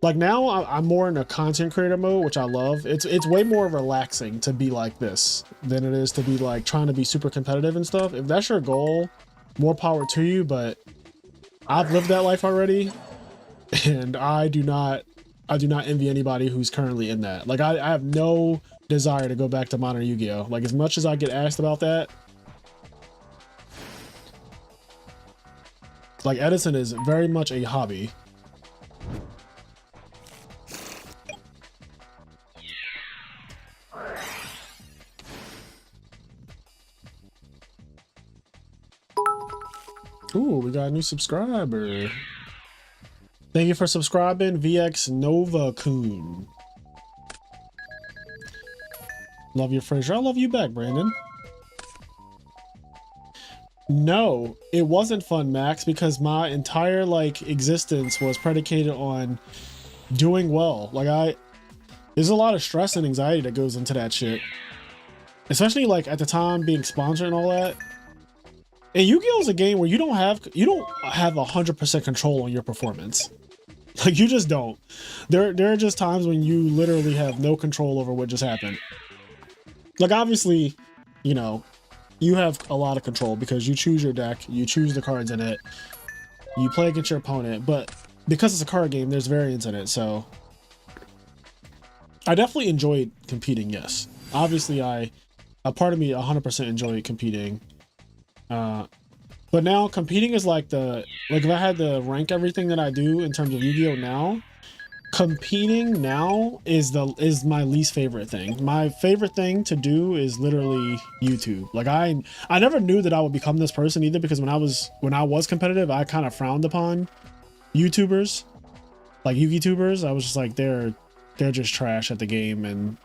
like now I'm more in a content creator mode, which I love. It's way more relaxing to be like this than it is to be like trying to be super competitive and stuff. If that's your goal, more power to you, but I've lived that life already, and I do not envy anybody who's currently in that. Like I have no desire to go back to modern Yu-Gi-Oh! Like as much as I get asked about that, like Edison is very much a hobby. Ooh, we got a new subscriber. Thank you for subscribing, VX Nova Kun. Love your Fraser. I love you back, Brandon. No, it wasn't fun, Max, because my entire like existence was predicated on doing well. There's a lot of stress and anxiety that goes into that shit. Especially like at the time being sponsored and all that. And Yu-Gi-Oh is a game where you don't have 100% control on your performance. Like you just don't. There are just times when you literally have no control over what just happened. Like obviously, you know, you have a lot of control because you choose your deck, you choose the cards in it, you play against your opponent, but because it's a card game, there's variance in it, so I definitely enjoyed competing, yes. Obviously a part of me 100% enjoyed competing. But now competing is like if I had to rank everything that I do in terms of Yu-Gi-Oh now, competing now is my least favorite thing. My favorite thing to do is literally YouTube. Like I never knew that I would become this person either, because when I was competitive, I kind of frowned upon YouTubers, like Yu-Gi tubers. I was just like, they're just trash at the game and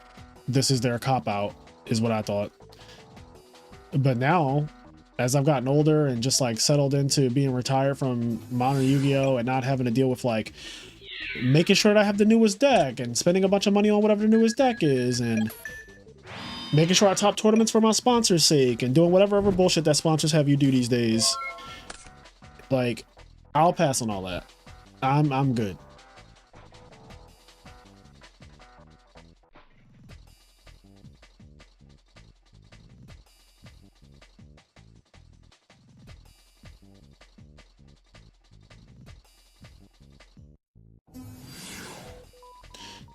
this is their cop out, is what I thought. But now, as I've gotten older and just like settled into being retired from modern Yu-Gi-Oh and not having to deal with like making sure that I have the newest deck and spending a bunch of money on whatever the newest deck is and making sure I top tournaments for my sponsor's sake and doing whatever bullshit that sponsors have you do these days, like I'll pass on all that. I'm good.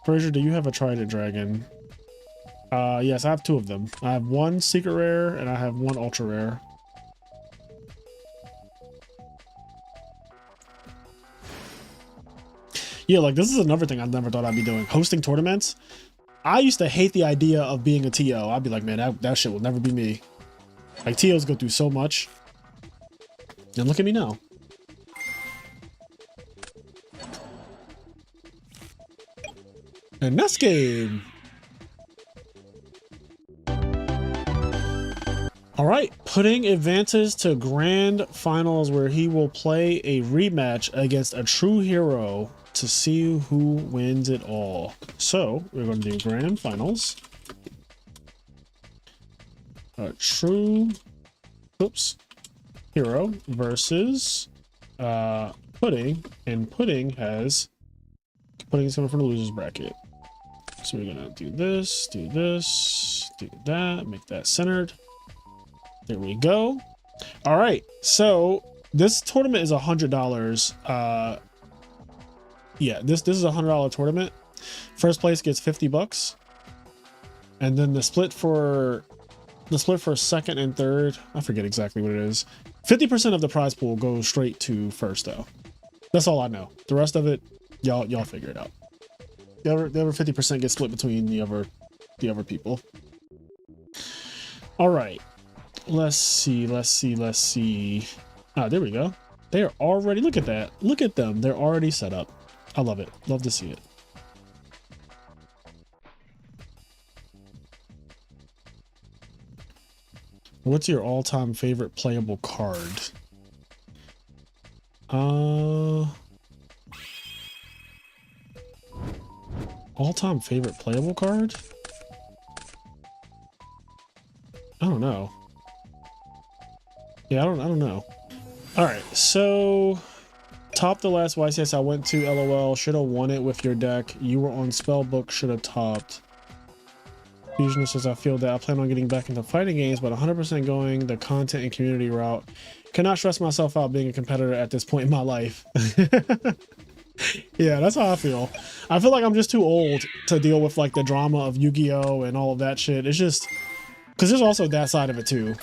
Fraser, do you have a Trident Dragon? Yes, I have 2 of them. I have 1 secret rare and I have 1 ultra rare. Yeah, like this is another thing I never thought I'd be doing. Hosting tournaments. I used to hate the idea of being a TO. I'd be like, man, that shit will never be me. Like TOs go through so much. And look at me now. And next game. All right, Pudding advances to grand finals where he will play a rematch against ATrueHero to see who wins it all. So we're going to do grand finals. Hero versus Pudding, and Pudding is coming from the losers bracket. So we're gonna do this, do that, make that centered. There we go. All right, so this tournament is $100. Yeah, this is a $100 tournament. First place gets $50, and then the split for second and third, I forget exactly what it is. 50% of the prize pool goes straight to first, though. That's all I know. The rest of it, y'all figure it out. The other 50% gets split between the other people. All right, let's see. Ah, there we go. They are already, look at that. Look at them. They're already set up. I love it. Love to see it. What's your all-time favorite playable card? All-time favorite playable card? I don't know. Yeah, I don't know. All right, so top the last YCS I went to, LOL. Should have won it with your deck. You were on Spellbook, should have topped. Fusionist says, I feel that I plan on getting back into fighting games, but 100% going the content and community route. Cannot stress myself out being a competitor at this point in my life. Yeah, that's how I feel. I feel like I'm just too old to deal with like the drama of Yu-Gi-Oh and all of that shit. It's just because there's also that side of it too.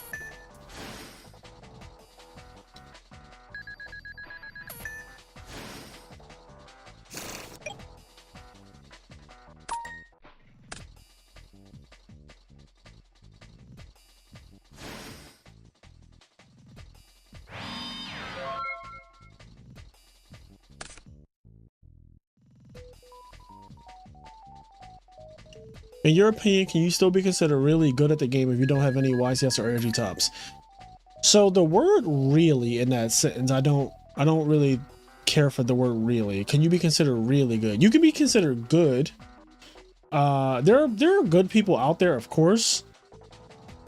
In your opinion, can you still be considered really good at the game if you don't have any YCS or energy tops? So the word really in that sentence, I don't really care for the word really. Can you be considered really good? You can be considered good. There are good people out there, of course.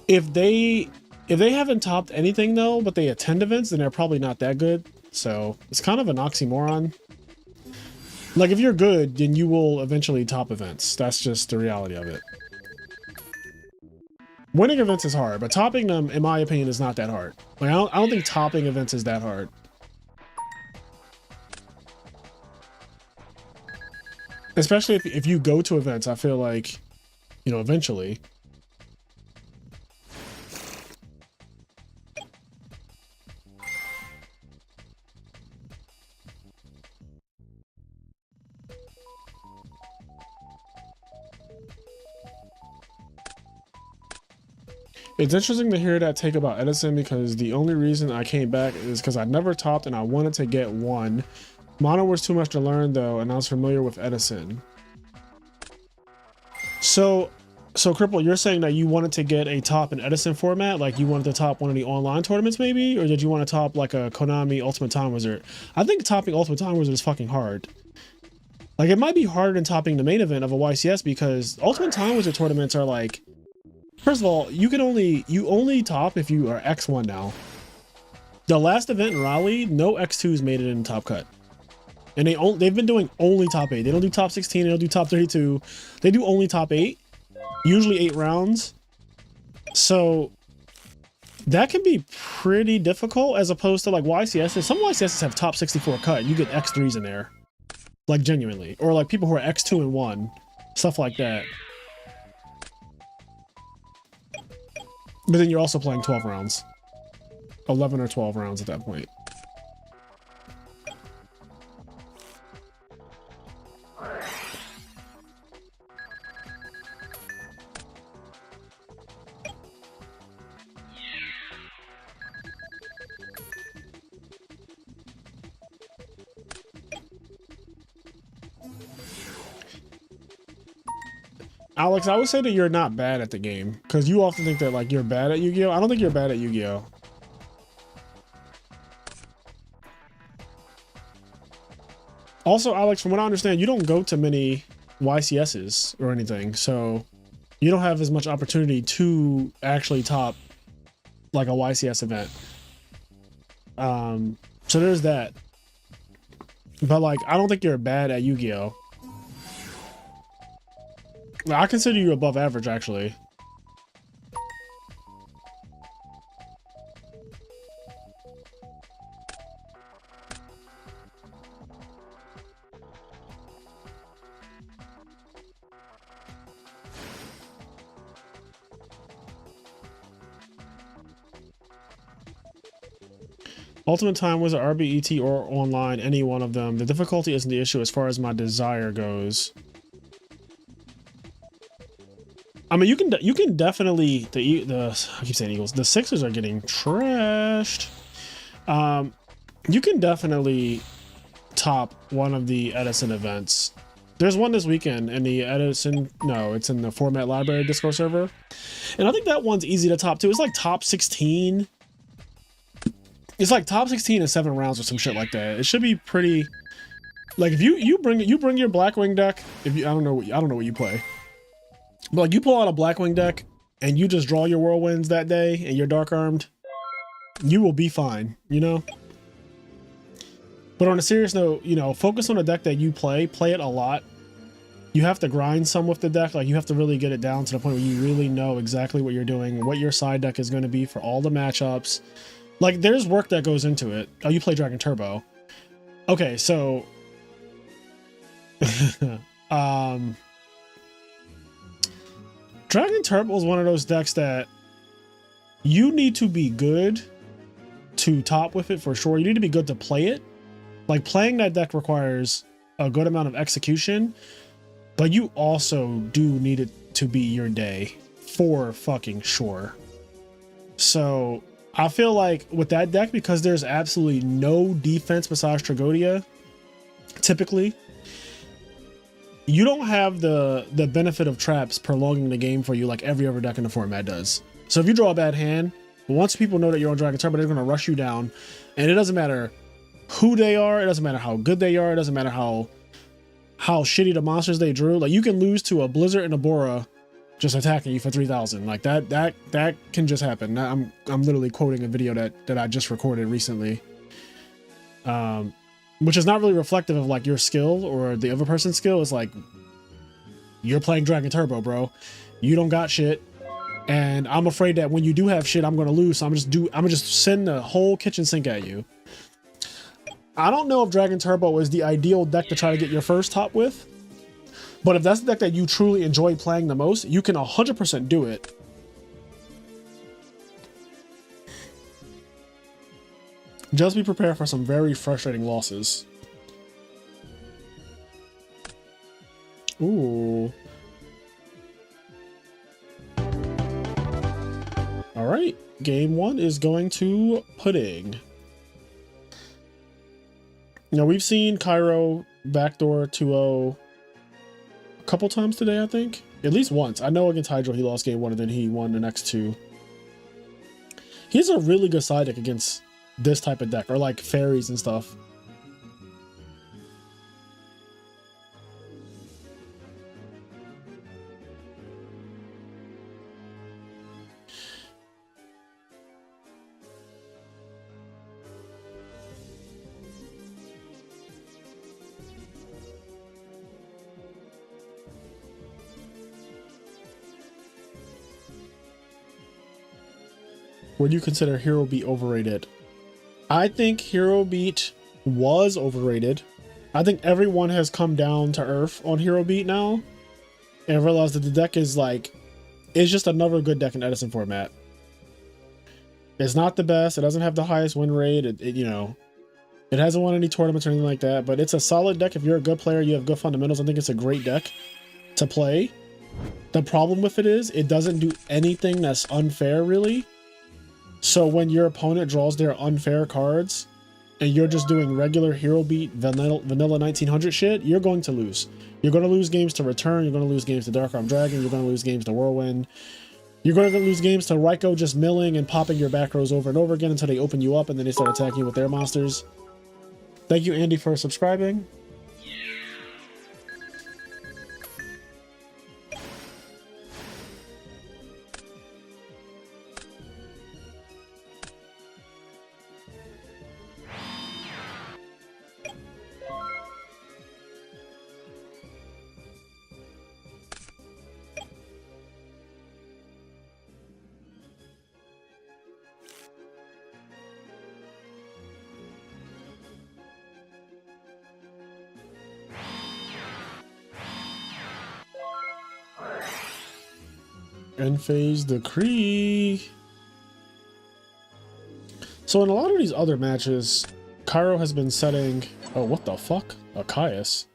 If they haven't topped anything though, but they attend events, then they're probably not that good. So it's kind of an oxymoron. Like if you're good, then you will eventually top events. That's just the reality of it. Winning events is hard, but topping them, in my opinion, is not that hard. Like I don't think topping events is that hard. Especially if you go to events, I feel like, you know, eventually. It's interesting to hear that take about Edison because the only reason I came back is because I never topped and I wanted to get one. Mono was too much to learn though, and I was familiar with Edison. So Cripple, you're saying that you wanted to get a top in Edison format, like you wanted to top one of the online tournaments maybe, or did you want to top like a Konami Ultimate Time Wizard? I think topping Ultimate Time Wizard is fucking hard. Like it might be harder than topping the main event of a YCS because Ultimate Time Wizard tournaments are like, first of all, you only top if you are X1 now. The last event in Raleigh, no X2s made it in the top cut. And they've been doing only top 8. They don't do top 16, they don't do top 32. They do only top 8, usually 8 rounds. So that can be pretty difficult as opposed to like YCSs. Some YCSs have top 64 cut. You get X3s in there. Like genuinely. Or like people who are X2 and 1. Stuff like that. But then you're also playing 12 rounds. 11 or 12 rounds at that point. Alex, I would say that you're not bad at the game because you often think that like you're bad at Yu-Gi-Oh. I don't think you're bad at Yu-Gi-Oh. Also, Alex, from what I understand, you don't go to many YCSs or anything, so you don't have as much opportunity to actually top like a YCS event. So there's that. But like, I don't think you're bad at Yu-Gi-Oh. I consider you above average, actually. Ultimate Time was an RBET or online, any one of them. The difficulty isn't the issue as far as my desire goes. I mean, you can definitely I keep saying Eagles. The Sixers are getting trashed. You can definitely top one of the Edison events. There's one this weekend in the Edison. No, it's in the Format Library Discord server, and I think that one's easy to top too. It's like top 16. It's like top 16 in 7 rounds or some shit like that. It should be pretty. Like if you bring your Blackwing deck. If you I don't know what you play. But like you pull out a Blackwing deck and you just draw your whirlwinds that day and you're dark armed, you will be fine, you know? But on a serious note, you know, focus on a deck that you play it a lot. You have to grind some with the deck. Like you have to really get it down to the point where you really know exactly what you're doing, what your side deck is going to be for all the matchups. Like there's work that goes into it. Oh, you play Dragon Turbo. Okay, so Dragon Turbo is one of those decks that you need to be good to top with it for sure. You need to be good to play it. Like playing that deck requires a good amount of execution, but you also do need it to be your day for fucking sure. So I feel like with that deck, because there's absolutely no defense besides Tragodia, typically, you don't have the benefit of traps prolonging the game for you like every other deck in the format does. So if you draw a bad hand, But once people know that you're on Dragon Turbo, they're going to rush you down. And it doesn't matter who they are. It doesn't matter how good they are. It doesn't matter how shitty the monsters they drew. Like, you can lose to a Blizzard and a Bora just attacking you for 3,000. Like, that can just happen. I'm literally quoting a video that I just recorded recently. Which is not really reflective of like your skill or the other person's skill. It's like, you're playing Dragon Turbo, bro. You don't got shit. And I'm afraid that when you do have shit, I'm going to lose. So I'm gonna just send the whole kitchen sink at you. I don't know if Dragon Turbo is the ideal deck to try to get your first top with. But if that's the deck that you truly enjoy playing the most, you can 100% do it. Just be prepared for some very frustrating losses. Ooh. All right, game one is going to Pudding. Now, we've seen Cairo backdoor 2-0 a couple times today, I think. At least once. I know against Hydro he lost game one and then he won the next two. He's a really good side deck against this type of deck, or like fairies and stuff. Would you consider Hero Beat overrated? I think Hero Beat was overrated. I think everyone has come down to earth on Hero Beat now and realized that the deck is like, it's just another good deck in Edison format. It's not the best. It doesn't have the highest win rate. You know, it hasn't won any tournaments or anything like that, but it's a solid deck. If you're a good player, you have good fundamentals. I think it's a great deck to play. The problem with it is it doesn't do anything that's unfair, really. So when your opponent draws their unfair cards and you're just doing regular Hero Beat vanilla 1900 shit, you're going to lose. You're going to lose games to Return. You're going to lose games to Dark Arm Dragon. You're going to lose games to Whirlwind. You're going to lose games to Raikou just milling and popping your back rows over and over again until they open you up and then they start attacking you with their monsters. Thank you, Andy, for subscribing. End phase decree. So in a lot of these other matches, Cairo has been setting... Oh, what the fuck? A Caius.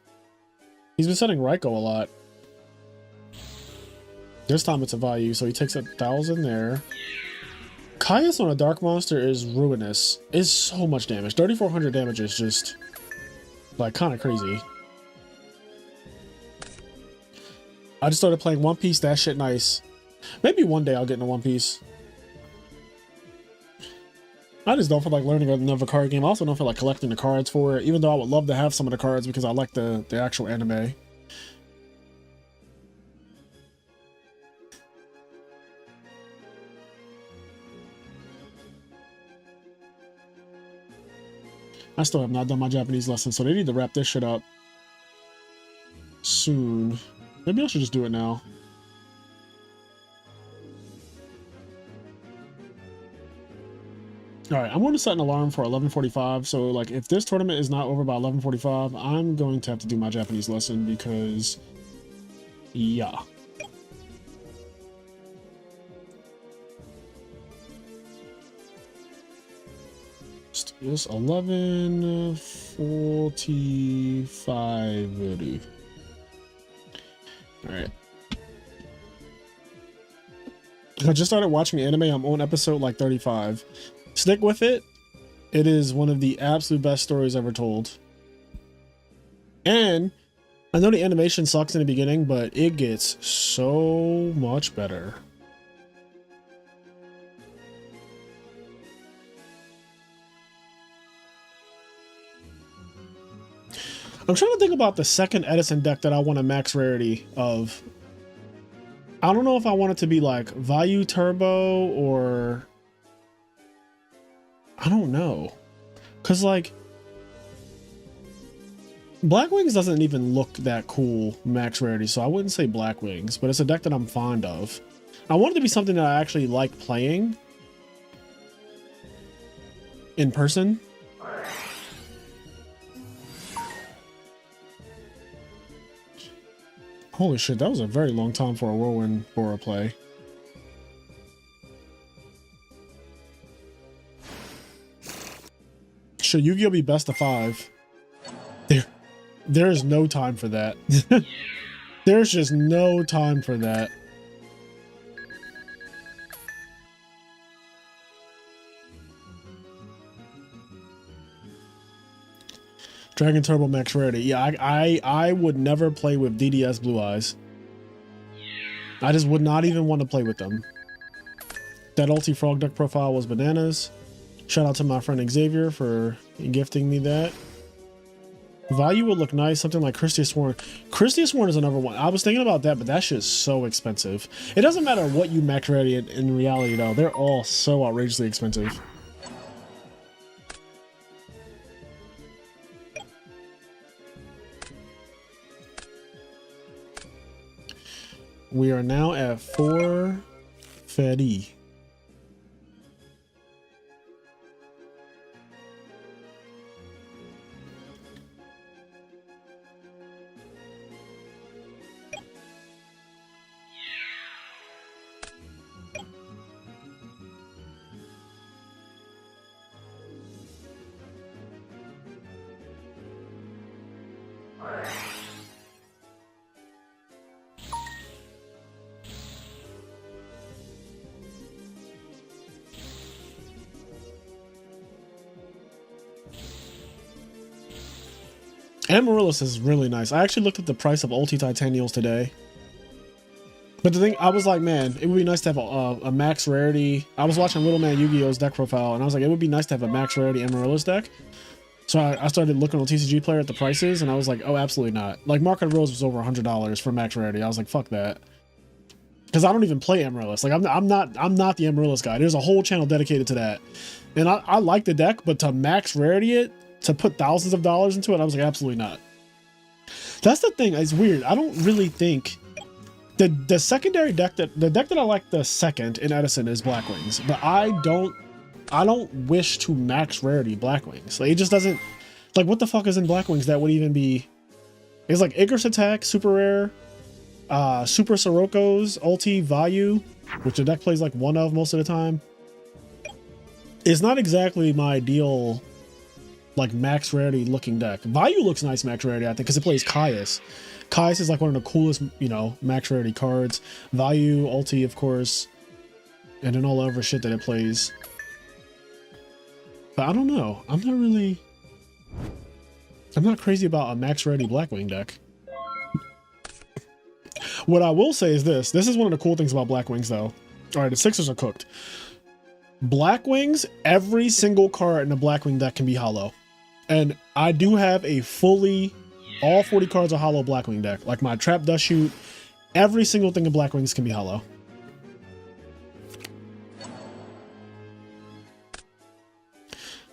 He's been setting Raikou a lot. This time it's a value, so he takes 1,000 there. Caius on a dark monster is ruinous. It's so much damage. 3,400 damage is just like kind of crazy. I just started playing One Piece. That shit nice. Maybe one day I'll get into One Piece. I just don't feel like learning another card game. I also don't feel like collecting the cards for it, even though I would love to have some of the cards because I like the actual anime. I still have not done my Japanese lesson, so they need to wrap this shit up soon. Maybe I should just do it now. All right, I'm going to set an alarm for 11:45. So, like, if this tournament is not over by 11:45, I'm going to have to do my Japanese lesson because, yeah. It's 11:45. All right. I just started watching anime. I'm on episode like 35. Stick with it. It is one of the absolute best stories ever told. And I know the animation sucks in the beginning, but it gets so much better. I'm trying to think about the second Edison deck that I want a max rarity of. I don't know if I want it to be like Vayu Turbo or... I don't know. Because like... Black Wings doesn't even look that cool max rarity, so I wouldn't say Black Wings, but it's a deck that I'm fond of. I want it to be something that I actually like playing in person. Holy shit, that was a very long time for a Whirlwind Bora play. Should Yu-Gi-Oh be best of 5? There's no time for that. There's just no time for that. Dragon Turbo Max Rarity. Yeah, I would never play with DDS Blue Eyes. I just would not even want to play with them. That ulti frog deck profile was bananas. Shout out to my friend Xavier for gifting me that. Value would look nice, something like Christia Sworn. Christia Sworn is another one. I was thinking about that, but that shit's so expensive. It doesn't matter what you max rarity in reality though. They're all so outrageously expensive. We are now at 4 Fedi. Amarillis is really nice. I actually looked at the price of Ulti Titanials today. But the thing, I was like, man, it would be nice to have a max rarity. I was watching Little Man Yu-Gi-Oh's deck profile, and I was like, it would be nice to have a max rarity Amarillis deck. So I started looking on TCG Player at the prices, and I was like, oh, absolutely not. Like, Market of Rose was over $100 for max rarity. I was like, fuck that. Because I don't even play Amarillis. Like, I'm not the Amarillis guy. There's a whole channel dedicated to that. And I like the deck, but to max rarity it, to put thousands of dollars into it, I was like, absolutely not. That's the thing. It's weird. I don't really think the secondary deck the deck that I like the second in Edison is Black Wings, but I don't wish to max rarity Black Wings. Like, it just doesn't, like, what the fuck is in Black Wings that would even be? It's like Icarus Attack, super rare, Super Sirocco's ulti Vayu, which the deck plays like one of most of the time. It's not exactly my ideal, like, max rarity looking deck. Vayu looks nice max rarity, I think, because it plays Caius. Caius is like one of the coolest, you know, max rarity cards. Vayu, ulti, of course, and then all the other shit that it plays. But I don't know. I'm not crazy about a max rarity Blackwing deck. What I will say is this. This is one of the cool things about Blackwings, though. All right, the Sixers are cooked. Blackwings, every single card in the Blackwing deck can be hollow. And I do have a fully, all 40 cards are hollow Blackwing deck. Like my Trap Dust Shoot, every single thing in Blackwings can be hollow.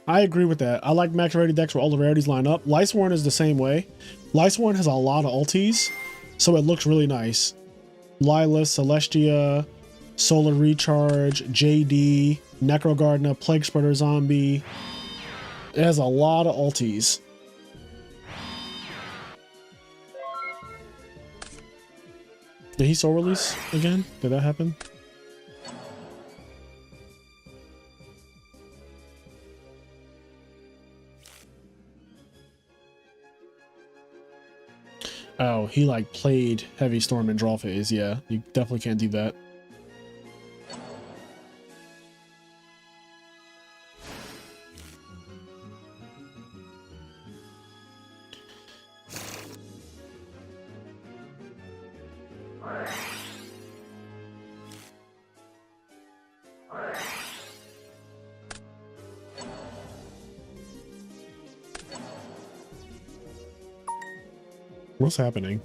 I agree with that. I like max rarity decks where all the rarities line up. Lightsworn is the same way. Lightsworn has a lot of ultis, so it looks really nice. Lilith, Celestia, Solar Recharge, JD, Necrogardna, Plague Spreader Zombie. It has a lot of ultis. Did he soul release again? Did that happen? Oh, he like played Heavy Storm in draw phase. Yeah, you definitely can't do that. What's happening?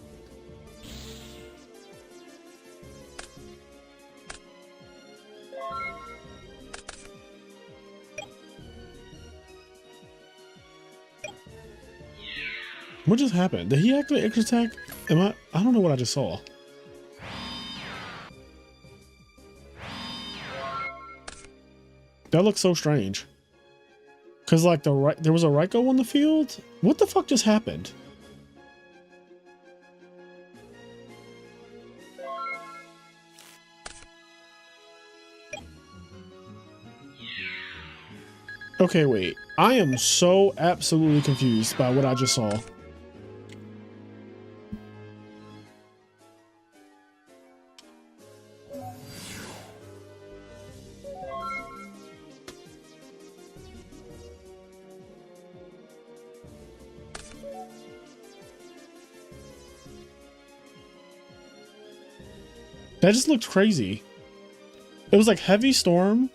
What just happened? Did he activate extra attack? I don't know what I just saw. That looks so strange. Cause like there was a Raikou on the field? What the fuck just happened? Okay, wait. I am so absolutely confused by what I just saw. That just looked crazy. It was like heavy storm,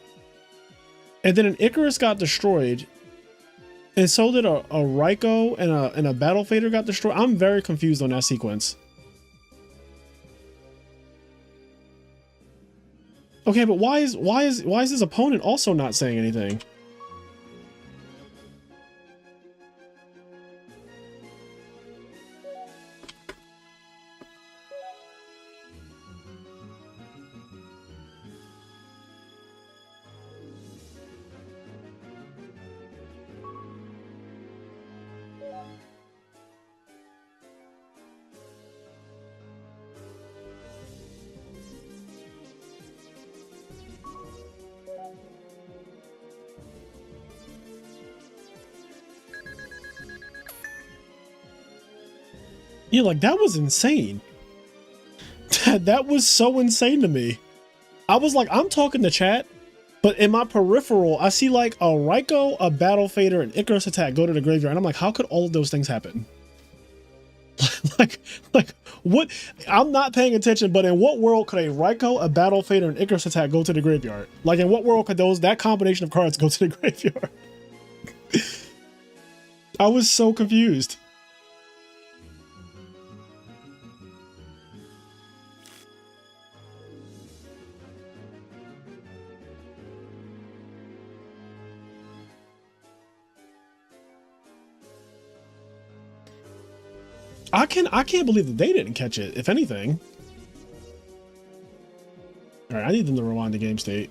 and then an Icarus got destroyed, and so did a Raikou and a Battle Fader got destroyed. I'm very confused on that sequence. Okay, but why is his opponent also not saying anything? Yeah, like that was insane. That was so insane to me. I was like, I'm talking to chat, but in my peripheral, I see like a Raikou, a Battle Fader, and Icarus attack go to the graveyard. And I'm like, how could all of those things happen? like what? I'm not paying attention, but in what world could a Raikou, a Battle Fader, and Icarus attack go to the graveyard? Like in what world could that combination of cards go to the graveyard? I was so confused. I can't believe that they didn't catch it, if anything. All right, I need them to rewind the game state.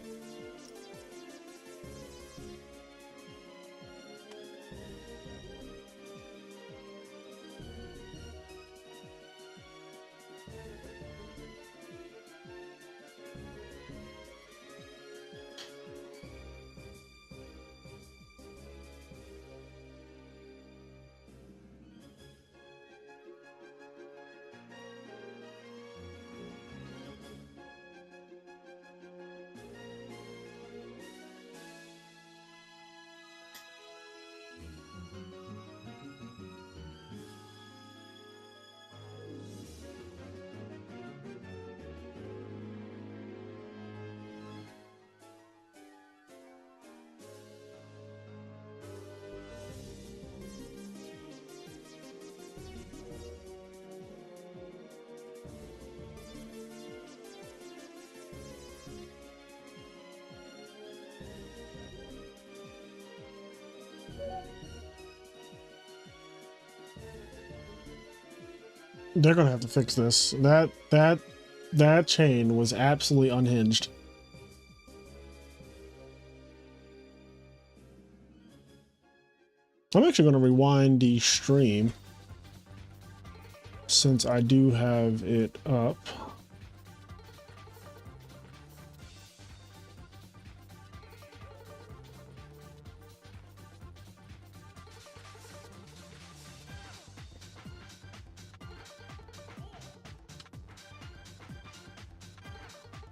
They're gonna have to fix this. That chain was absolutely unhinged. I'm actually gonna rewind the stream since I do have it up.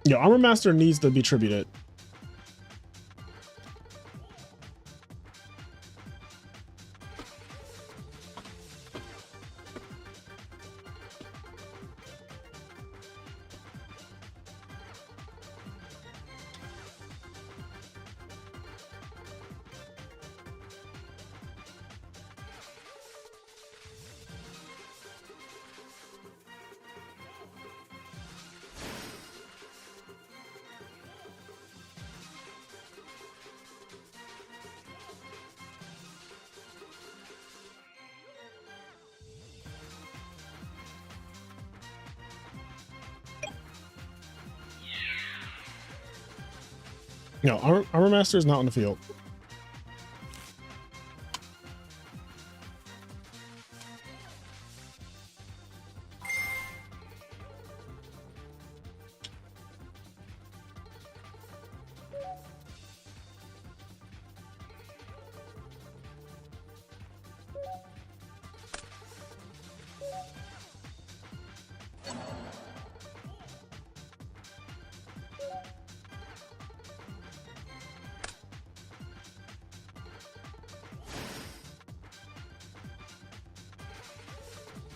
Yeah, Armor Master needs to be tributed. No, Armor Master is not on the field.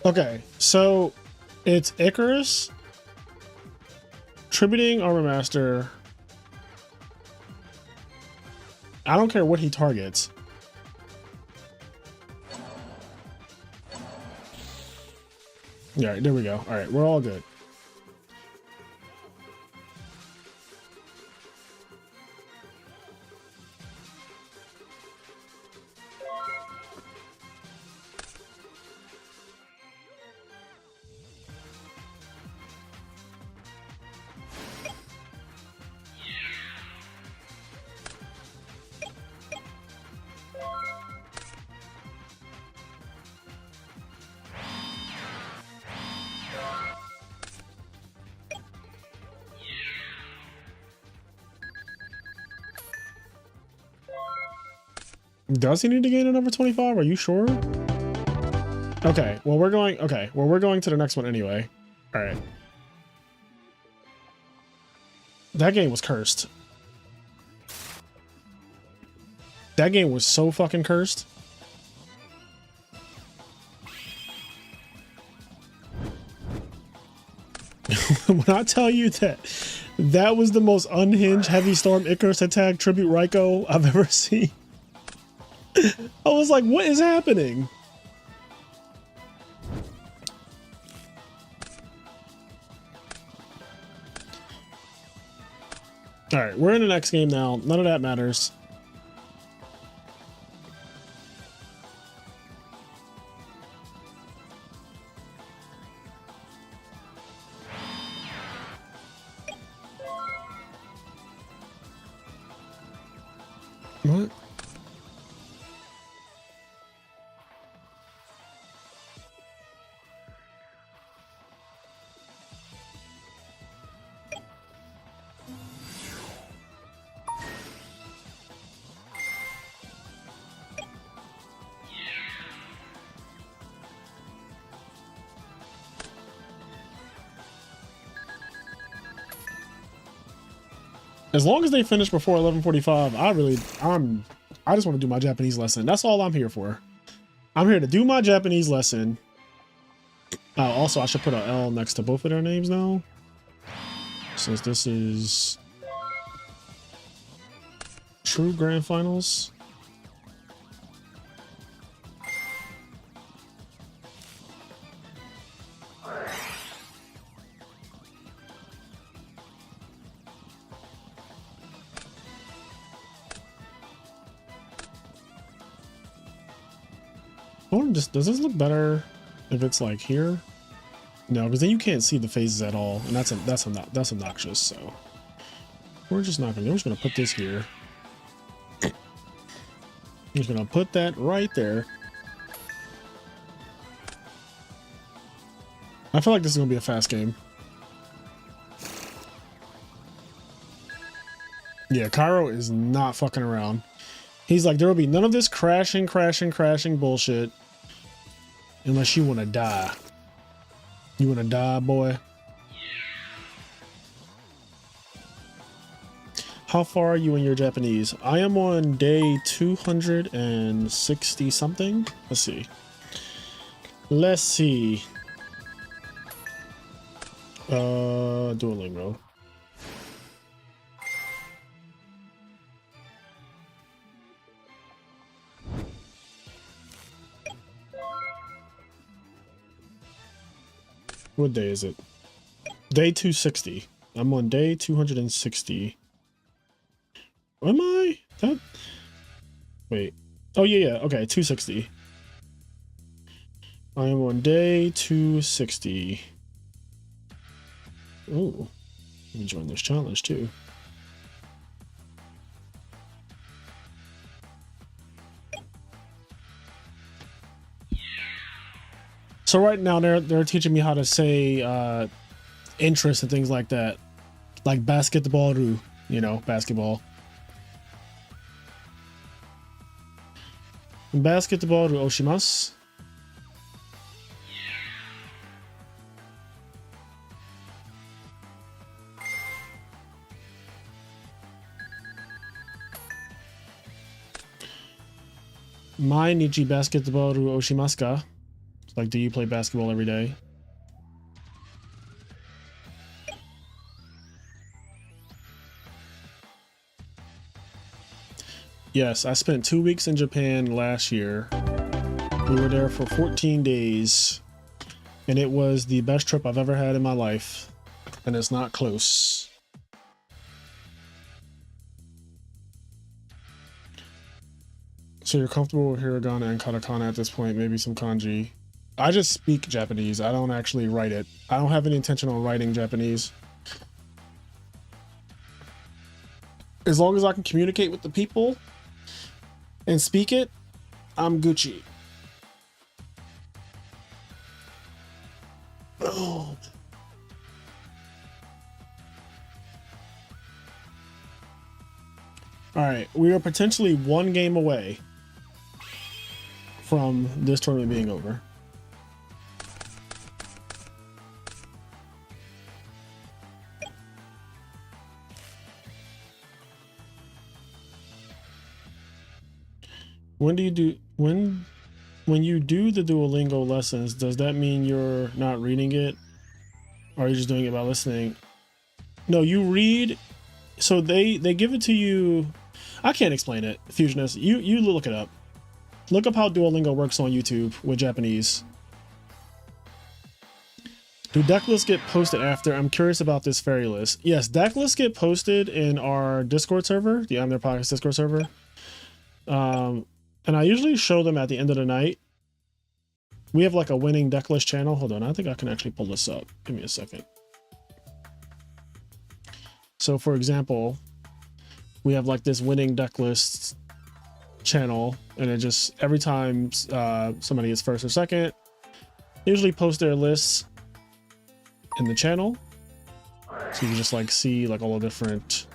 Okay, so it's Icarus, tributing Armor Master. I don't care what he targets. All right, there we go. All right, we're all good. Does he need to gain another 25? Are you sure? Okay, well we're going to the next one anyway. All right. That game was cursed. That game was so fucking cursed. When I tell you that was the most unhinged Heavy Storm Icarus attack tribute Raikou I've ever seen. I was like, what is happening? All right, we're in the next game now. None of that matters. What? As long as they finish before 11:45, I just want to do my Japanese lesson. That's all I'm here for. I'm here to do my Japanese lesson. Also, I should put an L next to both of their names now, since this is True Grand Finals. Does this look better if it's like here? No, because then you can't see the phases at all, and that's obnoxious. So we're just not gonna. We're just gonna put this here. I'm just gonna put that right there. I feel like this is gonna be a fast game. Yeah, Cairo is not fucking around. He's like, there will be none of this crashing bullshit. Unless you want to die. You want to die, boy? How far are you in your Japanese? I am on day 260 something. Let's see. Duolingo. What day is it? Day 260. I'm on day 260. Am I? Wait. Oh, yeah. Okay, 260. I am on day 260. Oh. Let me join this challenge, too. So right now they're teaching me how to say interest and things like that, like basketball, you know, basketball. Basketball oshimasu. Mainichi basketball oshimasu ka? Like, do you play basketball every day? Yes, I spent 2 weeks in Japan last year. We were there for 14 days, and it was the best trip I've ever had in my life, and it's not close. So you're comfortable with hiragana and katakana at this point, maybe some kanji. I just speak Japanese. I don't actually write it. I don't have any intention on writing Japanese. As long as I can communicate with the people and speak it, I'm Gucci. Oh. All right, we are potentially 1 game away from this tournament being over. When you do the Duolingo lessons, does that mean you're not reading it? Or are you just doing it by listening? No, you read. So they give it to you. I can't explain it, Fusionist. You look it up. Look up how Duolingo works on YouTube with Japanese. Do deck lists get posted after? I'm curious about this fairy list. Yes, deck lists get posted in our Discord server, the IMNerd Podcast Discord server. And I usually show them at the end of the night. We have like a winning deck list channel. Hold on, I think I can actually pull this up. Give me a second. So for example, we have like this winning deck list channel, and it just every time somebody gets first or second, they usually post their lists in the channel. So you can just like see like all the different.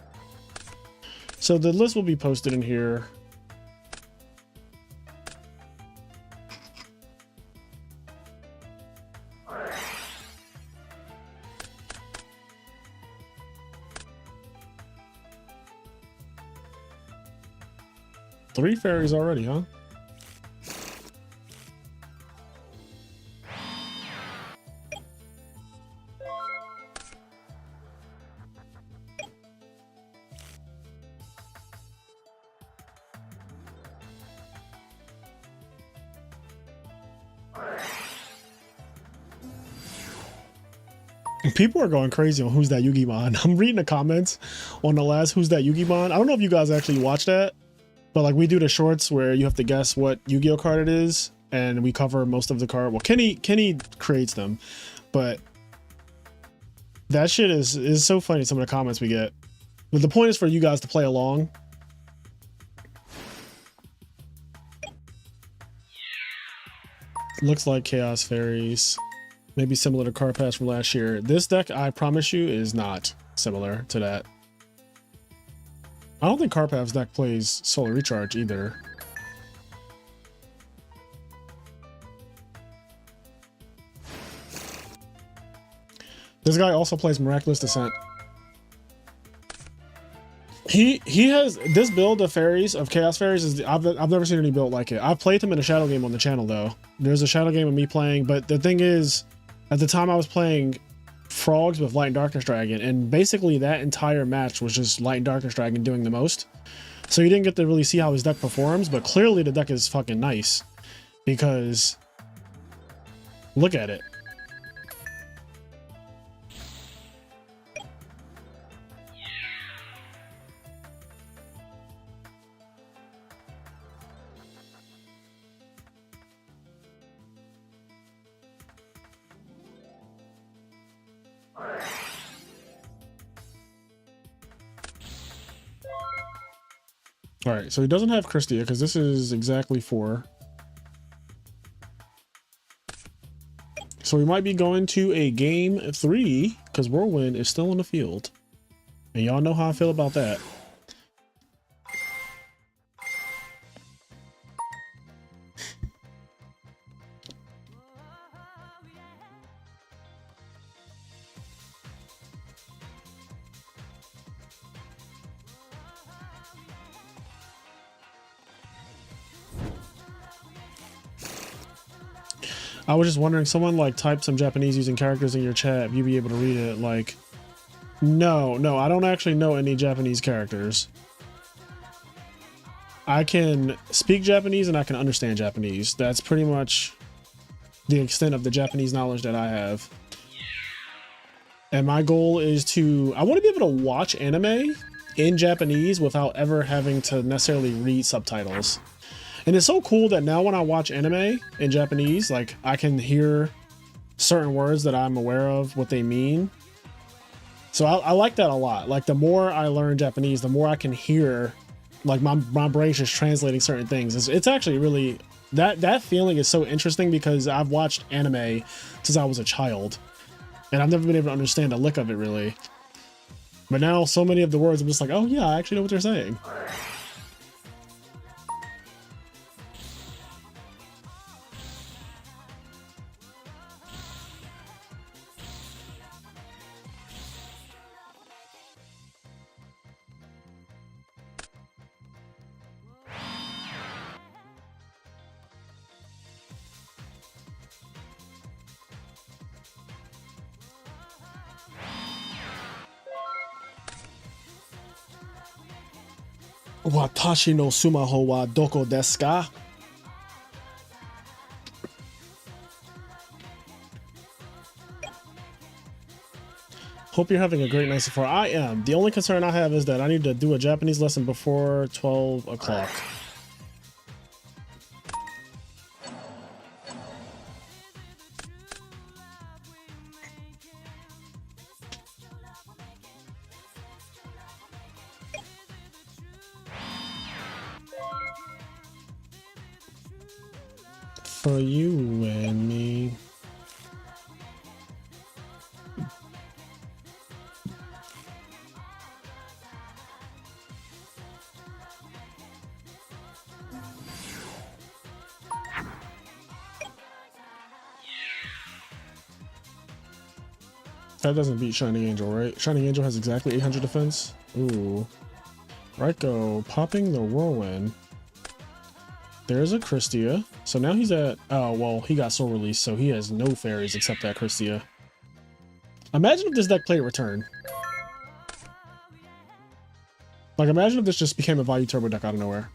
So the list will be posted in here. Three fairies already, huh? People are going crazy on Who's That Yugimon. I'm reading the comments on the last Who's That Yugimon. I don't know if you guys actually watch that, but like we do the shorts where you have to guess what Yu-Gi-Oh card it is, and we cover most of the card. Well, Kenny creates them, but that shit is so funny, some of the comments we get. But the point is for you guys to play along. Looks like Chaos Fairies. Maybe similar to Card Pass from last year. This deck, I promise you, is not similar to that. I don't think Card Pass deck plays Solar Recharge either. This guy also plays Miraculous Descent. He has this build of fairies, of Chaos Fairies, is I've never seen any build like it. I've played him in a shadow game on the channel though. There's a shadow game of me playing, but the thing is, at the time I was playing Frogs with Light and Darkness Dragon, and basically that entire match was just Light and Darkness Dragon doing the most. So you didn't get to really see how his deck performs, but clearly the deck is fucking nice because look at it. All right, so he doesn't have Christia because this is exactly 4. So we might be going to a game 3 because Whirlwind is still in the field. And y'all know how I feel about that. I was just wondering, someone like typed some Japanese using characters in your chat, you'd be able to read it. Like, no, I don't actually know any Japanese characters. I can speak Japanese and I can understand Japanese. That's pretty much the extent of the Japanese knowledge that I have. And my goal is I want to be able to watch anime in Japanese without ever having to necessarily read subtitles. And it's so cool that now when I watch anime in Japanese, like I can hear certain words that I'm aware of what they mean. So I like that a lot. Like the more I learn Japanese, the more I can hear, like my brain's just translating certain things. It's actually really, that feeling is so interesting because I've watched anime since I was a child and I've never been able to understand a lick of it really. But now so many of the words I'm just like, oh yeah, I actually know what they're saying. Watashi no sumaho wa doko desu ka? Hope you're having a great night so far. I am. The only concern I have is that I need to do a Japanese lesson before 12 o'clock. For you and me. That doesn't beat Shining Angel, right? Shining Angel has exactly 800 defense. Ooh. Raiko popping the Whirlwind. There's a Christia. So now he's at, oh, well, he got soul release, so he has no fairies except that Christia. Imagine if this deck played Return. Like, imagine if this just became a Value Turbo deck out of nowhere.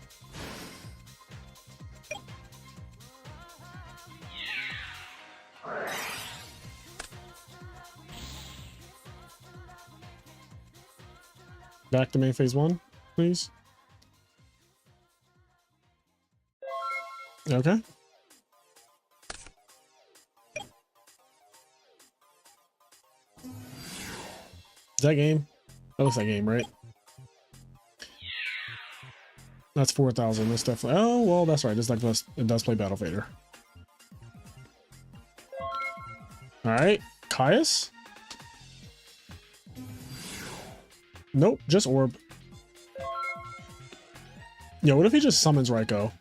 Back to main phase 1, please. Okay. Is that game? That looks like game, right? That's 4,000. That's definitely. Oh well, that's right. This deck does play Battle Fader. All right, Caius. Nope, just Orb. Yo, what if he just summons Raiko?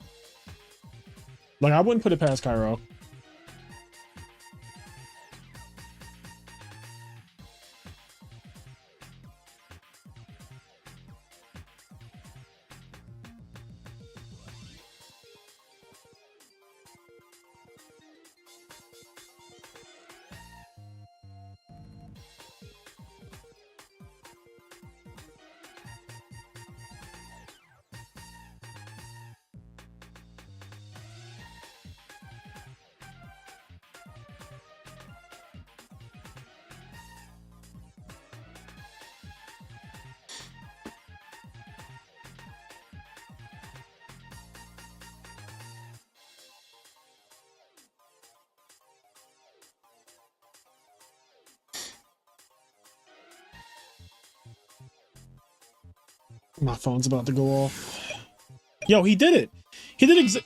Like, I wouldn't put it past Cairo. My phone's about to go off. Yo, he did it. He did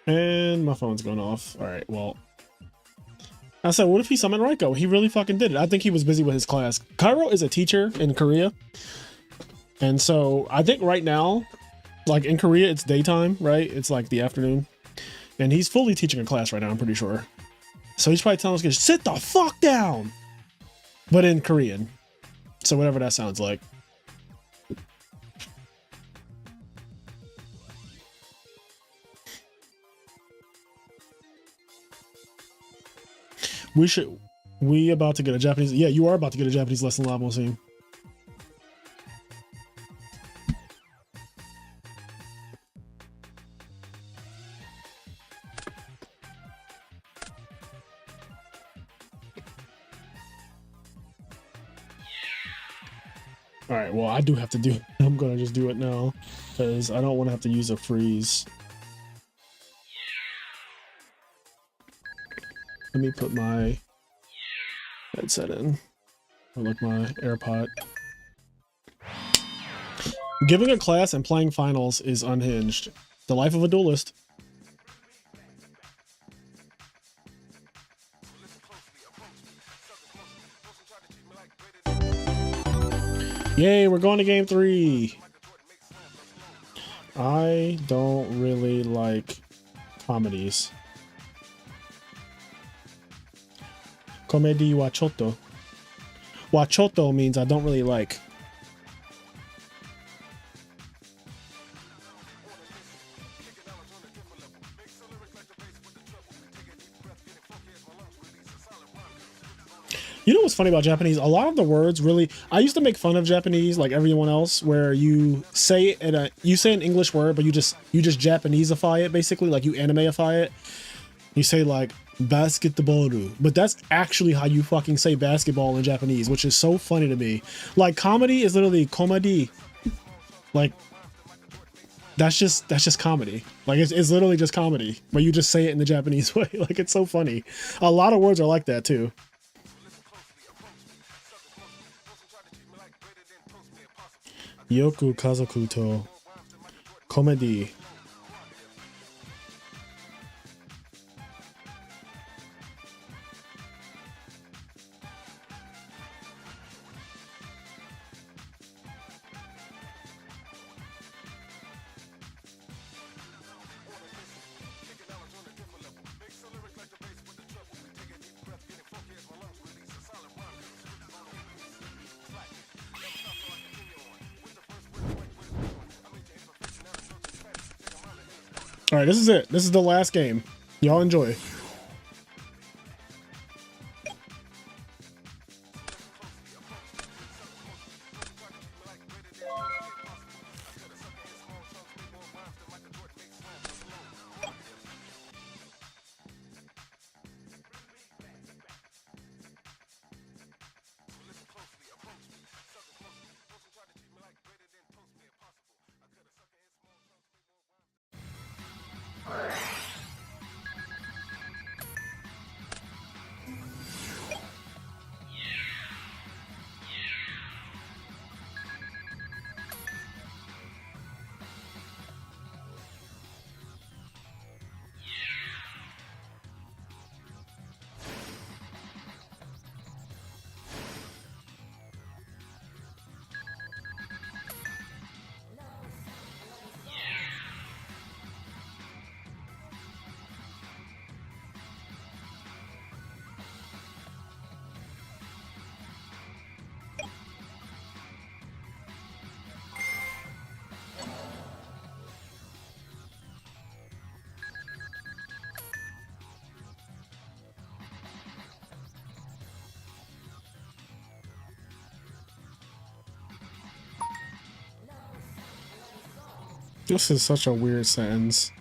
And my phone's going off. All right, well, I said, what if he summoned Raiko? He really fucking did it. I think he was busy with his class. Cairo is a teacher in Korea. And so I think right now, like in Korea, it's daytime, right? It's like the afternoon. And he's fully teaching a class right now, I'm pretty sure. So he's probably telling us, kids, sit the fuck down. But in Korean. So whatever that sounds like. We about to get a Japanese. Yeah, you are about to get a Japanese lesson, Labo Sim. All right, well, I do have to do it. I'm gonna just do it now because I don't want to have to use a freeze. Let me put my headset in, or like my AirPod. Giving a class and playing finals is unhinged. The life of a duelist. Yay, we're going to game 3. I don't really like comedies. Comedy wachoto. Wachoto means I don't really like. You know what's funny about Japanese? A lot of the words really. I used to make fun of Japanese, like everyone else, where you say you say an English word, but you just Japaneseify it, basically, like you animeify it. You say like basketball, but that's actually how you fucking say basketball in Japanese, which is so funny to me. Like comedy is literally komedi. Like that's just comedy. Like it's literally just comedy, but you just say it in the Japanese way. Like it's so funny. A lot of words are like that too. Yoku kazoku to komedi. All right, this is it. This is the last game. Y'all enjoy. This is such a weird sentence.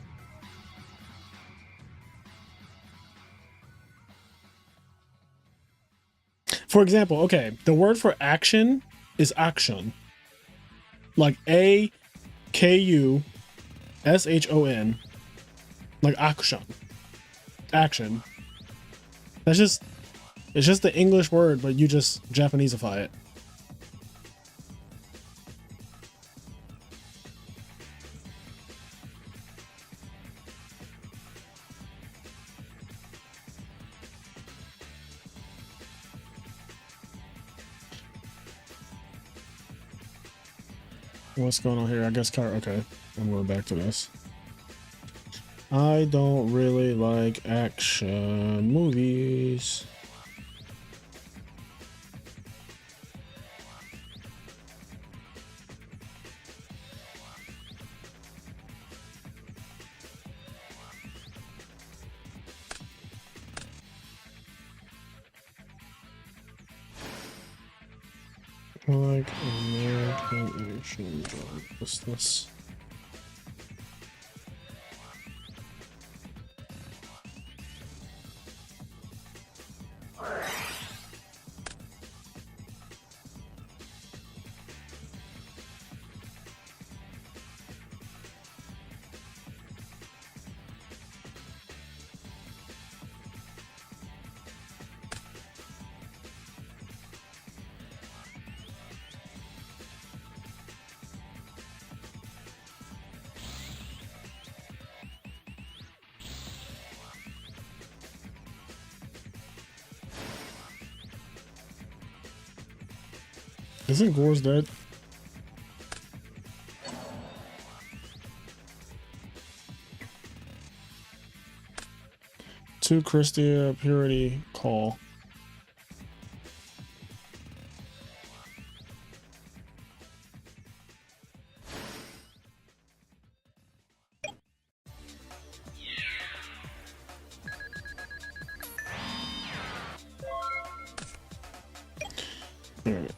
For example, okay, the word for action is action. Like AKUSHON. Like action. Action. It's just the English word, but you just Japaneseify it. What's going on here? I guess car. Okay, I'm going back to this. I don't really like action movies. I like American action. What's this? Isn't Gore's dead? To Christia Purity Call. Alright.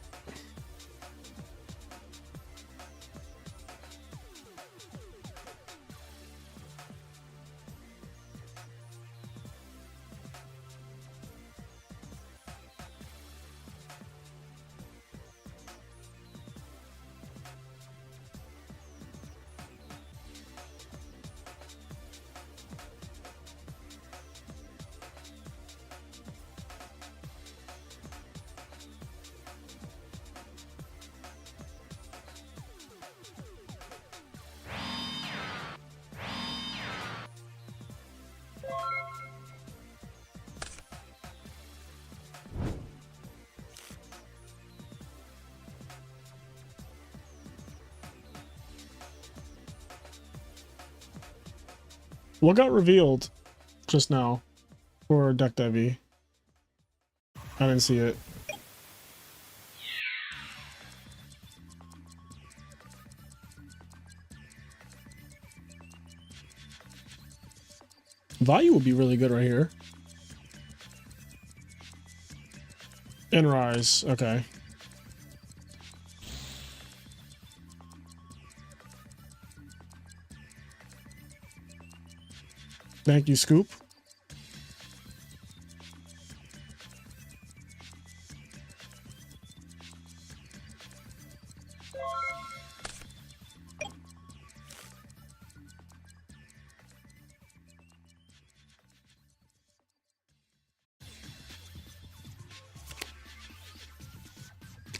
What got revealed just now for Deck Devi? I didn't see it. Value would be really good right here. And Rise, okay. Thank you, Scoop.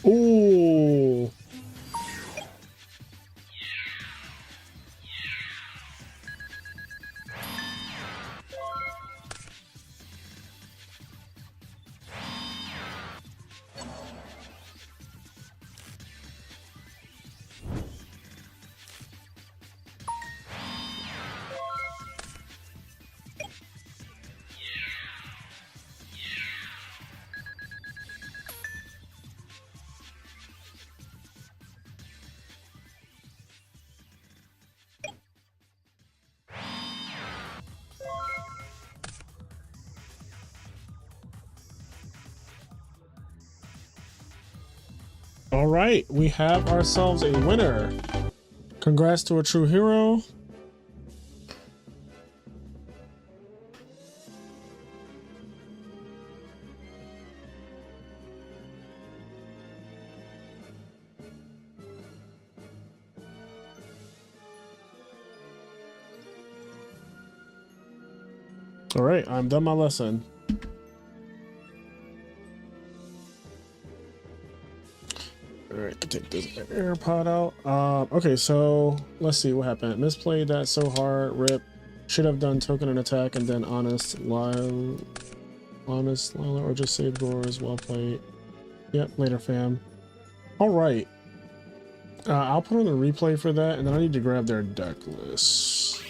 Ooh. All right, we have ourselves a winner. Congrats to a true hero. All right, I'm done my lesson. Alright, take this AirPod out. Okay, so let's see what happened. Misplayed that so hard. Rip. Should have done token and attack and then honest Lila, or just save Gore's. Well played. Yep, later fam. Alright. I'll put on the replay for that, and then I need to grab their deck list.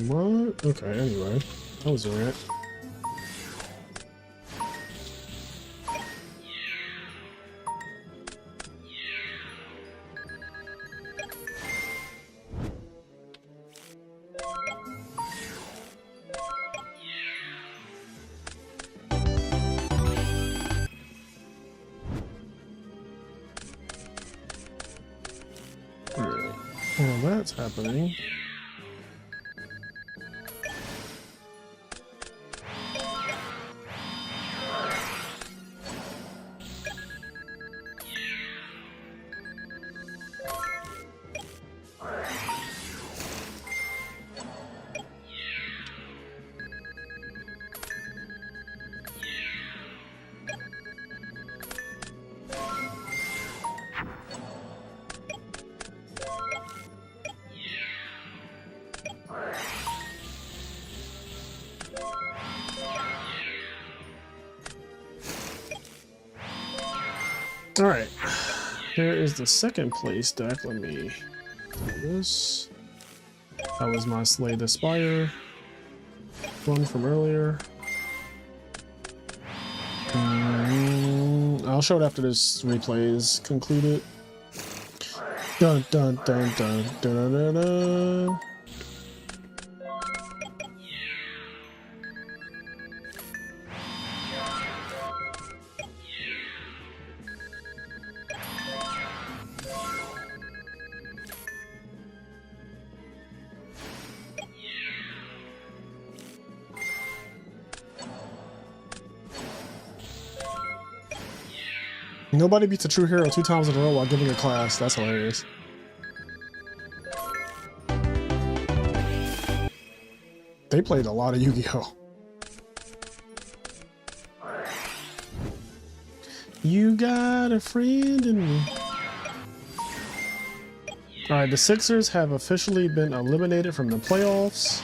What? Okay, anyway. That was a rant. Alright. Well, that's happening. Alright, here is the second place deck. Let me do this. That was my Slay the Spire one from earlier. I'll show it after this replay is concluded. Dun dun dun dun dun dun dun dun. Nobody beats a true hero 2 times in a row while giving a class. That's hilarious. They played a lot of Yu-Gi-Oh! You got a friend in me. Alright, the Sixers have officially been eliminated from the playoffs.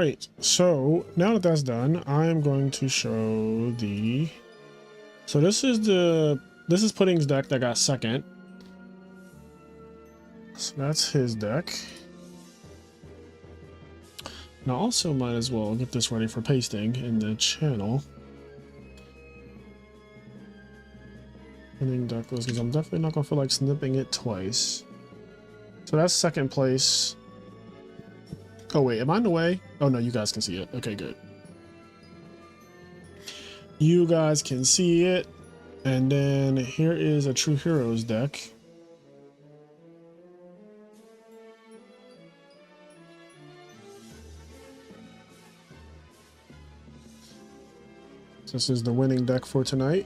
right, so now that that's done, I'm going to show the... So this is Pudding's deck that got second. So that's his deck. Now also might as well get this ready for pasting in the channel. Winning deck list, because I'm definitely not going to feel like snipping it twice. So that's second place. Oh wait, am I in the way? Oh no, you guys can see it. Okay, good. You guys can see it. And then here is a ATrueHero's deck. This is the winning deck for tonight.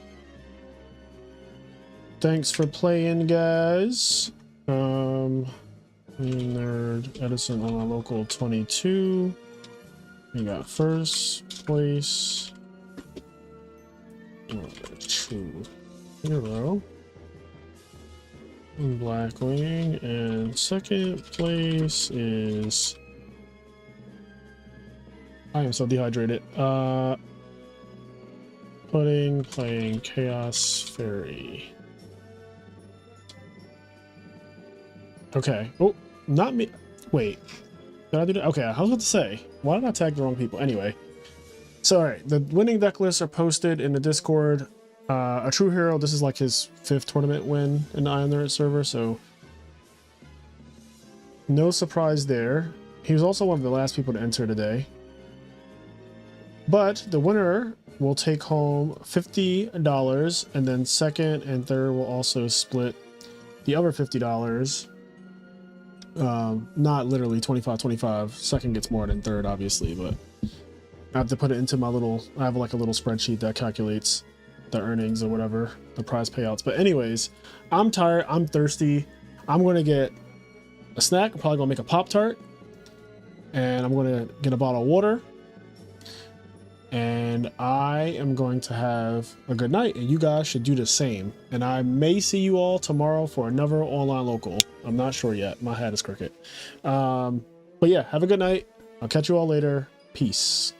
Thanks for playing, guys. IMNerd, Edison on our local 22. We got first place. ATrueHero. Blackwing. And second place is... I am so dehydrated. Pudding playing Chaos Fairy. Okay. Oh, not me. Wait. Did I do that? Okay, I was about to say, why did I tag the wrong people? Anyway. So, alright. The winning deck lists are posted in the Discord. ATrueHero, this is like his 5th tournament win in the IMNerd server, so no surprise there. He was also one of the last people to enter today. But the winner will take home $50, and then second and third will also split the other $50. Not literally 25-25. Second gets more than third, obviously, but I have to put it into my little... I have like a little spreadsheet that calculates the earnings or whatever, the prize payouts. But anyways, I'm tired. I'm thirsty. I'm going to get a snack. I'm probably going to make a Pop-Tart. And I'm going to get a bottle of water. And I am going to have a good night, and you guys should do the same. And I may see you all tomorrow for another online local. I'm not sure yet. My hat is crooked. But yeah, have a good night. I'll catch you all later. Peace.